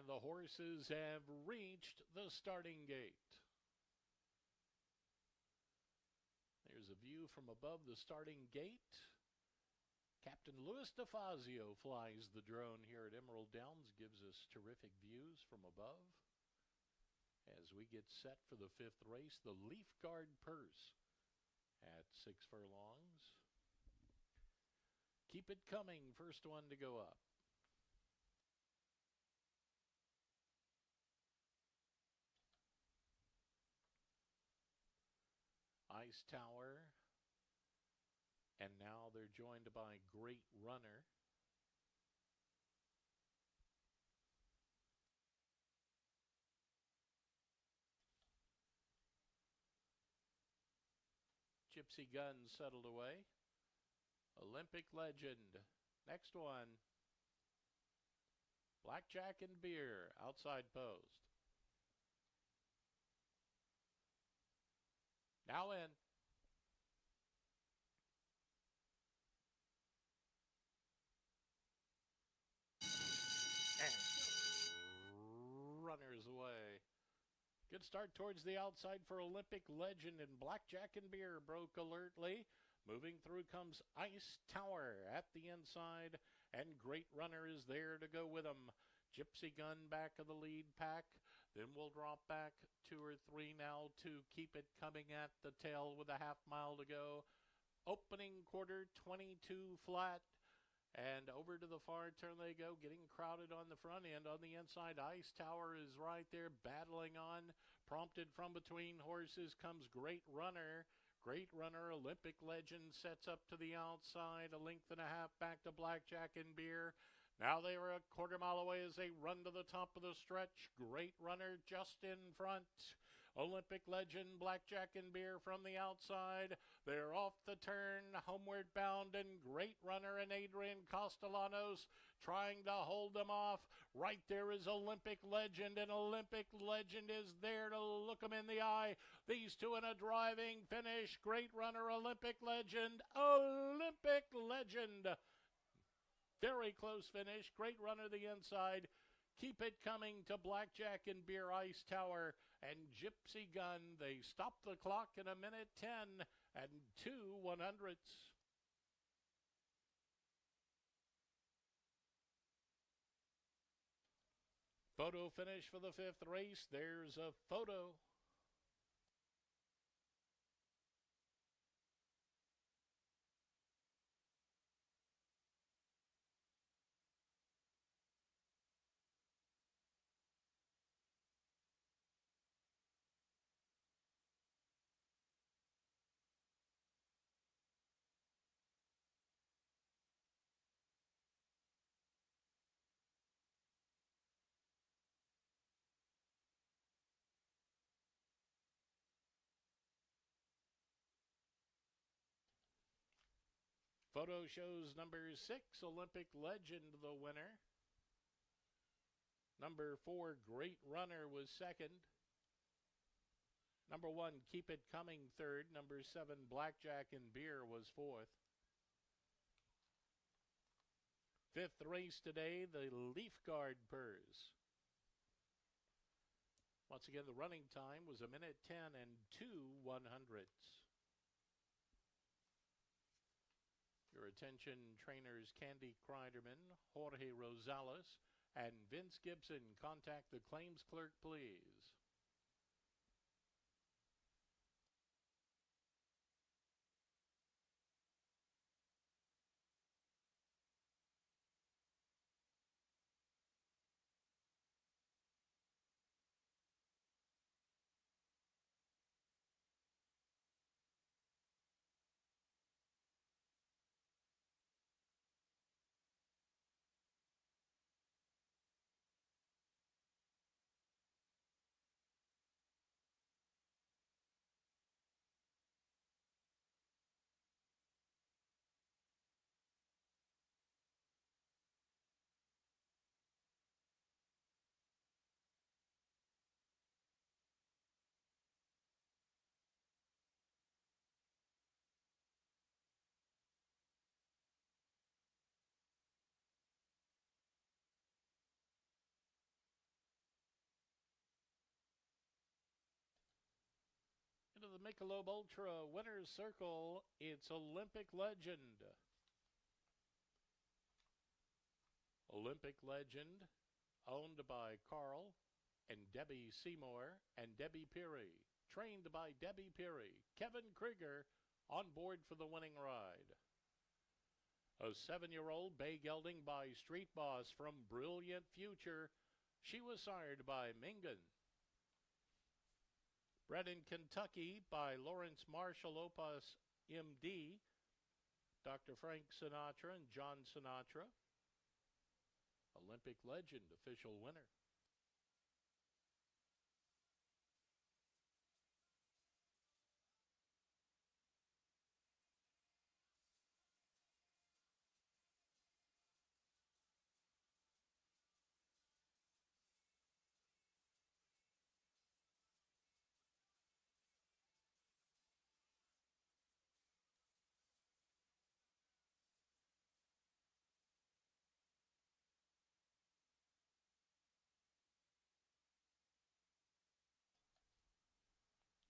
And the horses have reached the starting gate. There's a view from above the starting gate. Captain Louis DeFazio flies the drone here at Emerald Downs, gives us terrific views from above. As we get set for the 5th race, the Leaf Guard Purse at 6 furlongs. Keep It Coming, first one to go up. Ice Tower, and now they're joined by Great Runner. Gypsy Gun settled away. Olympic Legend. Next one. Blackjack and Beer, outside post. Now in. And runners away. Good start towards the outside for Olympic Legend, and Blackjack and Beer broke alertly. Moving through comes Ice Tower at the inside, and Great Runner is there to go with him. Gypsy Gun back of the lead pack. Then we'll drop back 2 or 3 now to Keep It Coming at the tail with a half mile to go. Opening quarter, 22 flat. And over to the far turn they go, getting crowded on the front end. On the inside, Ice Tower is right there, battling on. Prompted from between horses comes Great Runner. Great Runner, Olympic Legend, sets up to the outside. A length and a half back to Blackjack and Beer. Now they are a quarter mile away as they run to the top of the stretch. Great Runner just in front. Olympic Legend, Blackjack and Beer from the outside. They're off the turn, homeward bound, and Great Runner and Adrian Castellanos trying to hold them off. Right there is Olympic Legend, and Olympic Legend is there to look them in the eye. These two in a driving finish. Great Runner, Olympic Legend, Olympic Legend. Very close finish. Great Runner the inside. Keep It Coming to Blackjack and Beer, Ice Tower, and Gypsy Gun. They stop the clock in 1:10 and 2 100ths. Photo finish for the 5th race. There's a photo. Photo shows number 6, Olympic Legend, the winner. Number 4, Great Runner, was second. Number 1, Keep It Coming, third. Number 7, Blackjack and Beer, was fourth. 5th race today, the Leaf Guard Purse. Once again, the running time was 1:10 and 2 100ths. Your attention, trainers Candy Kreiderman, Jorge Rosales, and Vince Gibson. Contact the claims clerk, please. Michelob Ultra winner's circle, it's Olympic Legend. Olympic Legend, owned by Carl and Debbie Seymour and Debbie Peary. Trained by Debbie Peary. Kevin Krieger on board for the winning ride. A 7-year-old bay gelding by Street Boss from Brilliant Future. She was sired by Mingan. Bred in Kentucky by Lawrence Marshall Opus MD, Dr. Frank Sinatra and John Sinatra. Olympic Legend, official winner.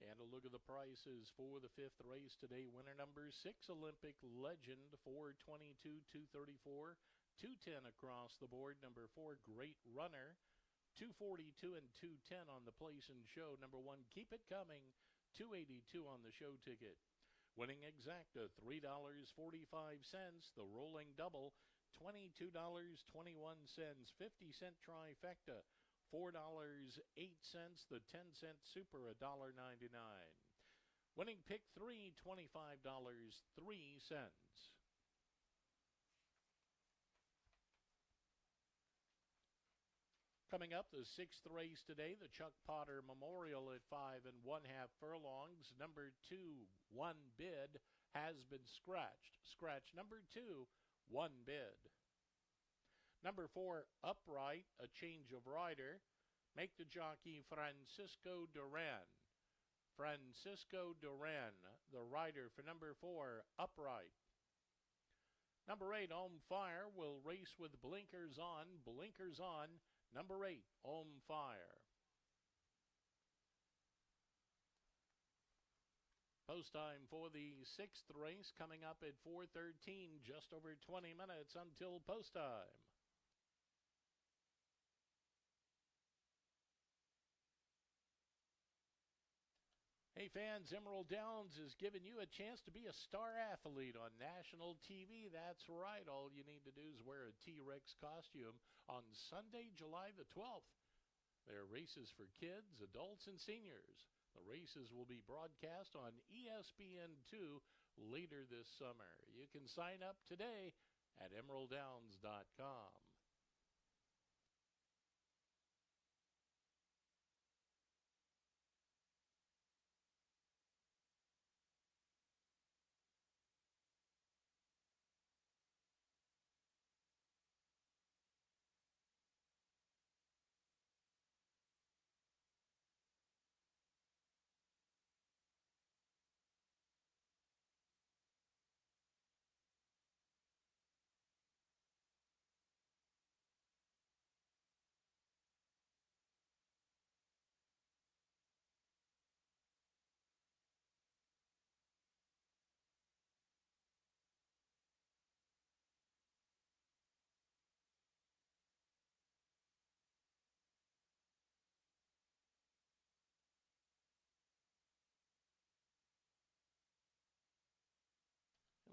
And a look at the prices for the 5th race today. Winner number 6, Olympic Legend, 422, 234, 210 across the board. Number 4, Great Runner, 242 and 210 on the place and show. Number 1, Keep It Coming, 282 on the show ticket. Winning exacta, $3.45. The rolling double, $22.21. 50-cent trifecta, $4.08. The 10-cent super, $1.99. Winning pick 3, $25.03. Coming up, the 6th race today, the Chuck Potter Memorial at 5 1/2 furlongs. Number 2, One Bid, has been scratched. Scratch number 2, One Bid. Number 4, Upright, a change of rider. Make the jockey Francisco Duran. Francisco Duran, the rider for number 4, Upright. Number 8, On Fire, will race with blinkers on. Blinkers on. Number 8, On Fire. Post time for the 6th race coming up at 4:13, just over 20 minutes until post time. Hey fans, Emerald Downs is giving you a chance to be a star athlete on national TV. That's right. All you need to do is wear a T-Rex costume on Sunday, July the 12th. There are races for kids, adults, and seniors. The races will be broadcast on ESPN2 later this summer. You can sign up today at EmeraldDowns.com.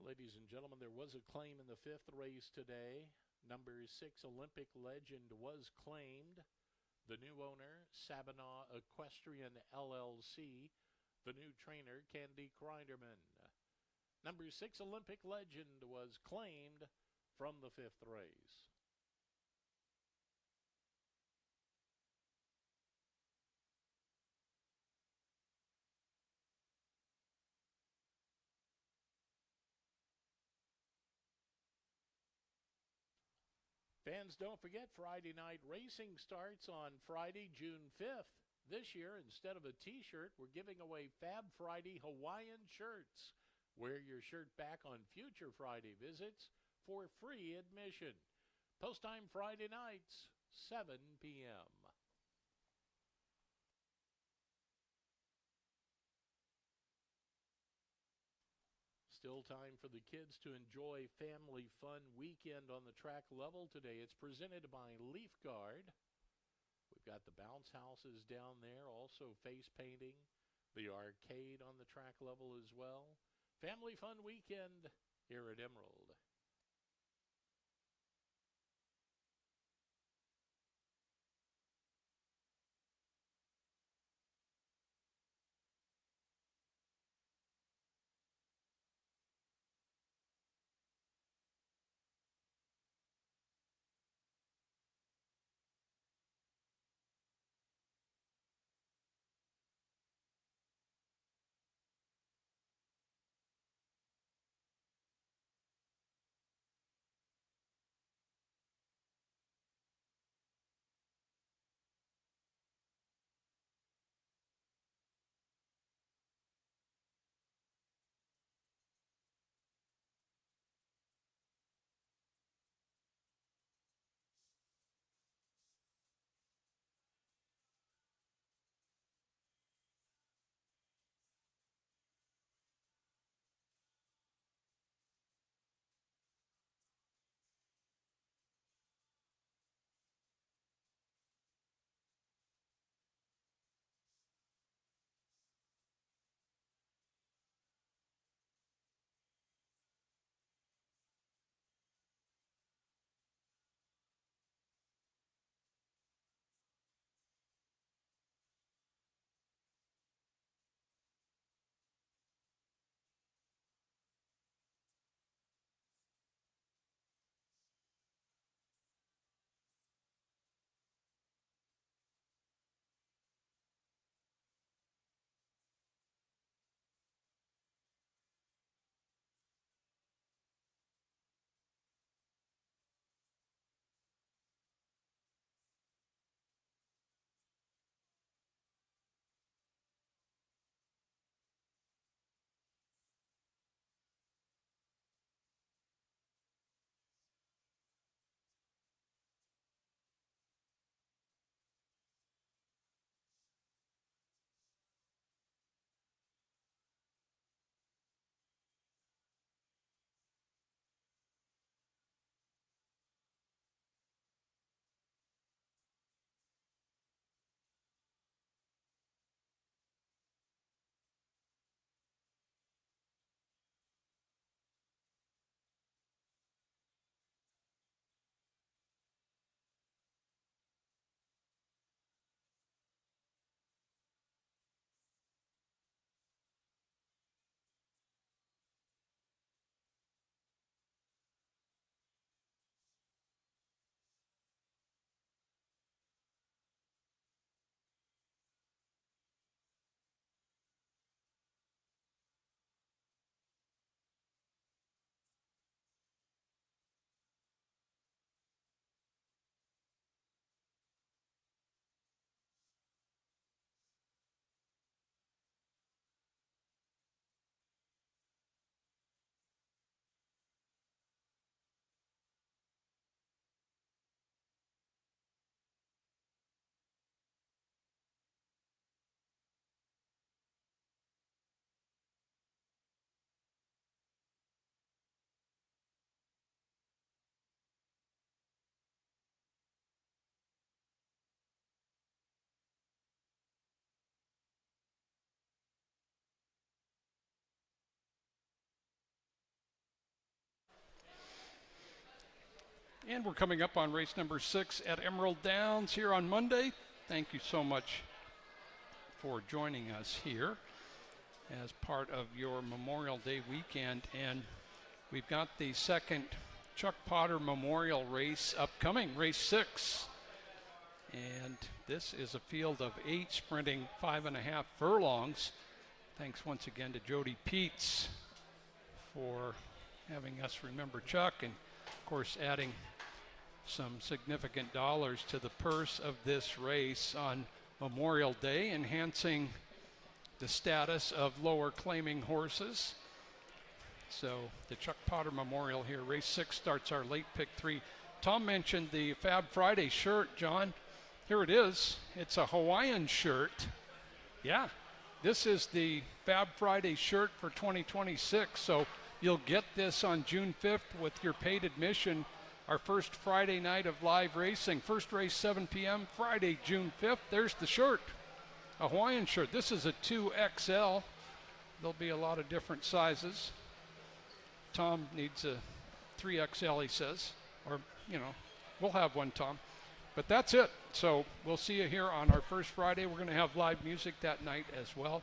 Ladies and gentlemen, there was a claim in the 5th race today. Number 6, Olympic Legend, was claimed. The new owner, Sabinaw Equestrian LLC. The new trainer, Candy Kreiderman. Number 6, Olympic Legend, was claimed from the 5th race. Fans, don't forget Friday night racing starts on Friday, June 5th. This year, instead of a t-shirt, we're giving away Fab Friday Hawaiian shirts. Wear your shirt back on future Friday visits for free admission. Post time Friday nights, 7 p.m. Still time for the kids to enjoy Family Fun Weekend on the track level today. It's presented by Leaf Guard. We've got the bounce houses down there, also face painting, the arcade on the track level as well. Family Fun Weekend here at Emerald. And we're coming up on race number 6 at Emerald Downs here on Monday. Thank you so much for joining us here as part of your Memorial Day weekend. And we've got the second Chuck Potter Memorial race upcoming, race 6. And this is a field of 8 sprinting 5.5 furlongs. Thanks once again to Jody Peets for having us remember Chuck, and of course adding some significant dollars to the purse of this race on Memorial Day, enhancing the status of lower claiming horses. So the Chuck Potter Memorial here, race 6 starts our late pick 3. Tom mentioned the Fab Friday shirt, John. Here it is. It's a Hawaiian shirt. Yeah, this is the Fab Friday shirt for 2026. So You'll get this on June 5th with your paid admission. Our first Friday night of live racing. First race 7 p.m. Friday, June 5th. There's the shirt, a Hawaiian shirt. This is a 2XL. There'll be a lot of different sizes. Tom needs a 3XL, he says, or, you know, we'll have one, Tom. But that's it. So we'll see you here on our first Friday. We're going to have live music that night as well.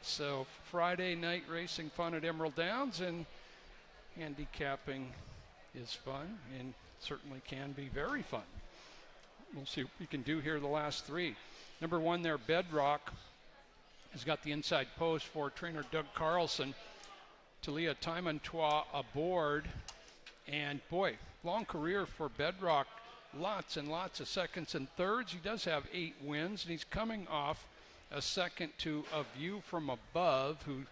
So Friday night racing fun at Emerald Downs, and handicapping is fun and certainly can be very fun. We'll see what we can do here the last three. Number one there, Bedrock, has got the inside post for trainer Doug Carlson. Talia Timontois aboard. And boy, long career for Bedrock. Lots and lots of seconds and thirds. He does have 8 wins, and he's coming off a second to A View from Above, who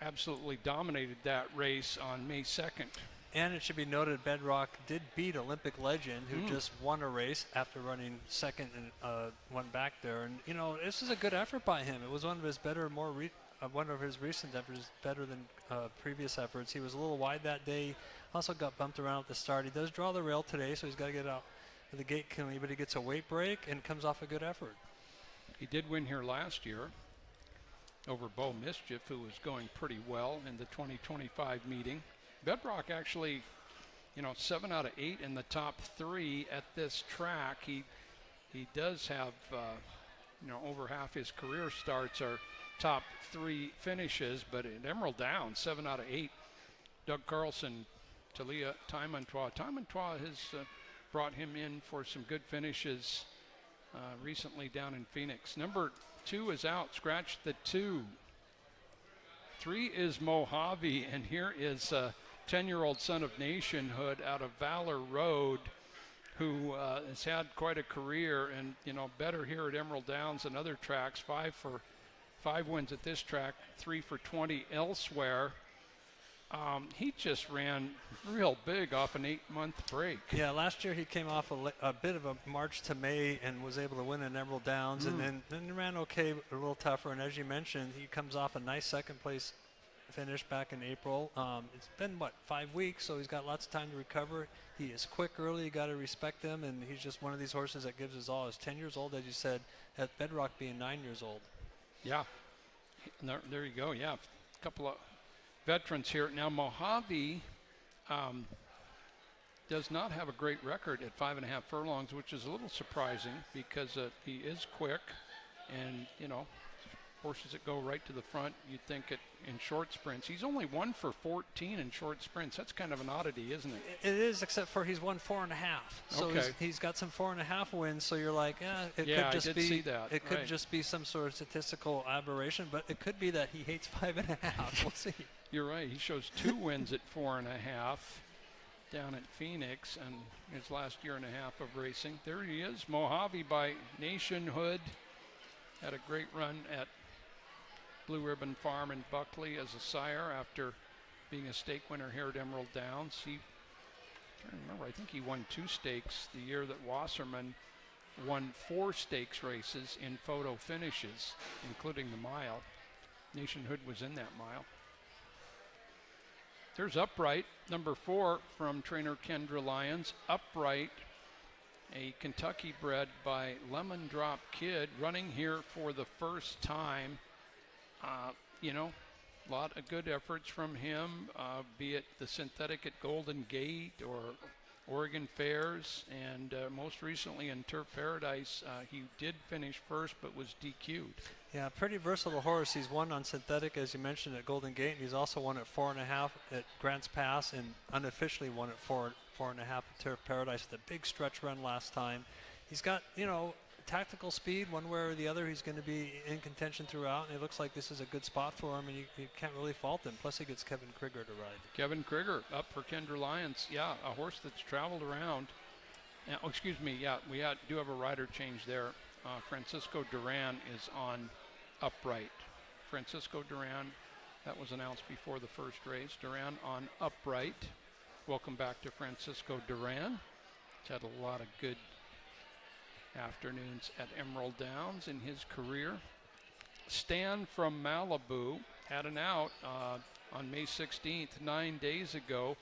absolutely dominated that race on May 2nd. And it should be noted, Bedrock did beat Olympic legend, who just won a race after running second and went back there. And you know, this is a good effort by him. It was one of his better, one of his recent efforts, better than previous efforts. He was a little wide that day. Also got bumped around at the start. He does draw the rail today, so he's got to get out of the gate cleanly. But he gets a weight break and comes off a good effort. He did win here last year over Bo Mischief, who was going pretty well in the 2025 meeting. Bedrock actually, you know, 7 out of 8 in the top 3 at this track. He does have, you know, over half his career starts are top 3 finishes, but at Emerald Downs, 7 out of 8. Doug Carlson, Talia Timontois. Timontois has brought him in for some good finishes recently down in Phoenix. Number 2 is out. Scratch the 2. 3 is Mojave, and here is 10-year-old son of Nationhood out of Valor Road, who has had quite a career, and you know, better here at Emerald Downs than other tracks. 5 wins at this track, 3 for 20 elsewhere. He just ran real big off an 8-month break. Yeah, last year he came off a bit of a March to May and was able to win in Emerald Downs, and then ran okay, a little tougher. And as you mentioned, he comes off a nice second place finish back in April. It's been, 5 weeks, so he's got lots of time to recover. He is quick early. You got to respect him, and he's just one of these horses that gives his all. He's 10 years old, as you said, at Bedrock being 9 years old. Yeah, there you go. Yeah, a couple of veterans here. Now, Mojave does not have a great record at 5.5 furlongs, which is a little surprising because he is quick, and you know, horses that go right to the front, you'd think in short sprints. He's only 1 for 14 in short sprints. That's kind of an oddity, isn't it? It is, except for he's won 4.5. So okay. he's got some 4.5 wins. So you're like, it yeah, could just I did be see that. It could right. just be some sort of statistical aberration, but it could be that he hates 5.5. We'll see. You're right. He shows 2 wins at 4.5 down at Phoenix, and his last year and a half of racing. There he is, Mojave by Nationhood. Had a great run at Blue Ribbon Farm in Buckley as a sire after being a stake winner here at Emerald Downs. I'm trying to remember, I think he won 2 stakes the year that Wasserman won 4 stakes races in photo finishes, including the mile. Nationhood was in that mile. There's Upright, number 4 from trainer Kendra Lyons. Upright, a Kentucky bred by Lemon Drop Kid, running here for the first time. You know, a lot of good efforts from him, be it the synthetic at Golden Gate or Oregon Fairs, and most recently in Turf Paradise, he did finish first but was DQ'd. Yeah, pretty versatile horse. He's won on synthetic, as you mentioned, at Golden Gate, and he's also won at 4.5 at Grants Pass, and unofficially won at 4.5 at Turf Paradise with a big stretch run last time. He's got, you know, tactical speed one way or the other. He's going to be in contention throughout, and it looks like this is a good spot for him, and you can't really fault him. Plus he gets Kevin Krieger to ride. Kevin Krieger up for Kendra Lyons. Yeah, a horse that's traveled around. Oh, excuse me, yeah, we do have a rider change there. Francisco Duran is on Upright. Francisco Duran, that was announced before the first race. Duran on Upright. Welcome back to Francisco Duran. He's had a lot of good afternoons at Emerald Downs in his career. Stan from Malibu had an out. on May 16th, 9 days ago.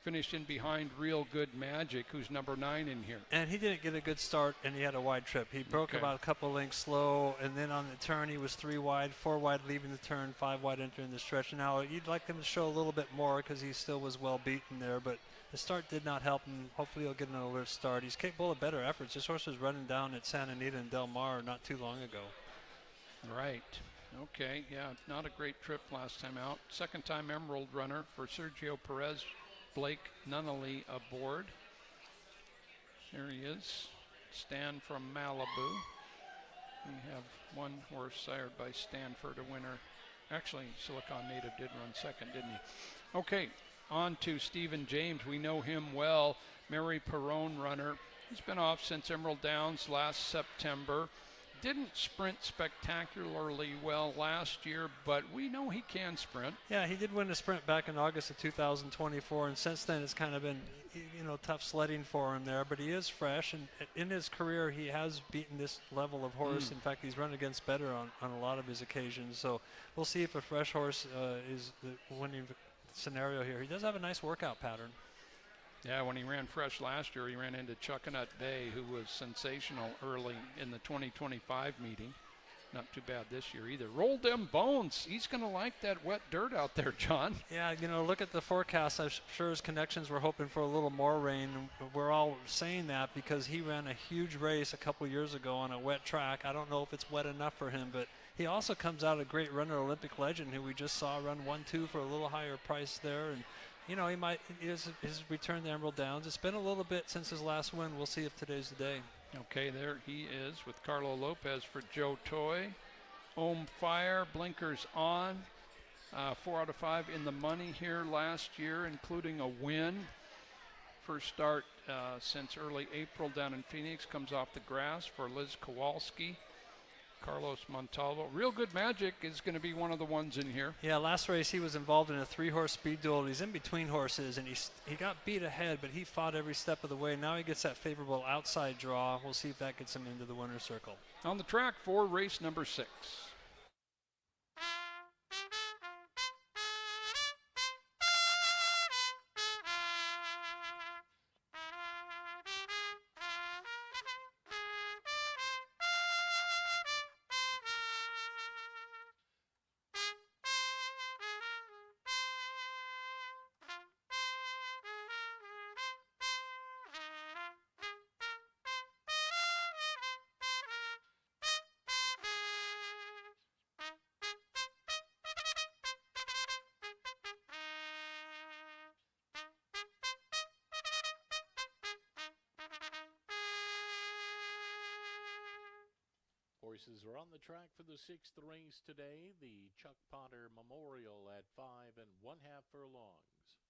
Finished in behind Real Good Magic, who's number 9 in here. And he didn't get a good start, and he had a wide trip. He broke Okay. about a couple lengths slow, and then on the turn he was 3 wide, 4 wide leaving the turn, 5 wide entering the stretch. Now you'd like him to show a little bit more because he still was well beaten there, but the start did not help him. Hopefully he'll get an alert start. He's capable of better efforts. This horse was running down at Santa Anita and Del Mar not too long ago. Right. Okay. Yeah, not a great trip last time out. Second time Emerald runner for Sergio Perez. Blake Nunnally aboard. There he is. Stan from Malibu. We have one horse sired by Stanford, a winner. Actually, Silicon Native did run second, didn't he? Okay, on to Stephen James. We know him well. Mary Perrone runner. He's been off since Emerald Downs last September. Didn't sprint spectacularly well last year, but we know he can sprint. Yeah, he did win a sprint back in August of 2024, and since then it's kind of been, tough sledding for him there. But he is fresh, and in his career he has beaten this level of horse. In fact, he's run against better on a lot of his occasions. So we'll see if a fresh horse is the winning scenario here. He does have a nice workout pattern. Yeah, when he ran fresh last year, he ran into Chuckanut Bay, who was sensational early in the 2025 meeting. Not too bad this year either. Rolled them bones. He's going to like that wet dirt out there, John. Yeah, look at the forecast. I'm sure his connections were hoping for a little more rain. We're all saying that because he ran a huge race a couple years ago on a wet track. I don't know if it's wet enough for him, but he also comes out a great runner, Olympic legend, who we just saw run 1-2 for a little higher price there. And he might his return to Emerald Downs. It's been a little bit since his last win. We'll see if today's the day. Okay, there he is with Carlo Lopez for Joe Toy. Ohm Fire, blinkers on. 4 out of 5 in the money here last year, including a win. First start since early April down in Phoenix. Comes off the grass for Liz Kowalski. Carlos Montalvo. Real Good Magic is going to be one of the ones in here. Yeah, last race he was involved in a 3-horse speed duel. He's in between horses, and he got beat ahead, but he fought every step of the way. Now he gets that favorable outside draw. We'll see if that gets him into the winner's circle. On the track for race number 6. Horses are on the track for the 6th race today, the Chuck Potter Memorial at 5 1/2 furlongs.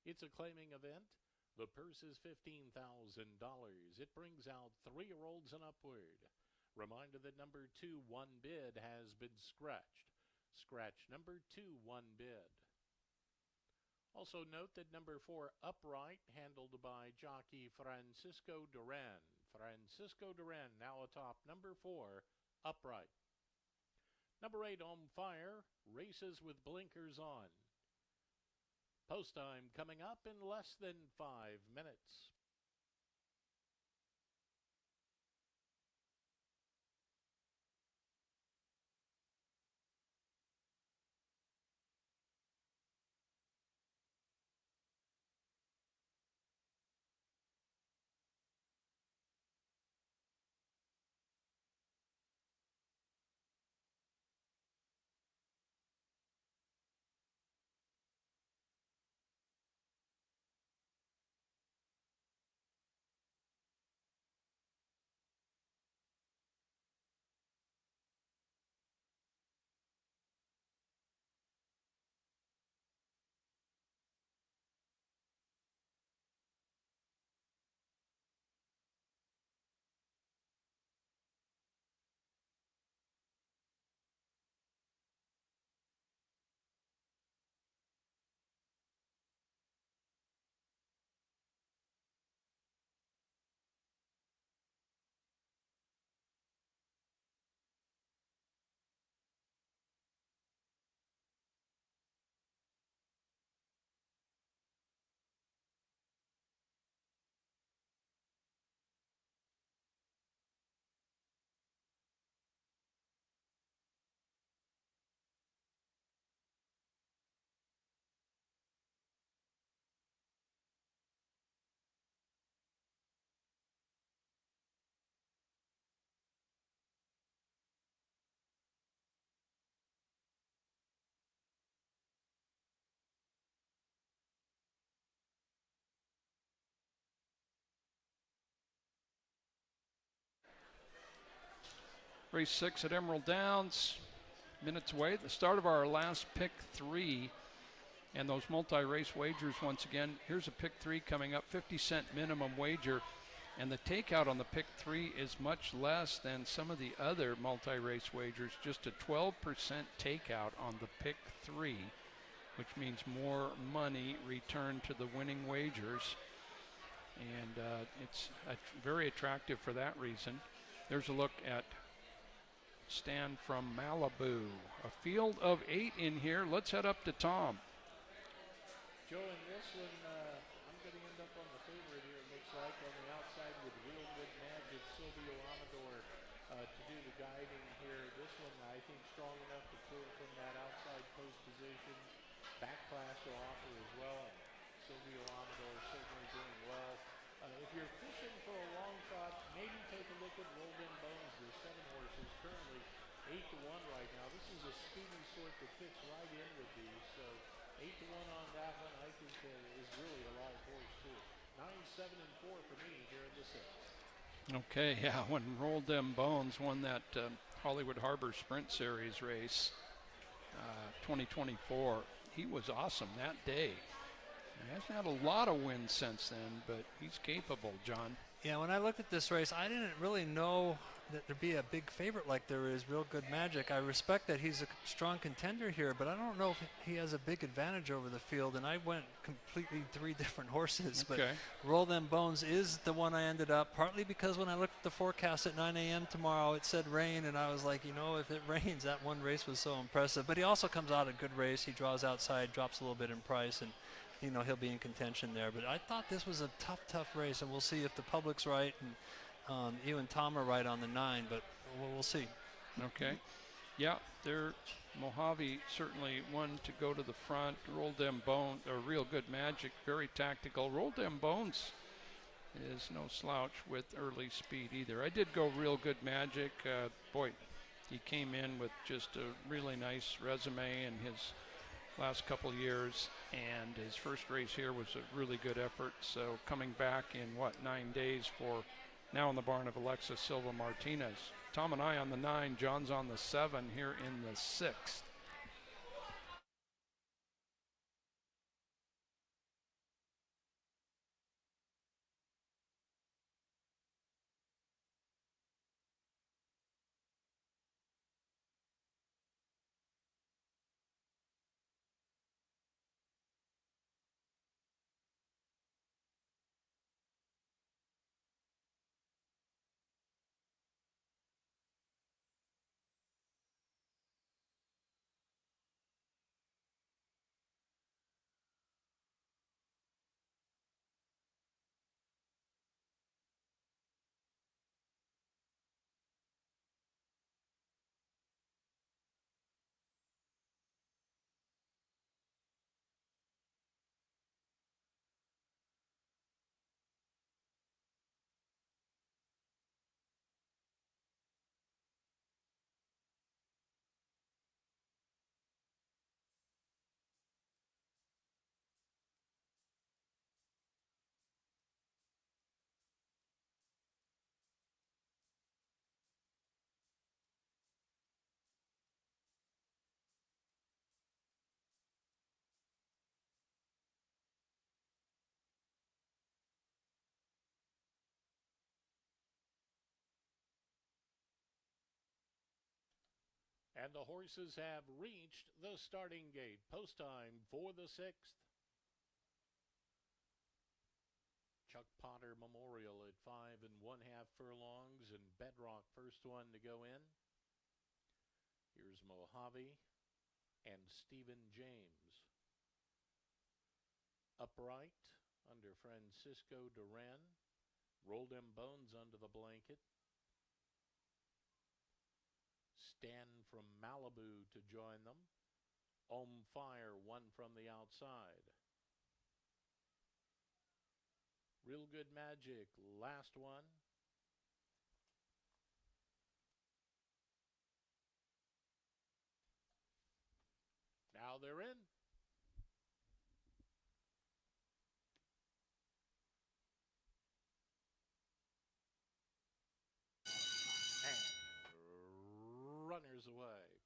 It's a claiming event. The purse is $15,000. It brings out 3-year-olds and upward. Reminder that number 2, One Bid, has been scratched. Scratch number 2, One Bid. Also note that number 4, Upright, handled by jockey Francisco Duran. Francisco Duran now atop number 4, Upright. Number 8, On Fire, races with blinkers on. Post time coming up in less than 5 minutes. Race 6 at Emerald Downs. Minutes away. The start of our last pick 3. And those multi-race wagers once again. Here's a pick 3 coming up, 50-cent minimum wager. And the takeout on the pick 3 is much less than some of the other multi-race wagers. Just a 12% takeout on the pick 3, which means more money returned to the winning wagers. And it's very attractive for that reason. There's a look at Stan from Malibu. A field of 8 in here. Let's head up to Tom. Joe, in this one, I'm going to end up on the favorite here, it looks like, on the outside with Real Good Magic, Silvio Amador to do the guiding here. This one, I think, strong enough to pull from that outside post position. Back class to offer as well. And Silvio Amador certainly doing well. If you're fishing for a long shot, maybe take a look at Rolled In Bones. There's 7 horses, currently 8-1 right now. This is a speedy sort that fits right in with these. So 8-1 on that one, I think is really a live horse too. 9, 7, and 4 for me here in the 6th. Okay, yeah, when Rolled Them Bones won that Hollywood Harbor Sprint Series race, 2024, he was awesome that day. He hasn't had a lot of wins since then, but he's capable, John. Yeah, when I looked at this race, I didn't really know that there'd be a big favorite like there is Real Good Magic. I respect that he's a strong contender here, but I don't know if he has a big advantage over the field, and I went completely 3 different horses. Okay. But Roll Them Bones is the one I ended up, partly because when I looked at the forecast at 9 a.m. tomorrow, it said rain, and I was like, you know, if it rains, that one race was so impressive. But he also comes out a good race. He draws outside, drops a little bit in price, and you know, he'll be in contention there. But I thought this was a tough race, and we'll see if the public's right and you and Tom are right on the 9, but we'll see. Okay. Yeah, Mojave certainly one to go to the front. Rolled Them Bones, or Real Good Magic, very tactical. Rolled Them Bones is no slouch with early speed either. I did go Real Good Magic. Boy, he came in with just a really nice resume in his last couple years, and his first race here was a really good effort. So coming back in 9 days for now in the barn of Alexis Silva Martinez. Tom and I on the 9, John's on the 7 here in the 6th. And the horses have reached the starting gate. Post time for the 6th. Chuck Potter Memorial at 5 1/2 furlongs, and Bedrock first one to go in. Here's Mojave and Stephen James. Upright under Francisco Duran. Rolled Them Bones under the blanket. Stan from Malibu to join them. On Fire, one from the outside. Real Good Magic, last one. Now they're in. meters away.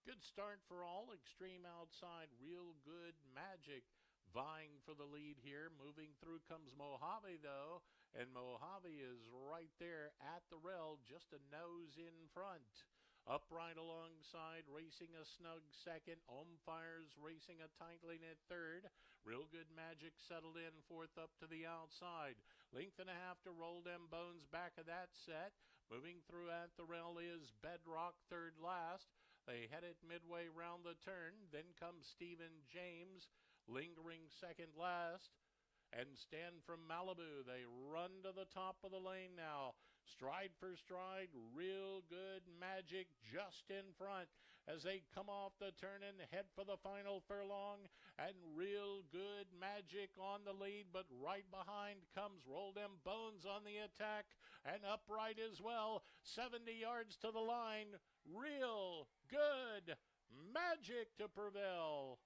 Good start for all. Extreme outside, Real Good Magic vying for the lead here. Moving through comes Mojave, though, and Mojave is right there at the rail, just a nose in front. Upright alongside, racing a snug second. Ohm Fires racing a tightly knit third. Real Good Magic settled in fourth up to the outside. Length and a half to Roll Them Bones back of that set. Moving through at the rail is Bedrock third last. They head it midway round the turn. Then comes Stephen James, lingering second last. And Stand from Malibu. They run to the top of the lane now. Stride for stride, Real Good Magic just in front as they come off the turn and head for the final furlong. And Real Good Magic on the lead, but right behind comes Roll Them Bones on the attack, and Upright as well. 70 yards to the line. Real Good Magic to prevail.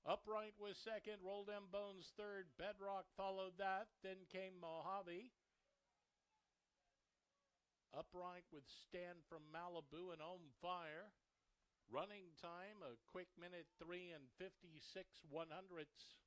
Upright was second, Roll Them Bones third, Bedrock followed that, then came Mojave. Upright with Stand from Malibu and Ohm Fire. Running time, a quick minute 3 and 56 100ths.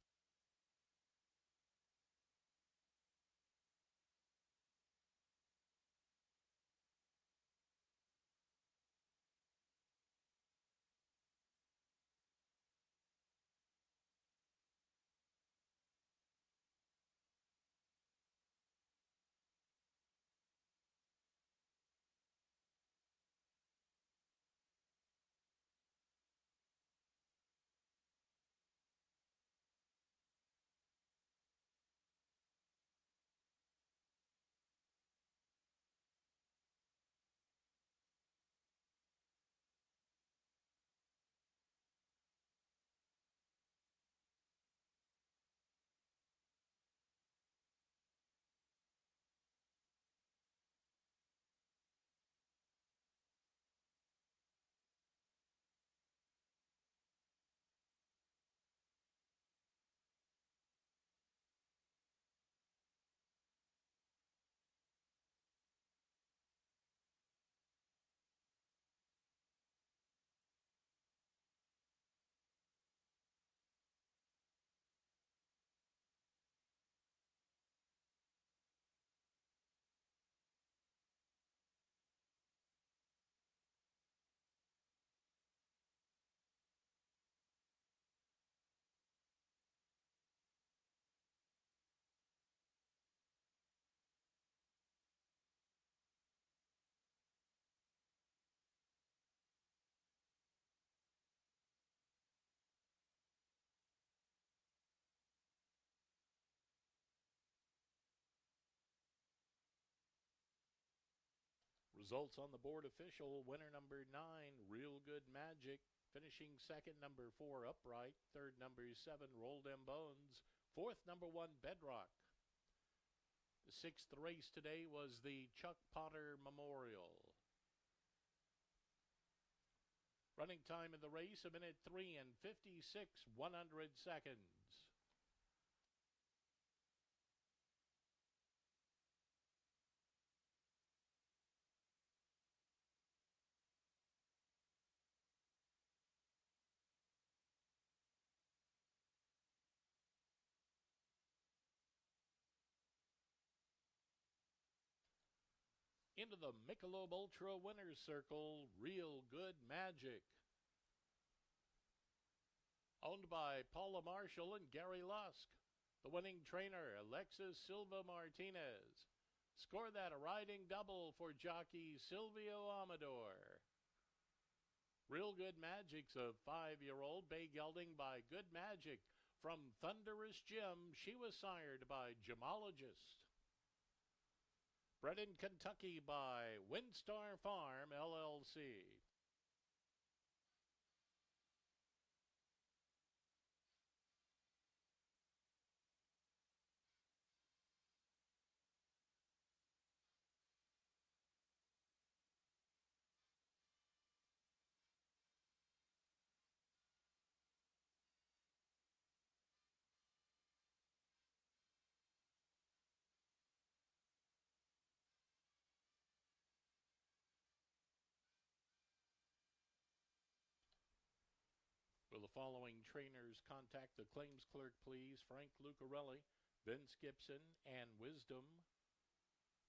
Results on the board official. Winner number 9, Real Good Magic. Finishing second, number 4, Upright. Third, number 7, Roll Them Bones. Fourth, number 1, Bedrock. The 6th race today was the Chuck Potter Memorial. Running time in the race, a minute 3 and 56 100 seconds. Into the Michelob Ultra Winner's Circle, Real Good Magic. Owned by Paula Marshall and Gary Lusk. The winning trainer, Alexis Silva Martinez. Score that a riding double for jockey Silvio Amador. Real Good Magic's a 5-year-old, bay gelding by Good Magic. From Thunderous Jim, she was sired by Gemologist. Bred in Kentucky by Windstar Farm, LLC. following trainers contact the claims clerk, please? Frank Lucarelli, Vince Gibson, Ann Wisdom,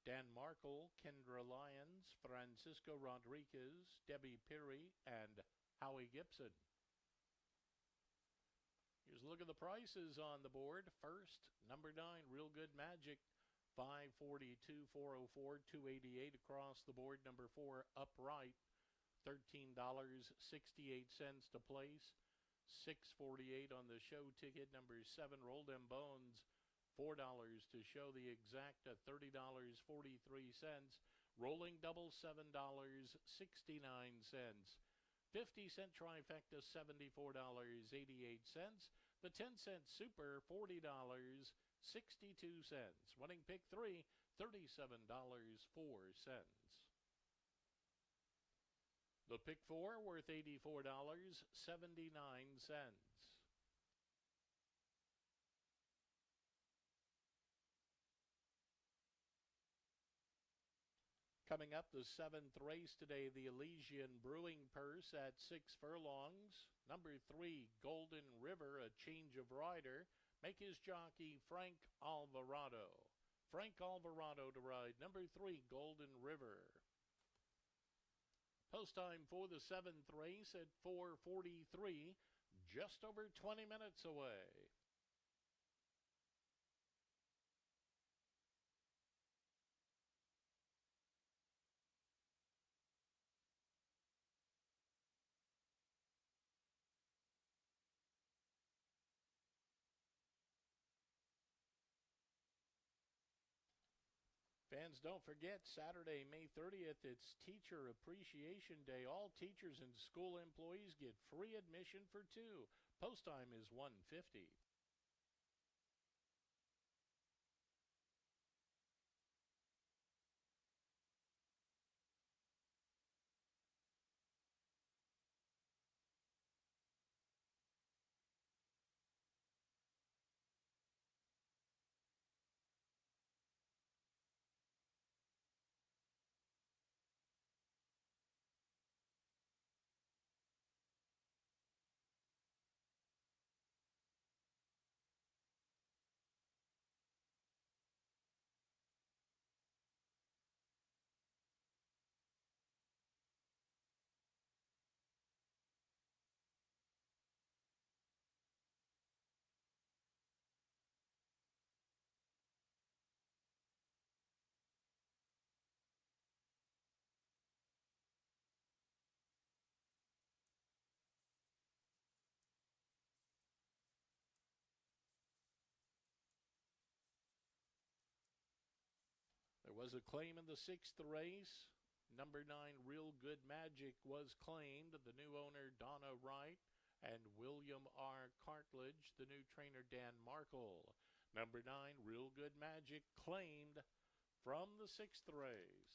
Dan Markle, Kendra Lyons, Francisco Rodriguez, Debbie Peary, and Howie Gibson. Here's a look at the prices on the board. First, number 9, Real Good Magic, $542, $404, $288 across the board. Number 4, Upright, $13.68 to place, $6.48 on the show ticket. Number 7, Roll Them Bones, $4 to show the exact at $30.43. Rolling double, $7.69. 50-cent trifecta, $74.88. The 10-cent super, $40.62. Winning pick 3, $37.04. The pick 4 worth $84.79. Coming up, the 7th race today, the Elysian Brewing Purse at 6 furlongs. Number 3, Golden River, a change of rider. Make his jockey Frank Alvarado. Frank Alvarado to ride number 3, Golden River. Post time for the 7th race at 4:43, just over 20 minutes away. Fans, don't forget, Saturday, May 30th, it's Teacher Appreciation Day. All teachers and school employees get free admission for 2. Post time is 1:50. There was a claim in the 6th race. Number 9, Real Good Magic, was claimed. The new owner, Donna Wright, and William R. Cartledge, the new trainer, Dan Markle. Number 9, Real Good Magic, claimed from the 6th race.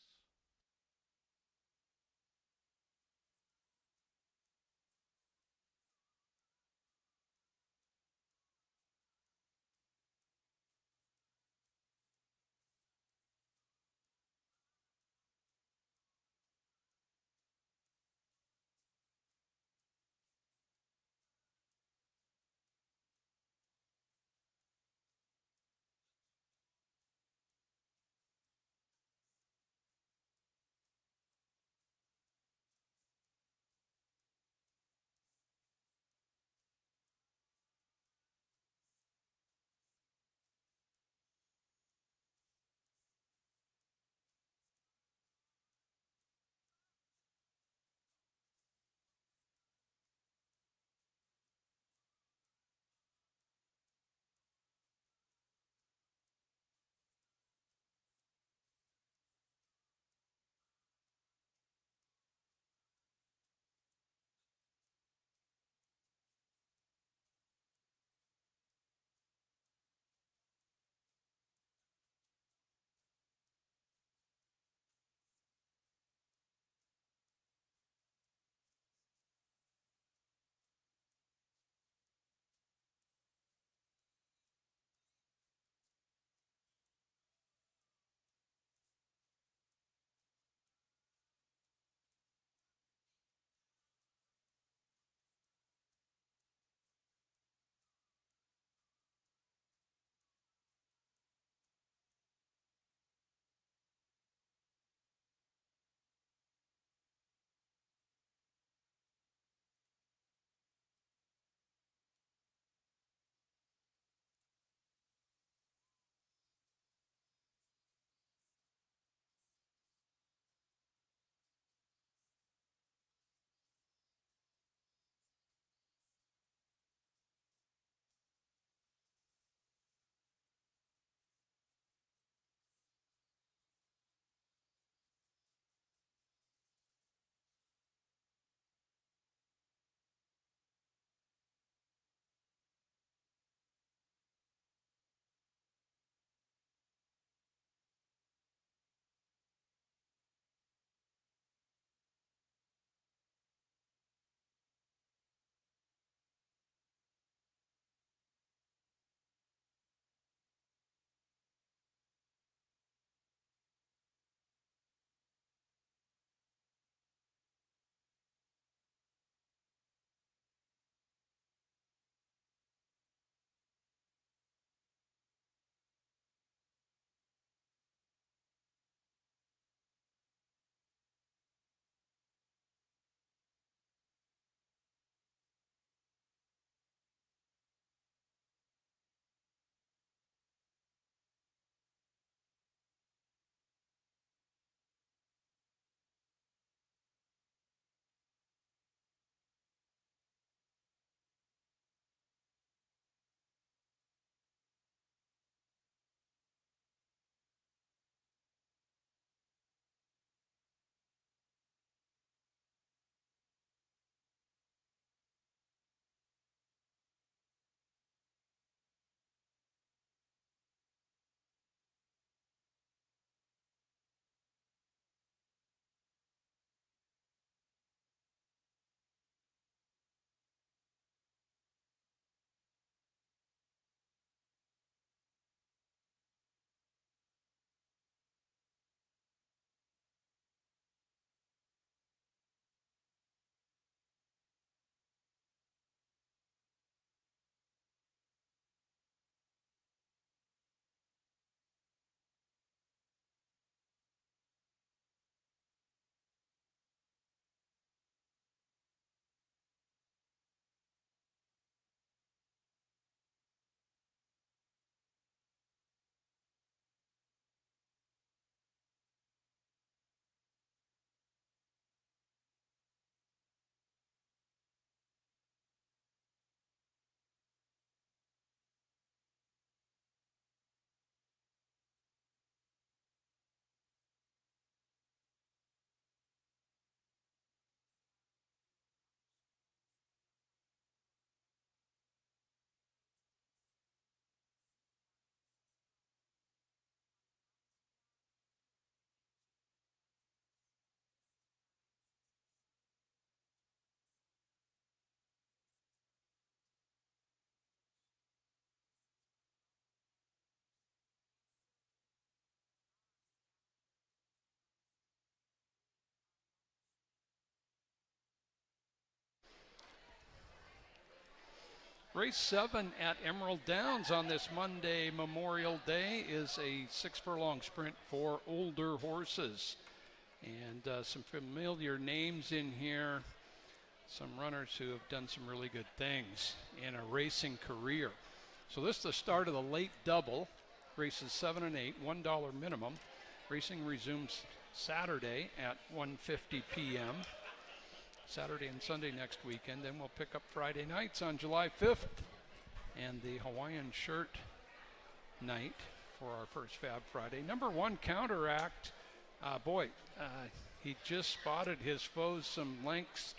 Race 7 at Emerald Downs on this Monday, Memorial Day, is a 6 furlong sprint for older horses. And some familiar names in here, some runners who have done some really good things in a racing career. So this is the start of the late double, races 7 and 8, $1 minimum. Racing resumes Saturday at 1:50 p.m. Saturday and Sunday next weekend. Then we'll pick up Friday nights on July 5th and the Hawaiian shirt night for our first Fab Friday. Number 1, Counteract. He just spotted his foes some lengths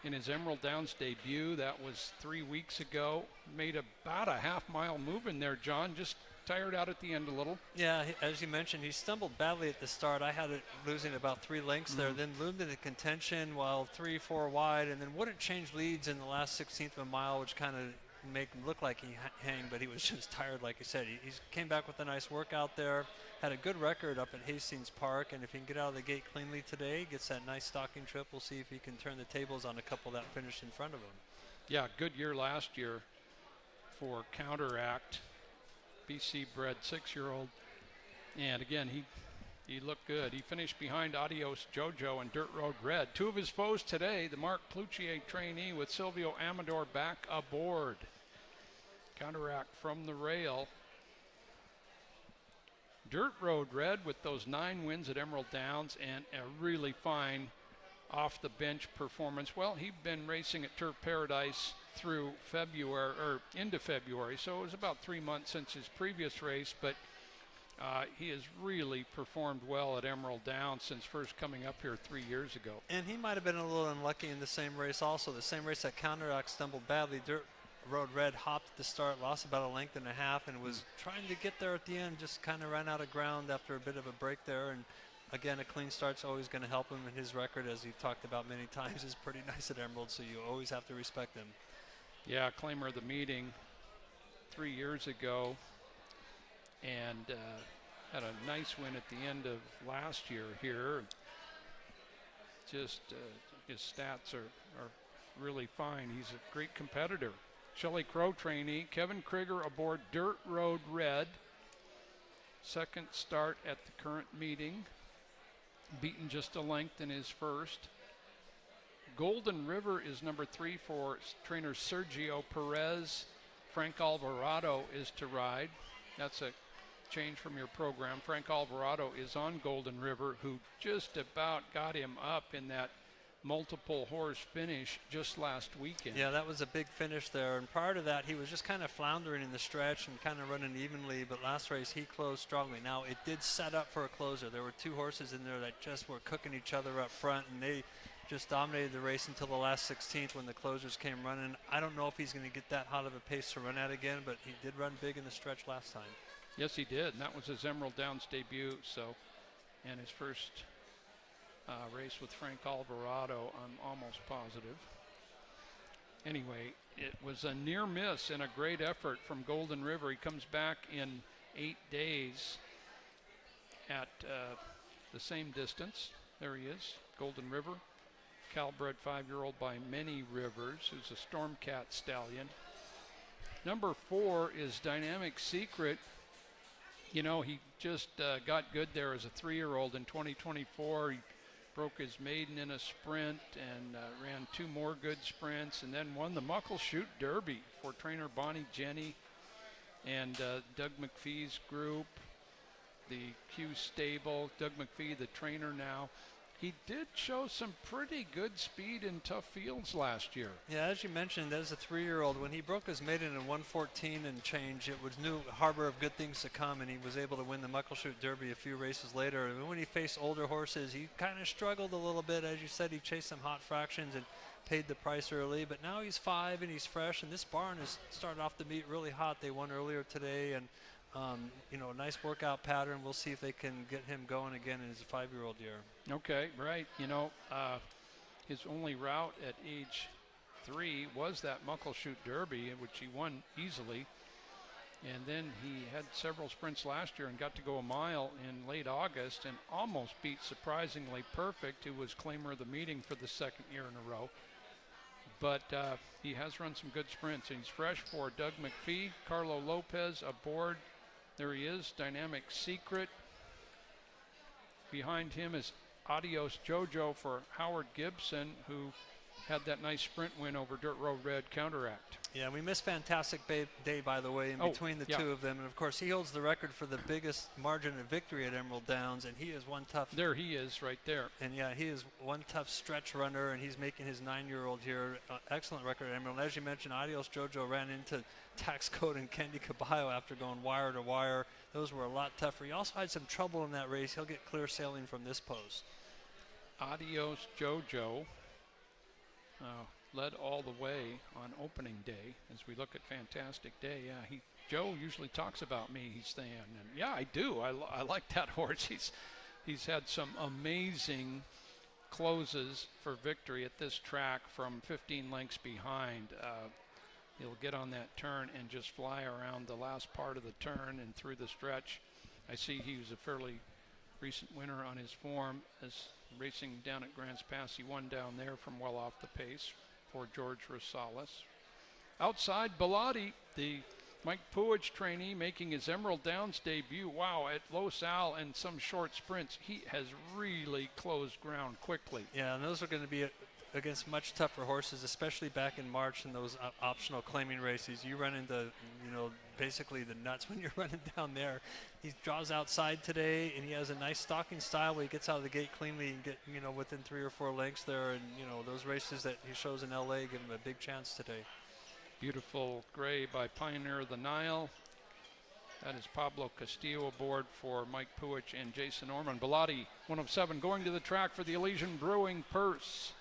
in his Emerald Downs debut. That was 3 weeks ago. Made about a half-mile move in there, John. Just tired out at the end a little. Yeah, as you mentioned, he stumbled badly at the start. I had it losing about 3 lengths there, then loomed into contention while 3-4 wide, and then wouldn't change leads in the last 16th of a mile, which kind of make him look like he hang, but he was just tired, like you said. He came back with a nice workout there, had a good record up at Hastings Park, and if he can get out of the gate cleanly today, gets that nice stocking trip, we'll see if he can turn the tables on a couple that finished in front of him. Yeah, good year last year for Counteract. BC bred 6-year-old, and again he looked good. He finished behind Adios Jojo and Dirt Road Red. 2 of his foes today, the Mark Cloutier trainee with Silvio Amador back aboard. Counteract from the rail. Dirt Road Red with those 9 wins at Emerald Downs and a really fine off the bench performance. Well, he'd been racing at Turf Paradise through February or into February, so it was about 3 months since his previous race, but he has really performed well at Emerald Downs since first coming up here 3 years ago. And he might have been a little unlucky in the same race also. The same race that Counteract stumbled badly. Dirt Road Red hopped at the start, lost about a length and a half, and was trying to get there at the end, just kind of ran out of ground after a bit of a break there. And again, a clean start's always going to help him, and his record, as we've talked about many times, is pretty nice at Emerald, so you always have to respect him. Yeah, claimer of the meeting 3 years ago, and had a nice win at the end of last year here. Just his stats are really fine. He's a great competitor. Shelley Crow trainee, Kevin Krieger aboard Dirt Road Red. Second start at the current meeting. Beaten just a length in his first. Golden River is number 3 for trainer Sergio Perez. Frank Alvarado is to ride. That's a change from your program. Frank Alvarado is on Golden River, who just about got him up in that multiple horse finish just last weekend. Yeah, that was a big finish there, and prior to that he was just kind of floundering in the stretch and kind of running evenly, but last race he closed strongly. Now it did set up for a closer. There were 2 horses in there that just were cooking each other up front, and they just dominated the race until the last 16th when the closers came running. I don't know if he's going to get that hot of a pace to run at again, but he did run big in the stretch last time. Yes, he did, and that was his Emerald Downs debut, and his first race with Frank Alvarado, I'm almost positive. Anyway, it was a near miss and a great effort from Golden River. He comes back in 8 days at the same distance. There he is, Golden River. Calbred 5-year-old by Many Rivers, who's a Stormcat stallion. Number 4 is Dynamic Secret. You know, he just got good there as a 3-year-old in 2024. He broke his maiden in a sprint and ran 2 more good sprints, and then won the Muckleshoot Derby for trainer Bonnie Jenny and Doug McPhee's group, the Q stable. Doug McPhee, the trainer now. He did show some pretty good speed in tough fields last year. Yeah, as you mentioned, as a 3-year-old, when he broke his maiden in 114 and change, it was new harbor of good things to come, and he was able to win the Muckleshoot Derby a few races later. And when he faced older horses, he kind of struggled a little bit. As you said, he chased some hot fractions and paid the price early, but now he's 5 and he's fresh, and this barn has started off the meet really hot. They won earlier today, and you know, a nice workout pattern. We'll see if they can get him going again in his 5-year-old year. Okay, right. You know, his only route at age 3 was that Muckleshoot Derby, in which he won easily. And then he had several sprints last year and got to go a mile in late August and almost beat Surprisingly Perfect, who was claimer of the meeting for the 2nd year in a row. but he has run some good sprints. And he's fresh for Doug McPhee, Carlo Lopez aboard. There he is, Dynamic Secret. Behind him is Adios Jojo for Howard Gibson, who had that nice sprint win over Dirt Road Red Counteract. Yeah, we missed Fantastic Day, by the way, in between the two of them. And, of course, he holds the record for the biggest margin of victory at Emerald Downs, and he is one tough... There he is right there. And, yeah, he is one tough stretch runner, and he's making his 9-year-old here. Excellent record at Emerald. As you mentioned, Adios Jojo ran into Tax Code and Kendi Caballo after going wire to wire. Those were a lot tougher. He also had some trouble in that race. He'll get clear sailing from this post. Adios Jojo led all the way on opening day. As we look at Fantastic Day, yeah, Joe usually talks about me, he's saying, and yeah, I do. I like that horse. He's had some amazing closes for victory at this track from 15 lengths behind. He'll get on that turn and just fly around the last part of the turn and through the stretch. I see he was a fairly recent winner on his form as racing down at Grants Pass. He won down there from well off the pace for George Rosales. Outside, Bellotti, the Mike Puig trainee, making his Emerald Downs debut. Wow, at Los Al and some short sprints, he has really closed ground quickly. Yeah, and those are going to be against much tougher horses, especially back in March in those optional claiming races. You run into, basically the nuts when you're running down there. He draws outside today, and he has a nice stalking style where he gets out of the gate cleanly and get, within 3 or 4 lengths there. And, those races that he shows in LA give him a big chance today. Beautiful gray by Pioneer of the Nile. That is Pablo Castillo aboard for Mike Puig and Jason Orman. Bellotti, 1 of 7, going to the track for the Elysian Brewing Purse.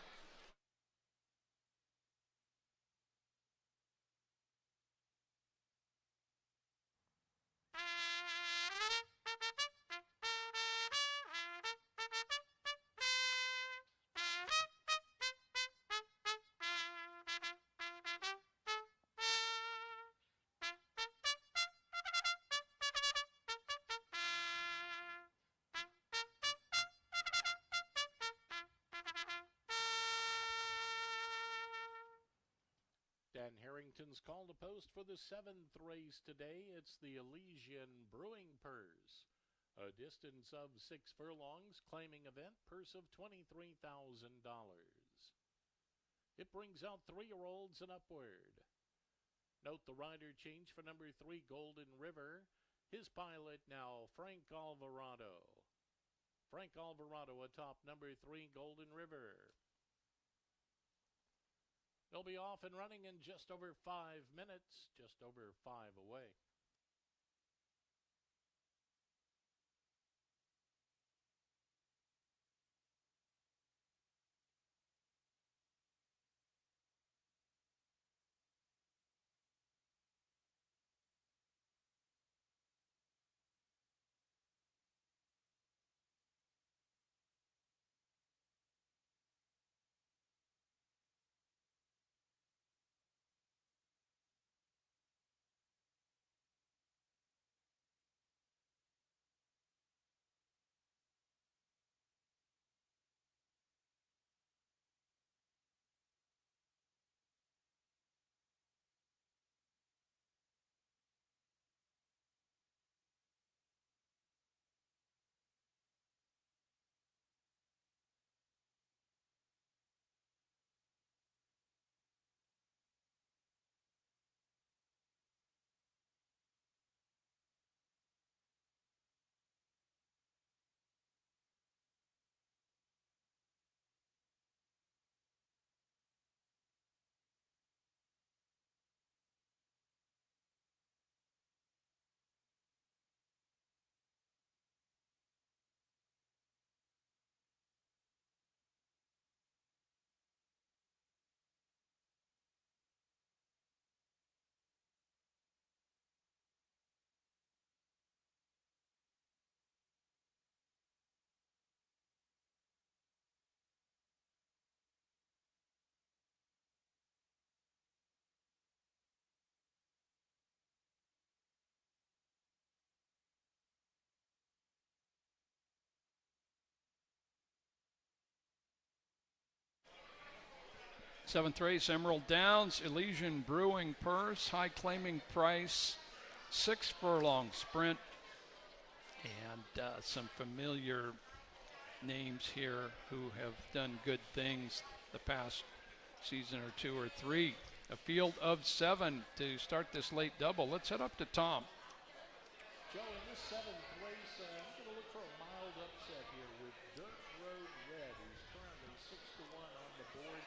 Dan Harrington's call to post for the 7th race today. It's the Elysian Brewing Purse. A distance of 6 furlongs, claiming event, purse of $23,000. It brings out 3-year-olds and upward. Note the rider change for number 3, Golden River. His pilot now, Frank Alvarado. Frank Alvarado atop number 3, Golden River. They'll be off and running in just over 5 minutes, just over 5 away. Seventh race, Emerald Downs, Elysian Brewing Purse, High Claiming Price, 6 furlong sprint, and some familiar names here who have done good things the past season or 2 or 3. A field of 7 to start this late double. Let's head up to Tom. Joe, in this 7th race, I'm going to look for a mild upset here with Dirt Road Red, who's currently 6-1 on the board.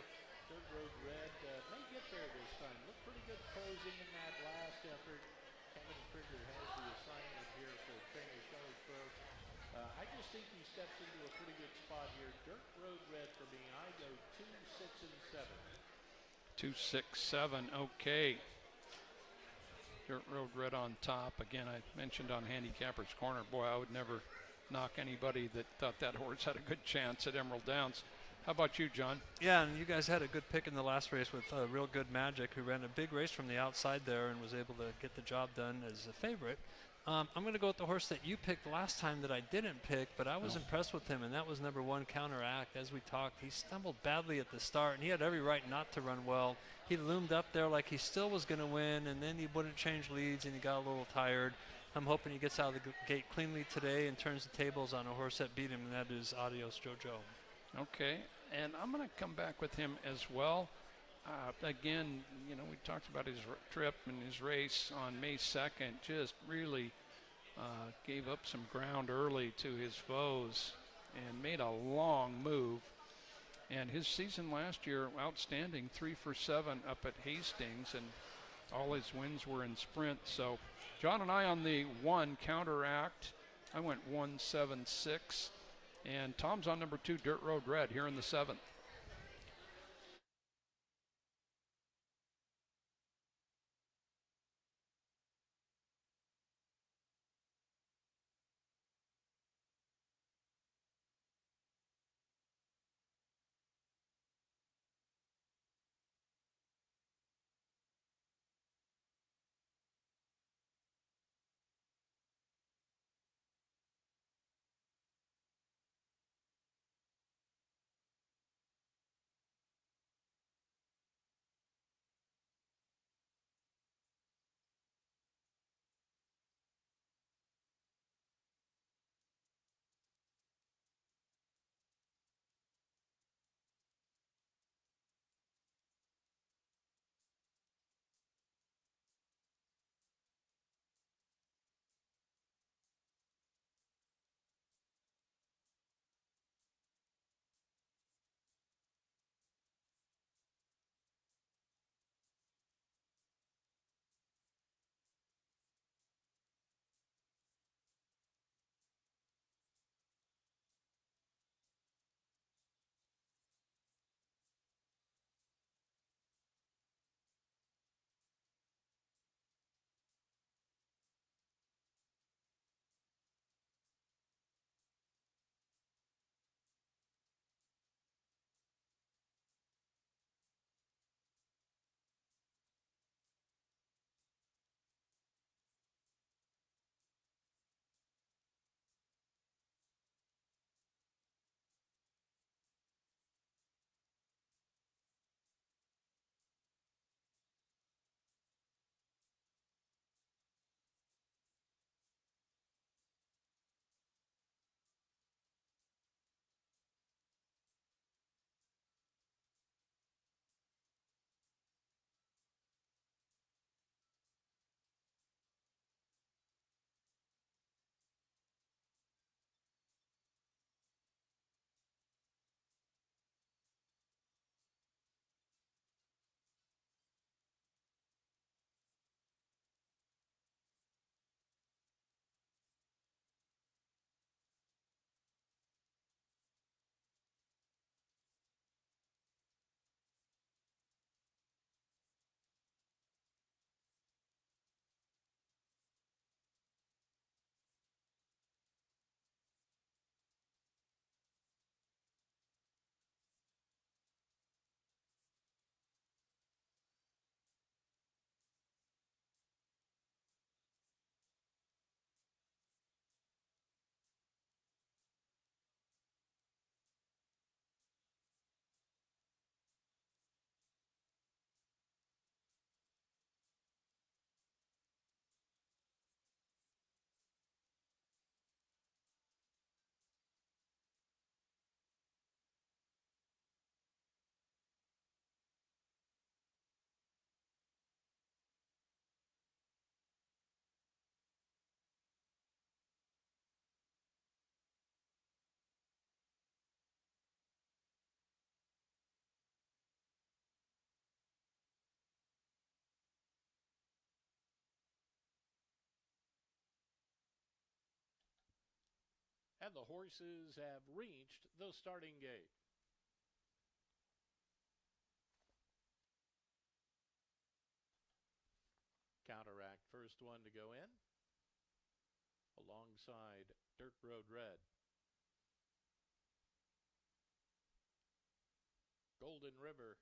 Dirt Road Red may get there this time. Looked pretty good closing in that last effort. Kevin Krieger has the assignment here for trainer Shelley Crook. I just think he steps into a pretty good spot here. Dirt Road Red for me. I go 2, 6, and 7. 2, 6, 7. Okay. Dirt Road Red on top. Again, I mentioned on Handicapper's Corner, boy, I would never knock anybody that thought that horse had a good chance at Emerald Downs. How about you, John? Yeah, and you guys had a good pick in the last race with Real Good Magic, who ran a big race from the outside there and was able to get the job done as a favorite. I'm going to go with the horse that you picked last time that I didn't pick, but I was impressed with him, and that was number 1, Counteract. As we talked, he stumbled badly at the start, and he had every right not to run well. He loomed up there like he still was going to win, and then he wouldn't change leads, and he got a little tired. I'm hoping he gets out of the gate cleanly today and turns the tables on a horse that beat him, and that is Adios Jojo. Okay, and I'm going to come back with him as well. Again, you know, we talked about his trip and his race on May 2nd. Just really gave up some ground early to his foes and made a long move. And his season last year, outstanding, 3 for 7 up at Hastings, and all his wins were in sprint. So John and I on the 1, Counteract. I went 1, 7, 6. And Tom's on number 2, Dirt Road Red, here in the 7th. And the horses have reached the starting gate. Counteract, first one to go in, alongside Dirt Road Red. Golden River.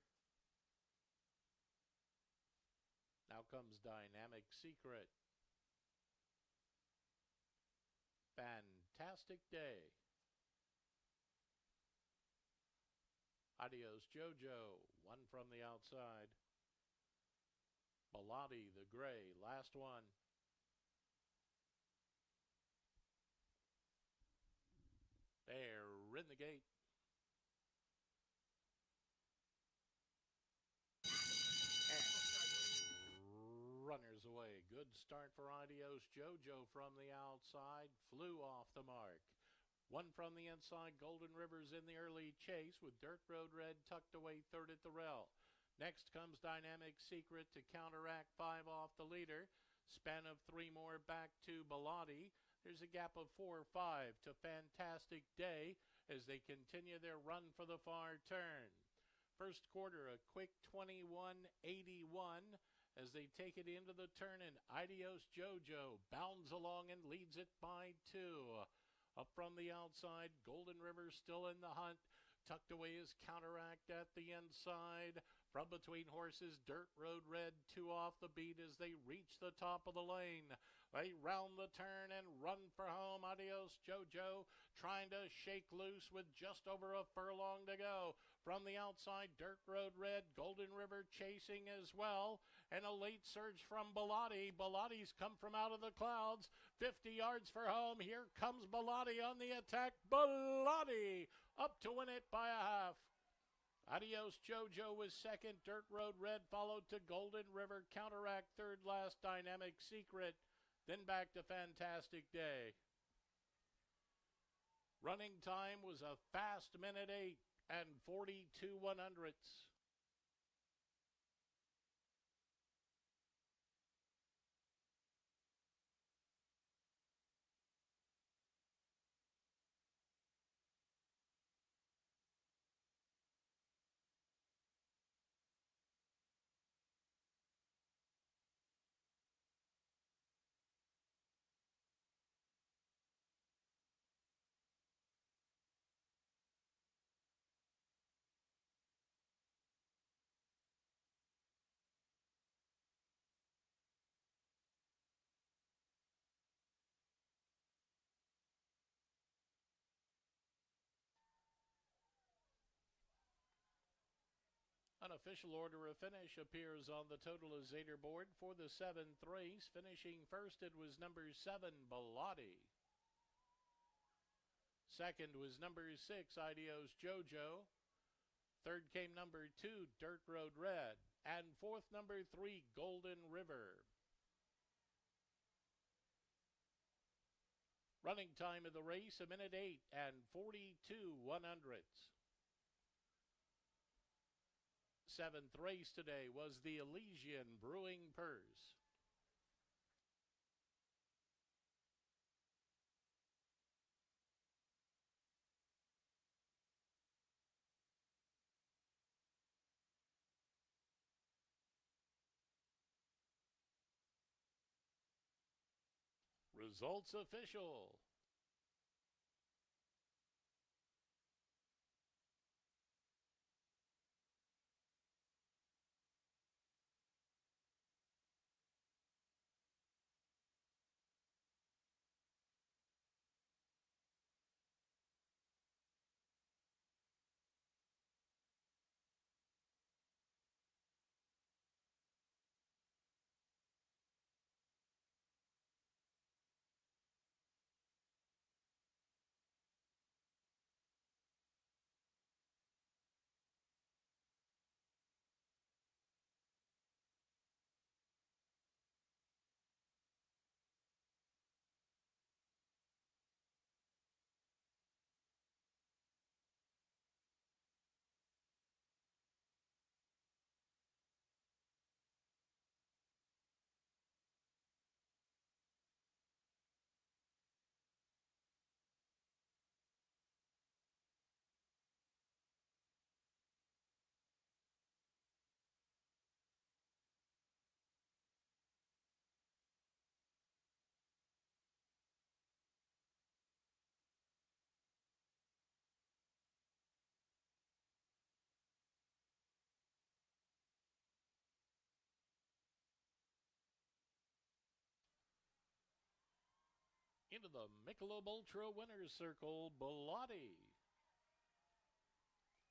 Now comes Dynamic Secret. Fantastic Day. Adios Jojo, one from the outside. Bilotti, the gray, last one. They're in the gate. Runners away. Good start for Adios Jojo from the outside. Flew off the mark. One from the inside. Golden River's in the early chase with Dirt Road Red tucked away third at the rail. Next comes Dynamic Secret to counteract 5 off the leader. Span of 3 more back to Bilotti. There's a gap of 4 or 5 to Fantastic Day as they continue their run for the far turn. First quarter, a quick 21.81 as they take it into the turn, and Adios Jojo bounds along and leads it by 2. Up from the outside, Golden River still in the hunt. Tucked away is Counteract at the inside. From between horses, Dirt Road Red 2 off the beat as they reach the top of the lane. They round the turn and run for home. Adios Jojo trying to shake loose with just over a furlong to go. From the outside, Dirt Road Red, Golden River chasing as well. And a late surge from Bilotti. Bilotti's come from out of the clouds. 50 yards for home. Here comes Bilotti on the attack. Bilotti up to win it by a half. Adios Jojo was second. Dirt Road Red followed to Golden River. Counteract third last. Dynamic Secret. Then back to Fantastic Day. Running time was a fast minute 8 and 42 100ths. An official order of finish appears on the totalizator board for the 7th race. Finishing first, it was number 7, Bilotti. Second was number 6, Adios Jojo. Third came number 2, Dirt Road Red. And fourth, number 3, Golden River. Running time of the race, a minute 8 and 42 100ths. 7th race today was the Elysian Brewing Purse. Results official. Into the Michelob Ultra Winner's Circle, Bellotti.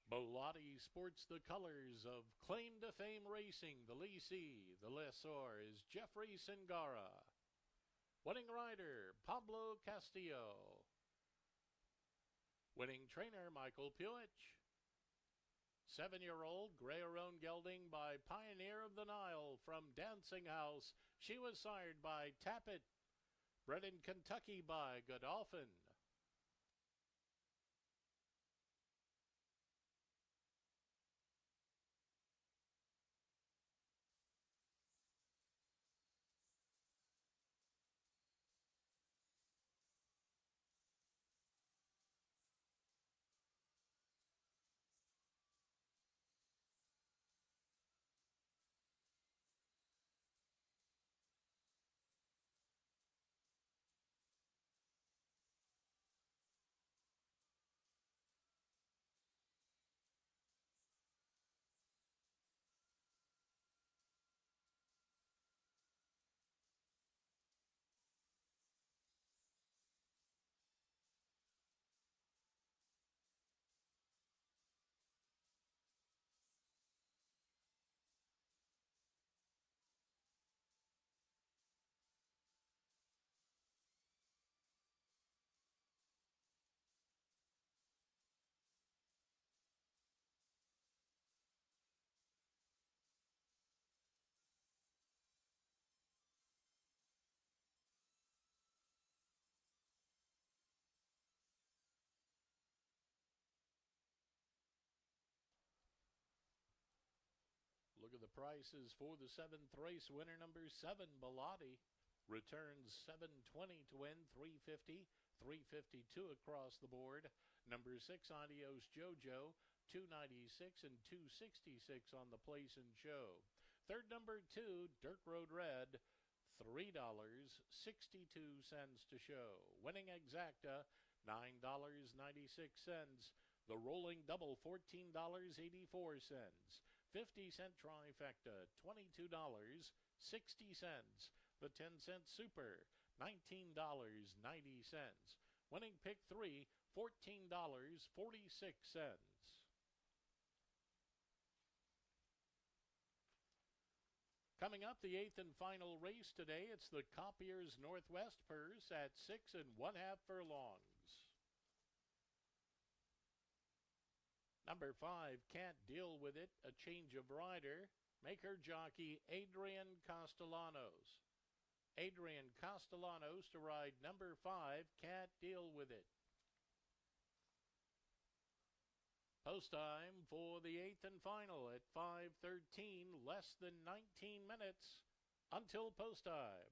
Bellotti sports the colors of Claim to Fame Racing, the lessee. The lessor is Jeffrey Singara. Winning rider, Pablo Castillo. Winning trainer, Michael Puich. 7-year-old Gray-Aroan Gelding by Pioneer of the Nile from Dancing House. She was sired by Tappet. Bred in Kentucky by Godolphin. Look at the prices for the 7th race. Winner number 7, Bellotti. Returns 720 to win, 350, 352 across the board. Number 6, Adios Jojo, 296 and 266 on the place and show. Third, number 2, Dirt Road Red, $3.62 to show. Winning Exacta, $9.96. The rolling double, $14.84. 50-cent trifecta, $22.60. The 10-cent super, $19.90. Winning pick 3, $14.46. Coming up, the 8th and final race today, it's the Copiers Northwest Purse at 6 1/2 furlongs. Number 5, Can't Deal With It, a change of rider. Maker jockey Adrian Castellanos. Adrian Castellanos to ride number 5, Can't Deal With It. Post time for the 8th and final at 5:13, less than 19 minutes until post time.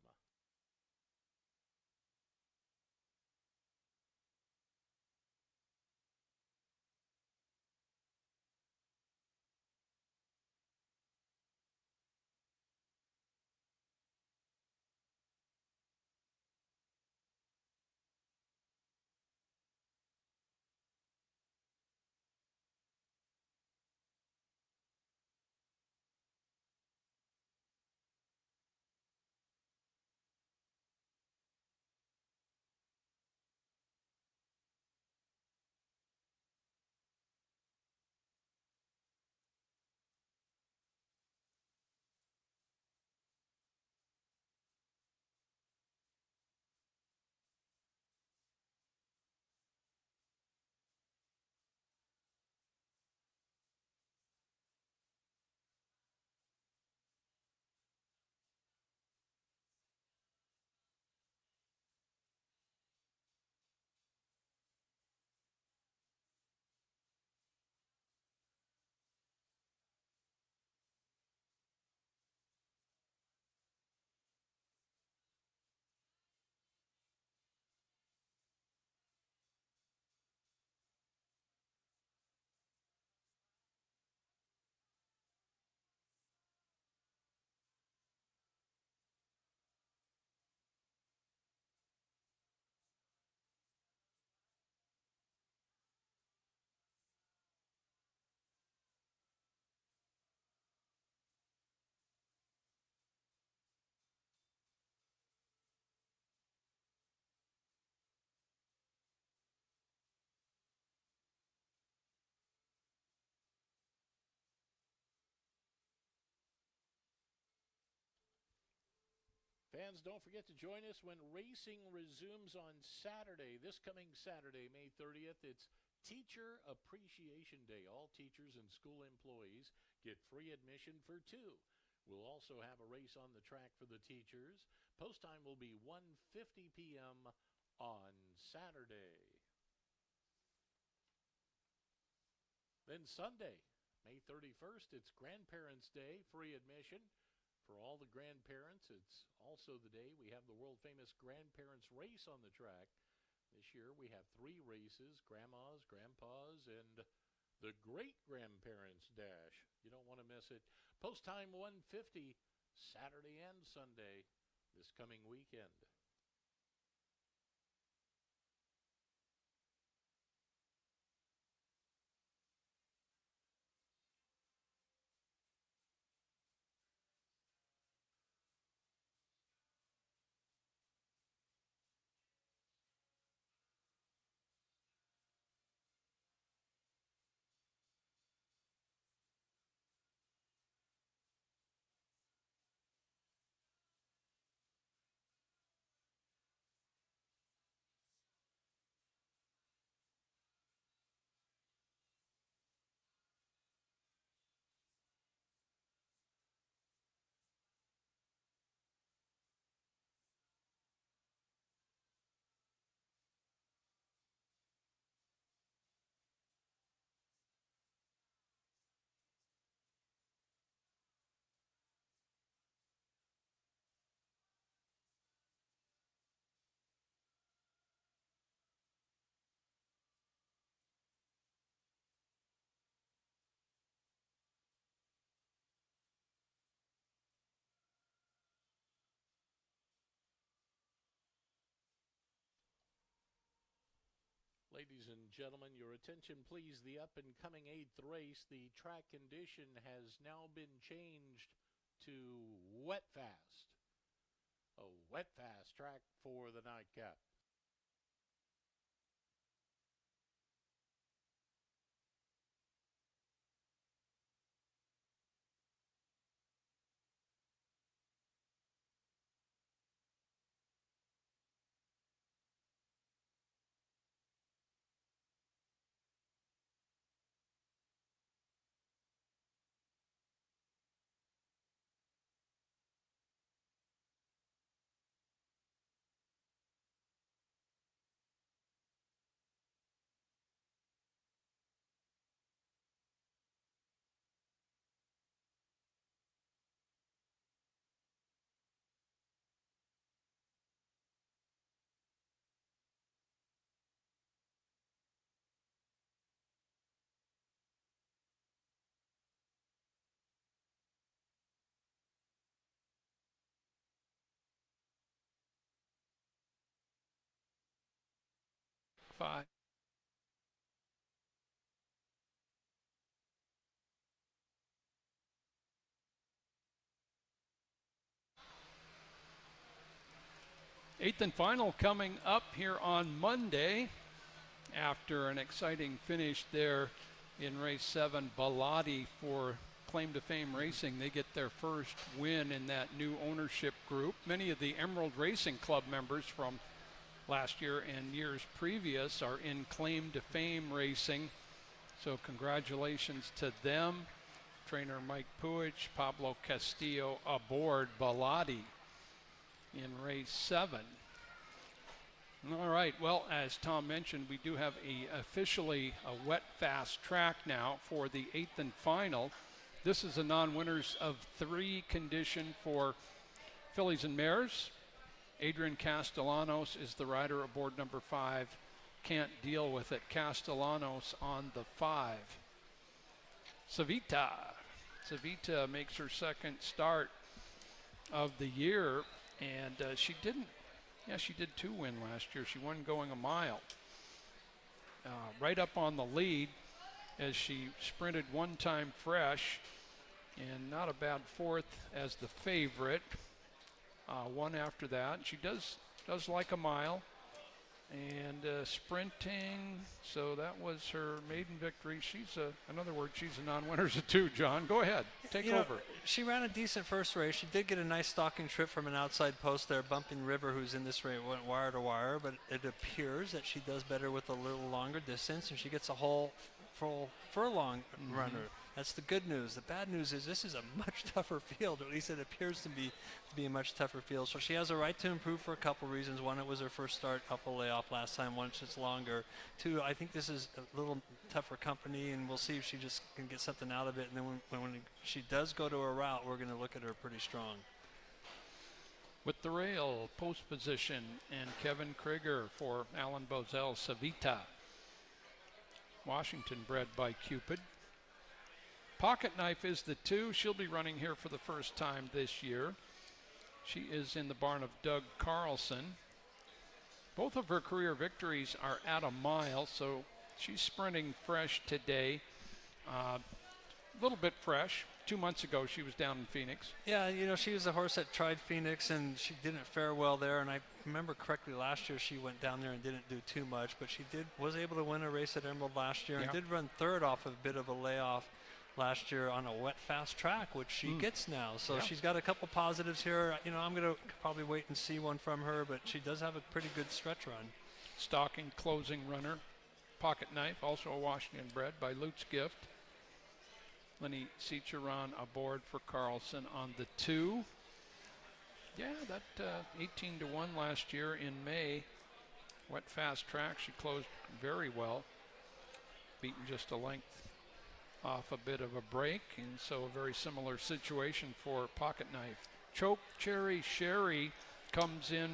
Fans, don't forget to join us when racing resumes on Saturday. This coming Saturday, May 30th, it's Teacher Appreciation Day. All teachers and school employees get free admission for 2. We'll also have a race on the track for the teachers. Post time will be 1:50 p.m. on Saturday. Then Sunday, May 31st, it's Grandparents' Day, free admission. For all the grandparents, it's also the day we have the world-famous Grandparents Race on the track. This year we have 3 races, Grandmas, Grandpas, and the Great-Grandparents Dash. You don't want to miss it. Post time 1:50, Saturday and Sunday, this coming weekend. Ladies and gentlemen, your attention please. The up-and-coming 8th race, the track condition has now been changed to wet fast. A wet fast track for the nightcap. Five. Eighth and final coming up here on Monday after an exciting finish there in race 7. Bellotti for Claim to Fame Racing. They get their first win in that new ownership group. Many of the Emerald Racing Club members from last year and years previous are in Claim to Fame Racing. So congratulations to them. Trainer Mike Puich, Pablo Castillo aboard Bellotti in race 7. All right, well, as Tom mentioned, we do have officially a wet fast track now for the 8th and final. This is a non-winners of 3 condition for fillies and mares. Adrian Castellanos is the rider aboard number 5. Can't Deal With It. Castellanos on the 5. Savita makes her second start of the year, and she did 2 win last year. She won going a mile. Right up on the lead as she sprinted one time fresh, and not a bad 4th as the favorite. One after that. She does like a mile. And sprinting, so that was her maiden victory. She's in other words, she's a non-winner too, John. Go ahead, take You know, over. she ran a decent first race. She did get a nice stalking trip from an outside post there. Bumping River, who's in this race, went wire to wire, but it appears that she does better with a little longer distance, and she gets a whole full furlong runner. That's the good news. The bad news is this is a much tougher field, or at least it appears to be a much tougher field. So she has a right to improve for a couple reasons. One, it was her first start off a layoff last time. One, it's longer. Two, I think this is a little tougher company, and we'll see if she just can get something out of it. And then when she does go to a route, we're going to look at her pretty strong. With the rail, post position, and Kevin Krieger for Alan Bozell, Savita. Washington bred by Cupid. Pocket Knife is the 2. She'll be running here for the first time this year. She is in the barn of Doug Carlson. Both of her career victories are at a mile, so she's sprinting fresh today. A little bit fresh. 2 months ago, she was down in Phoenix. Yeah, you know, she was a horse that tried Phoenix, and she didn't fare well there. And I remember correctly last year she went down there and didn't do too much, but she was able to win a race at Emerald last year and did run third off of a bit of a layoff last year on a wet fast track, which she gets now. So she's got a couple positives here. You know, I'm going to probably wait and see one from her, but she does have a pretty good stretch run. Stalking closing runner, Pocket Knife, also a Washington bred by Lutz Gift. Lenny Ciceron aboard for Carlson on the 2. Yeah, that 18 to 1 last year in May. Wet fast track, she closed very well. Beaten just a length off a bit of a break, and so a very similar situation for Pocket Knife. Choke Cherry Sherry comes in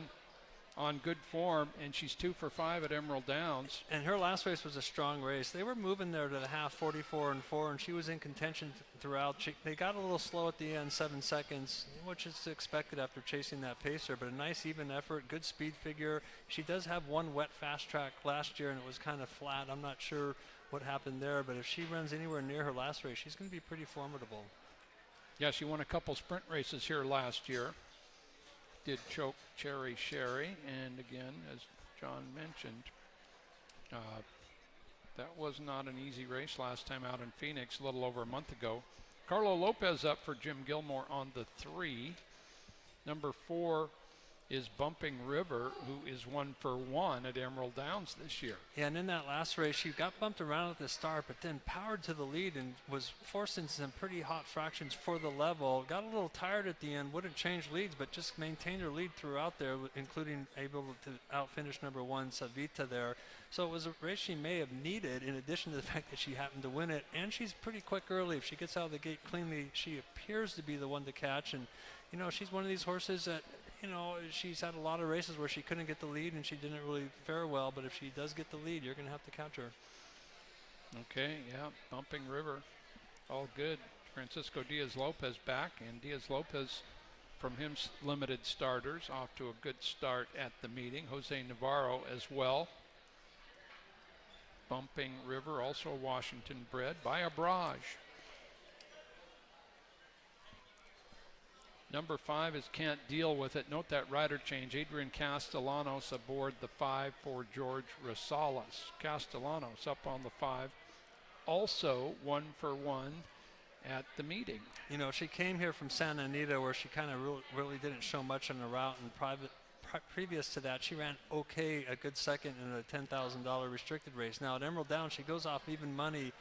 on good form, and she's 2 for 5 at Emerald Downs. And her last race was a strong race. They were moving there to the half 44 and 4, and she was in contention throughout. They got a little slow at the end, 7 seconds, which is expected after chasing that pacer, but a nice even effort, good speed figure. She does have one wet fast track last year, and it was kind of flat. I'm not sure what happened there, but if she runs anywhere near her last race, she's going to be pretty formidable. Yeah, she won a couple sprint races here last year. Did Choke Cherry Sherry, and again, as John mentioned, that was not an easy race last time out in Phoenix a little over a month ago. Carlo Lopez up for Jim Gilmore on the 3. Number 4 is Bumping River, who is 1 for 1 at Emerald Downs this year. Yeah, and in that last race, she got bumped around at the start, but then powered to the lead and was forced into some pretty hot fractions for the level. Got a little tired at the end, wouldn't change leads, but just maintained her lead throughout there, including able to outfinish number 1, Savita there. So it was a race she may have needed, in addition to the fact that she happened to win it. And she's pretty quick early. If she gets out of the gate cleanly, she appears to be the one to catch. And, you know, she's one of these horses that, you know, she's had a lot of races where she couldn't get the lead and she didn't really fare well, but if she does get the lead, you're going to have to catch her. Okay, yeah, Bumping River, all good. Francisco Diaz-Lopez back, and Diaz-Lopez from him limited starters off to a good start at the meeting. Jose Navarro as well. Bumping River, also a Washington bred by Abrage. Number 5 is Can't Deal With It. Note that rider change. Adrian Castellanos aboard the 5 for George Rosales. Castellanos up on the 5. Also 1 for 1 at the meeting. You know, she came here from Santa Anita where she kind of really didn't show much on the route, and previous to that, she ran okay, a good second in a $10,000 restricted race. Now at Emerald Downs, she goes off even money.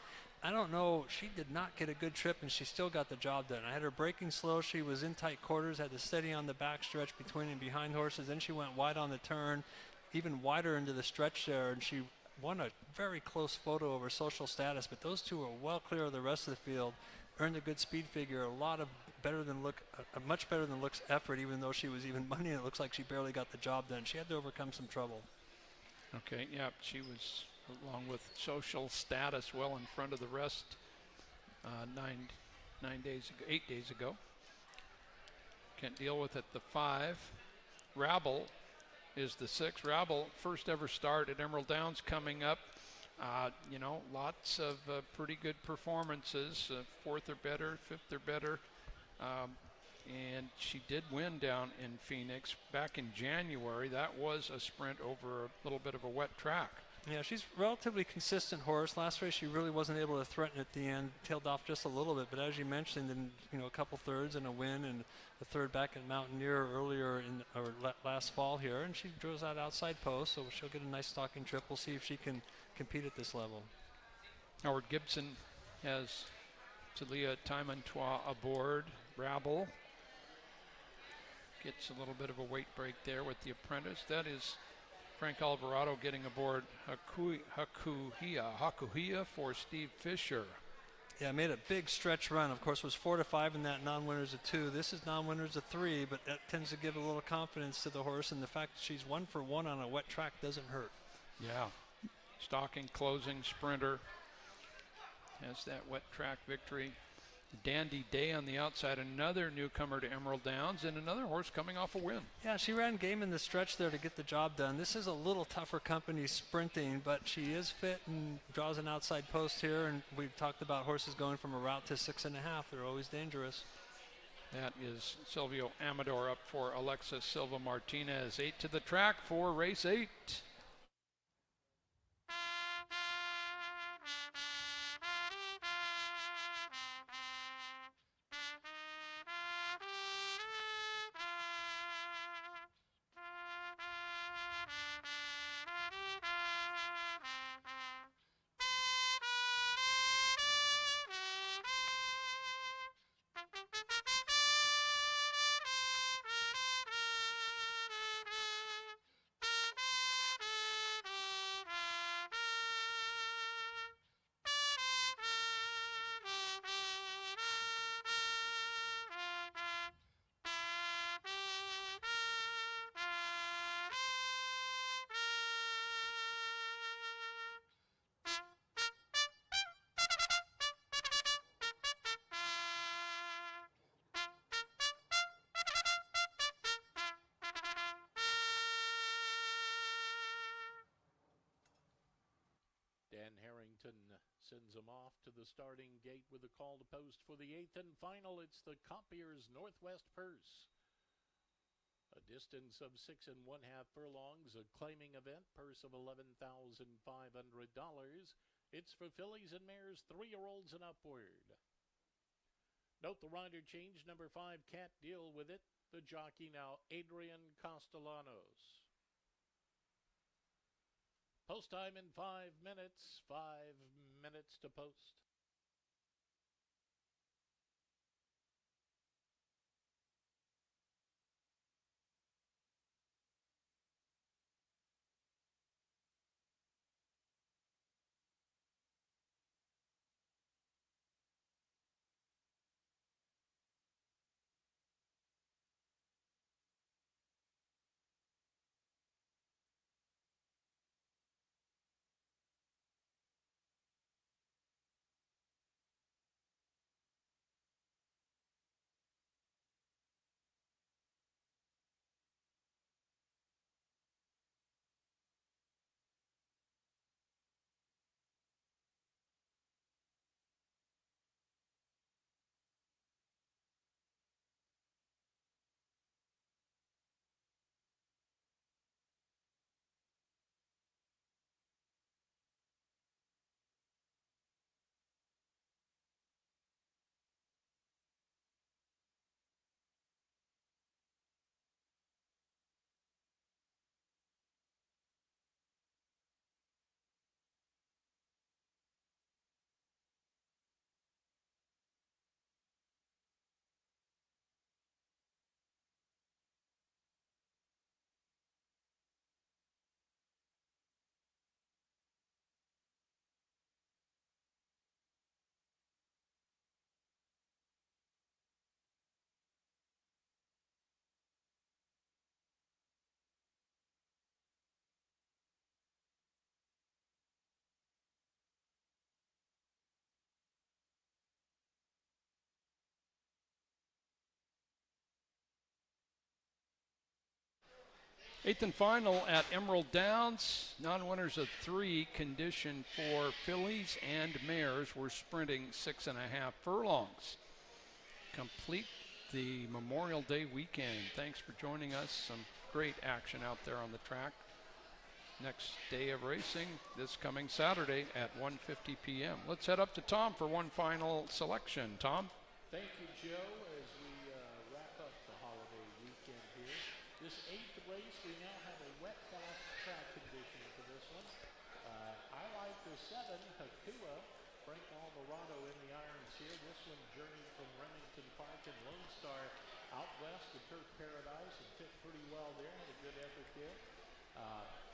I don't know, she did not get a good trip, and she still got the job done. I had her braking slow. She was in tight quarters, had to steady on the back stretch between and behind horses. Then she went wide on the turn, even wider into the stretch there, and she won a very close photo of her social status, but those two were well clear of the rest of the field. Earned a good speed figure, a lot of much better than looks effort, even though she was even money, and it looks like she barely got the job done. She had to overcome some trouble. Okay, yeah, she was, along with social status, well in front of the rest 8 days ago. Can't Deal With It, the 5. Rabble is the 6. Rabble, first ever start at Emerald Downs coming up. You know, lots of pretty good performances. 4th or better, 5th or better. and she did win down in Phoenix back in January. That was a sprint over a little bit of a wet track. Yeah, she's a relatively consistent horse. Last race she really wasn't able to threaten at the end, tailed off just a little bit. But as you mentioned, in a couple thirds and a win and a third back at Mountaineer earlier last fall here, and she draws that outside post, so she'll get a nice stalking trip. We'll see if she can compete at this level. Howard Gibson has Talia Timontois aboard. Rabble gets a little bit of a weight break there with the apprentice. That is Frank Alvarado getting aboard Hakuhia for Steve Fisher. Yeah, made a big stretch run. Of course, was 4 to 5 in that non-winners of 2. This is non-winners of 3, but that tends to give a little confidence to the horse, and the fact that she's 1 for 1 on a wet track doesn't hurt. Yeah, stalking, closing, sprinter. Has that wet track victory. Dandy Day on the outside, another newcomer to Emerald Downs, and another horse coming off a win. Yeah, she ran game in the stretch there to get the job done. This is a little tougher company sprinting, but she is fit and draws an outside post here, and we've talked about horses going from a route to 6.5. They're always dangerous. That is Silvio Amador up for Alexis Silva Martinez. 8 to the track for race 8. Dan Harrington sends them off to the starting gate with a call to post for the 8th and final. It's the Copiers Northwest Purse. A distance of 6 1/2 furlongs, a claiming event, purse of $11,500. It's for fillies and mares, 3-year-olds and upward. Note the rider change, number 5 can't deal with it. The jockey now, Adrian Castellanos. Post time in 5 minutes. 5 minutes to post. Eighth and final at Emerald Downs. Non-winners of 3, condition for fillies and mares. We're sprinting 6.5 furlongs. Complete the Memorial Day weekend. Thanks for joining us. Some great action out there on the track. Next day of racing this coming Saturday at 1:50 p.m. Let's head up to Tom for one final selection. Tom? Thank you, Joe, as we wrap up the holiday weekend here. This 8th race, we now have a wet, fast track condition for this one. I like the 7, Hakua. Frank Alvarado in the irons here. This one journeyed from Remington Park and Lone Star out west to Turf Paradise and fit pretty well there. Had a good effort there.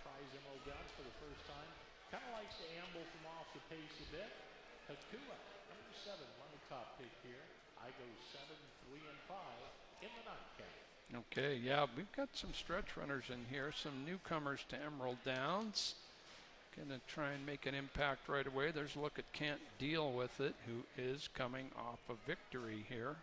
Tries MO guns for the first time. Kind of likes to amble from off the pace a bit. Hakua, number 7, my top pick here. I go 7, 3, and 5 in the nightcap. Okay, yeah, we've got some stretch runners in here, some newcomers to Emerald Downs. Gonna try and make an impact right away. There's a look at Can't Deal With It, who is coming off a victory here.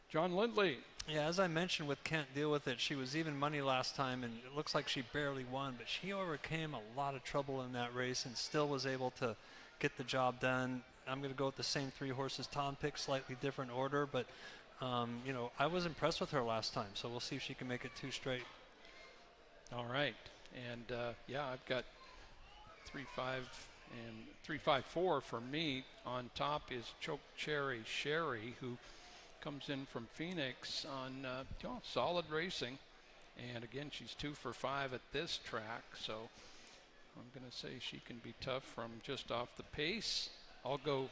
John Lindley. Yeah, as I mentioned with Can't Deal With It, she was even money last time, and it looks like she barely won, but she overcame a lot of trouble in that race and still was able to get the job done. I'm going to go with the same 3 horses Tom picked, slightly different order, but you know, I was impressed with her last time, so we'll see if she can make it 2 straight. All right, and yeah, I've got 3-5 and 3-5-4 for me. On top is Choke Cherry Sherry, who comes in from Phoenix on solid racing, and again she's 2 for 5 at this track, so I'm going to say she can be tough from just off the pace. I'll go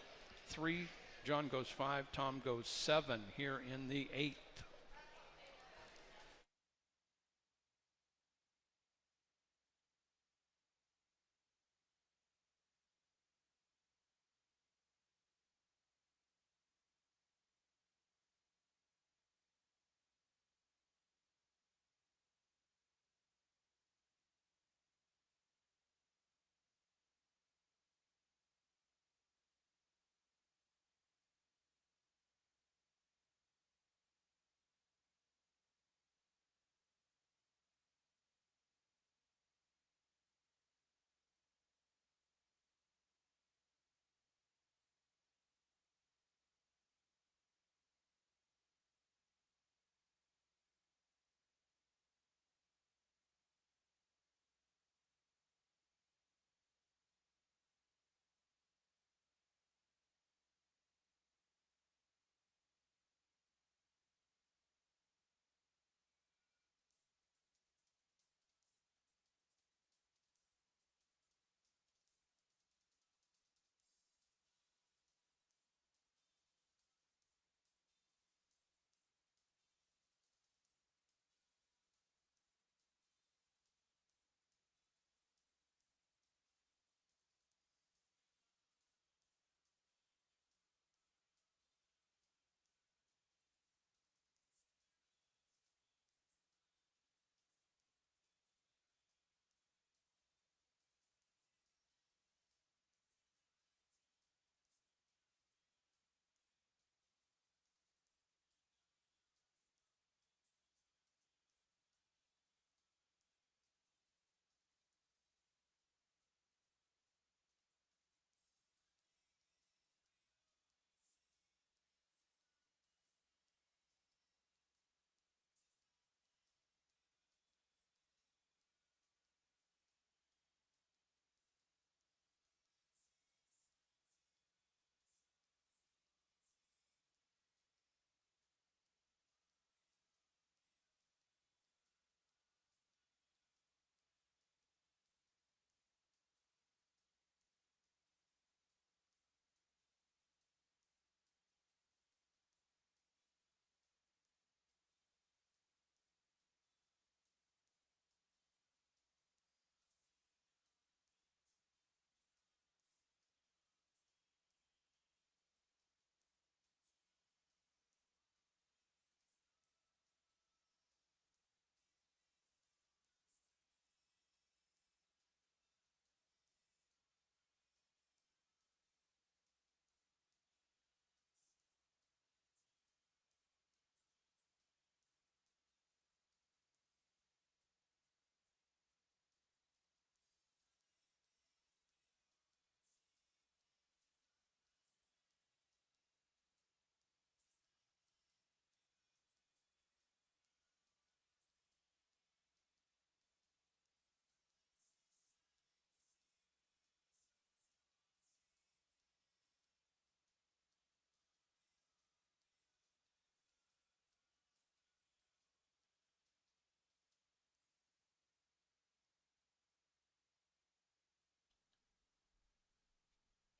3, John goes 5, Tom goes 7 here in the 8th.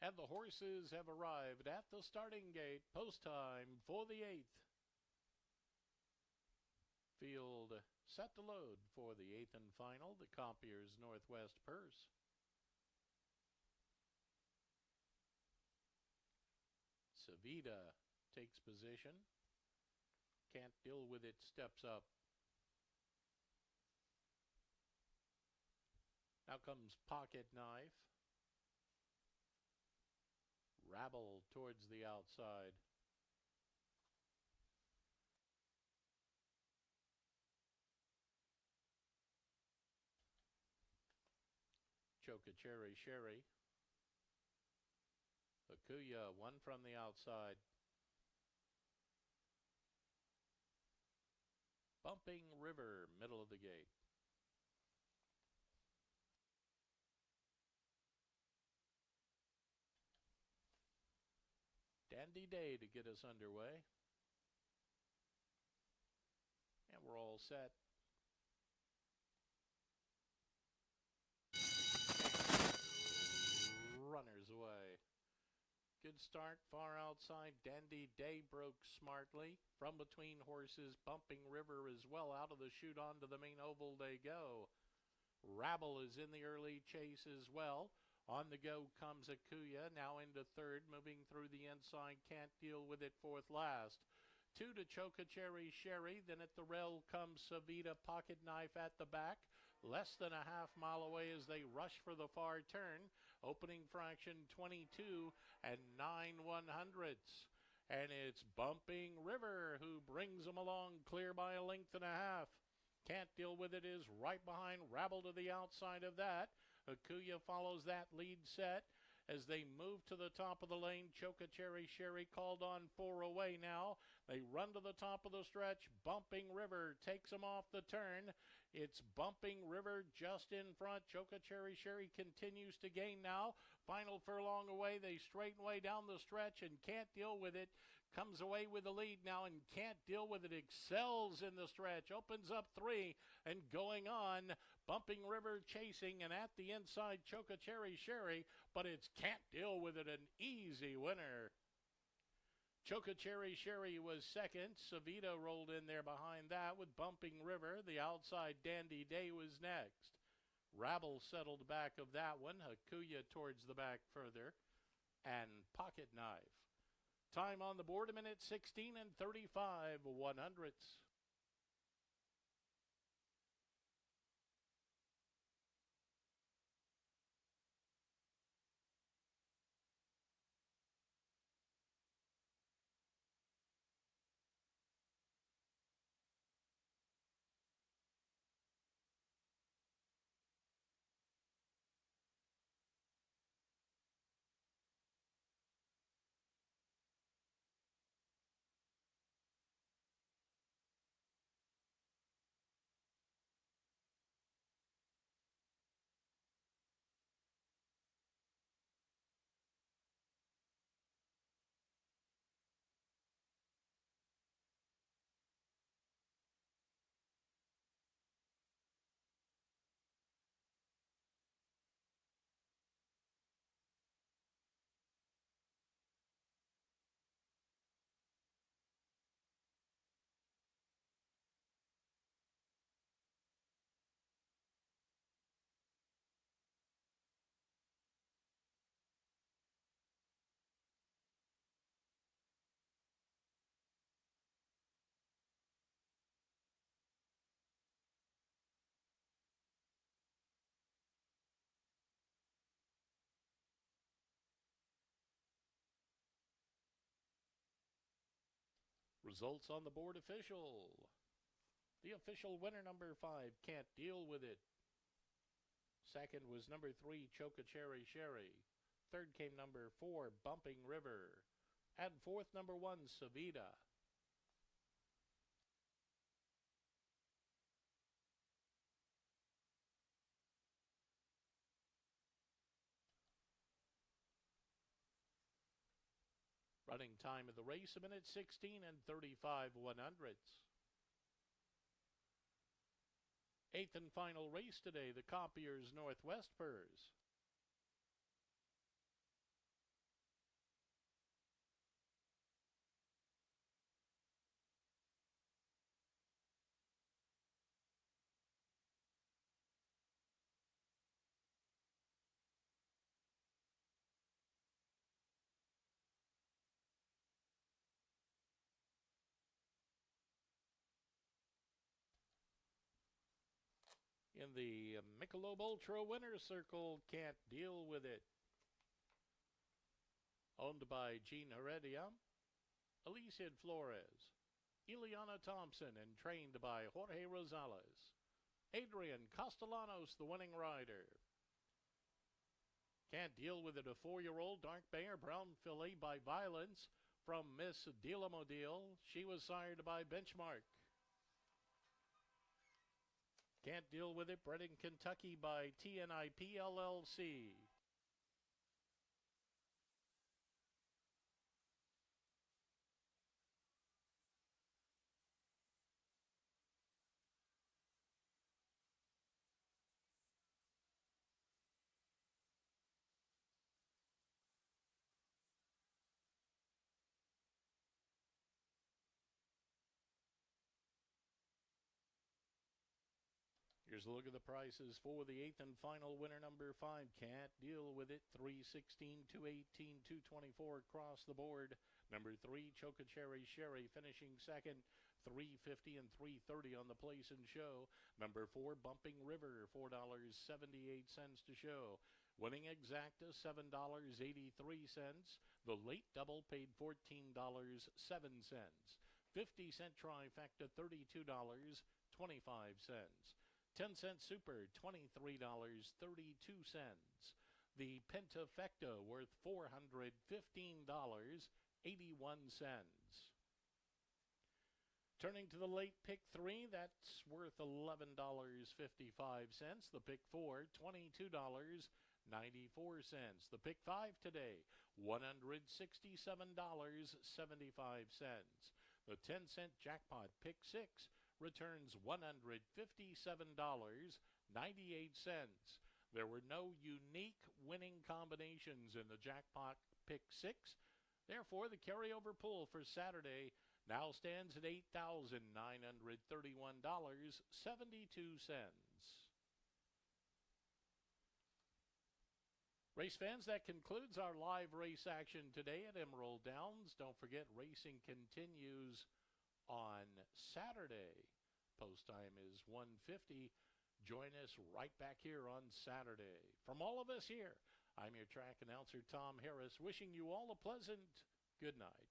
And the horses have arrived at the starting gate. Post time for the 8th. Field set to load for the 8th and final, the Compiers Northwest Purse. Savita takes position. Can't deal with it, steps up. Now comes Pocket Knife. Rabble towards the outside. Chokecherry Sherry. Akuya, one from the outside. Bumping River, middle of the gate. Dandy Day to get us underway. And we're all set. Runners away. Good start, far outside. Dandy Day broke smartly. From between horses, Bumping River as well. Out of the chute onto the main oval they go. Rabble is in the early chase as well. On the go comes Akuya, now into third, moving through the inside, can't deal with it, fourth last. 2 to Chokecherry Sherry, then at the rail comes Savita, Pocket Knife at the back. Less than a half mile away as they rush for the far turn. Opening fraction 22 and 9/100ths. And it's Bumping River who brings them along clear by a length and a half. Can't deal with it is right behind Rabble to the outside of that. Akuya follows that lead set as they move to the top of the lane. Chokecherry Sherry called on 4 away now. They run to the top of the stretch. Bumping River takes them off the turn. It's Bumping River just in front. Chokecherry Sherry continues to gain now. Final furlong away. They straighten way down the stretch and can't deal with it. Comes away with the lead now and can't deal with it. Excels in the stretch. Opens up 3 and going on. Bumping River chasing and at the inside Chokecherry Sherry, but it's can't deal with it. An easy winner. Chokecherry Sherry was second. Savita rolled in there behind that with Bumping River. The outside Dandy Day was next. Rabble settled back of that one. Akuya towards the back further. And Pocket Knife. Time on the board, 1:16 and 35/100ths. Results on the board official. The official winner, number 5, Can't Deal With It. Second was number 3, Chokecherry Sherry. Third came number 4, Bumping River. And fourth, number 1, Savita. Running time of the race, 1:16 and 35/100ths. 8th and final race today, the Compiers Northwest Purse. In the Michelob Ultra Winner's Circle, Can't Deal With It. Owned by Gene Heredia, Alicia Flores, Ileana Thompson, and trained by Jorge Rosales. Adrian Castellanos, the winning rider. Can't Deal With It, a 4-year-old dark bay or brown filly by Violence from Miss Dealamodil. She was sired by Benchmark. Can't Deal With It, bred in Kentucky by TNIP LLC. Here's a look at the prices for the 8th and final winner, number 5. Can't Deal With It. $316, $218, $224 across the board. Number 3, Chokecherry Sherry, finishing second. $350 and $330 on the place and show. Number 4, Bumping River, $4.78 to show. Winning Exacta, $7.83. The late double paid $14.07. 50-cent trifecta, $32.25. 10-cent super, $23.32. The Pentafecta worth $415.81. Turning to the late pick 3, that's worth $11.55. The pick 4, $22.94. The pick 5 today, $167.75. The 10-cent jackpot pick 6 returns $157.98. There were no unique winning combinations in the jackpot pick 6. Therefore, the carryover pool for Saturday now stands at $8,931.72. Race fans, that concludes our live race action today at Emerald Downs. Don't forget, racing continues on Saturday. Post time is 1:50. Join us right back here on Saturday. From all of us here, I'm your track announcer, Tom Harris, wishing you all a pleasant good night.